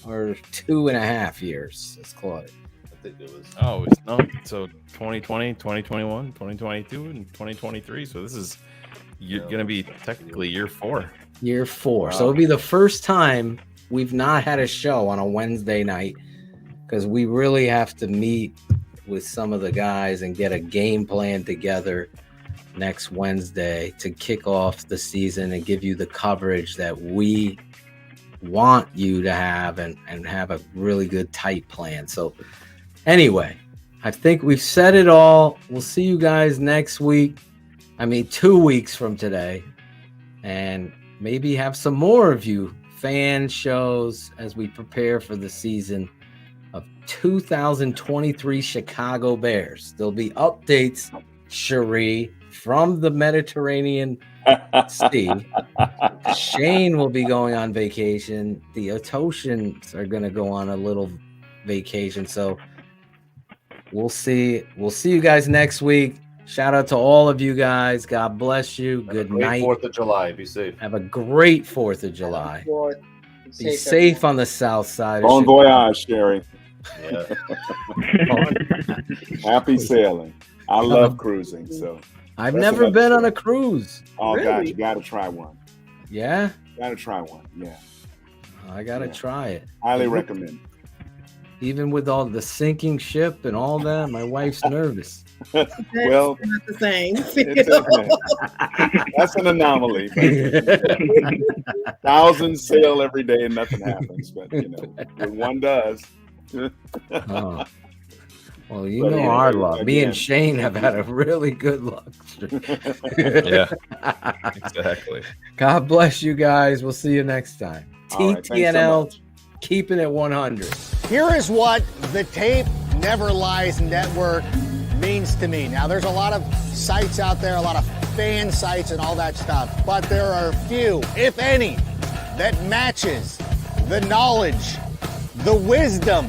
Or 2.5 years? Let's call it. I think it was. Oh, it's no. So 2020, 2021, 2022, and 2023. So this is going to be technically year 4. Year 4. Wow. So it'll be the first time we've not had a show on a Wednesday night because we really have to meet with some of the guys and get a game plan together next Wednesday to kick off the season and give you the coverage that we want you to have and have a really good tight plan. So anyway, I think we've said it all. We'll see you guys next week. 2 weeks from today, and maybe have some more of you fan shows as we prepare for the season of 2023 Chicago Bears. There'll be updates, Cherie, from the Mediterranean Sea. Shane will be going on vacation. The Otoshans are going to go on a little vacation. So we'll see. We'll see you guys next week. Shout out to all of you guys. God bless you. Good night. 4th of July. Be safe. Have a great 4th of July. Be safe on the south side. Bon voyage, Sherry. Yeah. Happy sailing. I love cruising. So I've never been on a cruise. Oh Really? God, you got to try one. Yeah, Got to try one. Yeah, I gotta try it. highly recommend. Even with all the sinking ship and all that, my wife's nervous. Well, Not the same. that's an anomaly. But thousands sail every day and nothing happens. But when one does. Oh. Well, you But know anyway, our luck. Me again. and Shane have had a really good luck. Yeah, exactly. God bless you guys. We'll see you next time. All right, thanks so TTNL, much. keeping it 100. Here is what the Tape Never Lies Network means to me. Now, there's a lot of sites out there, a lot of fan sites and all that stuff, but there are few, if any, that matches the knowledge, the wisdom,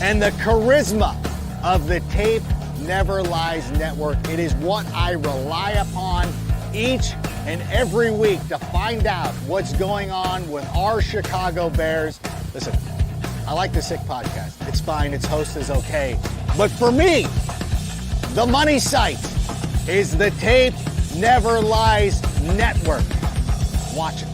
and the charisma of the Tape Never Lies Network. It is what I rely upon each and every week to find out what's going on with our Chicago Bears. Listen, I like the Sick podcast. It's fine. Its host is okay. But for me, the money site is the Tape Never Lies Network. Watch it.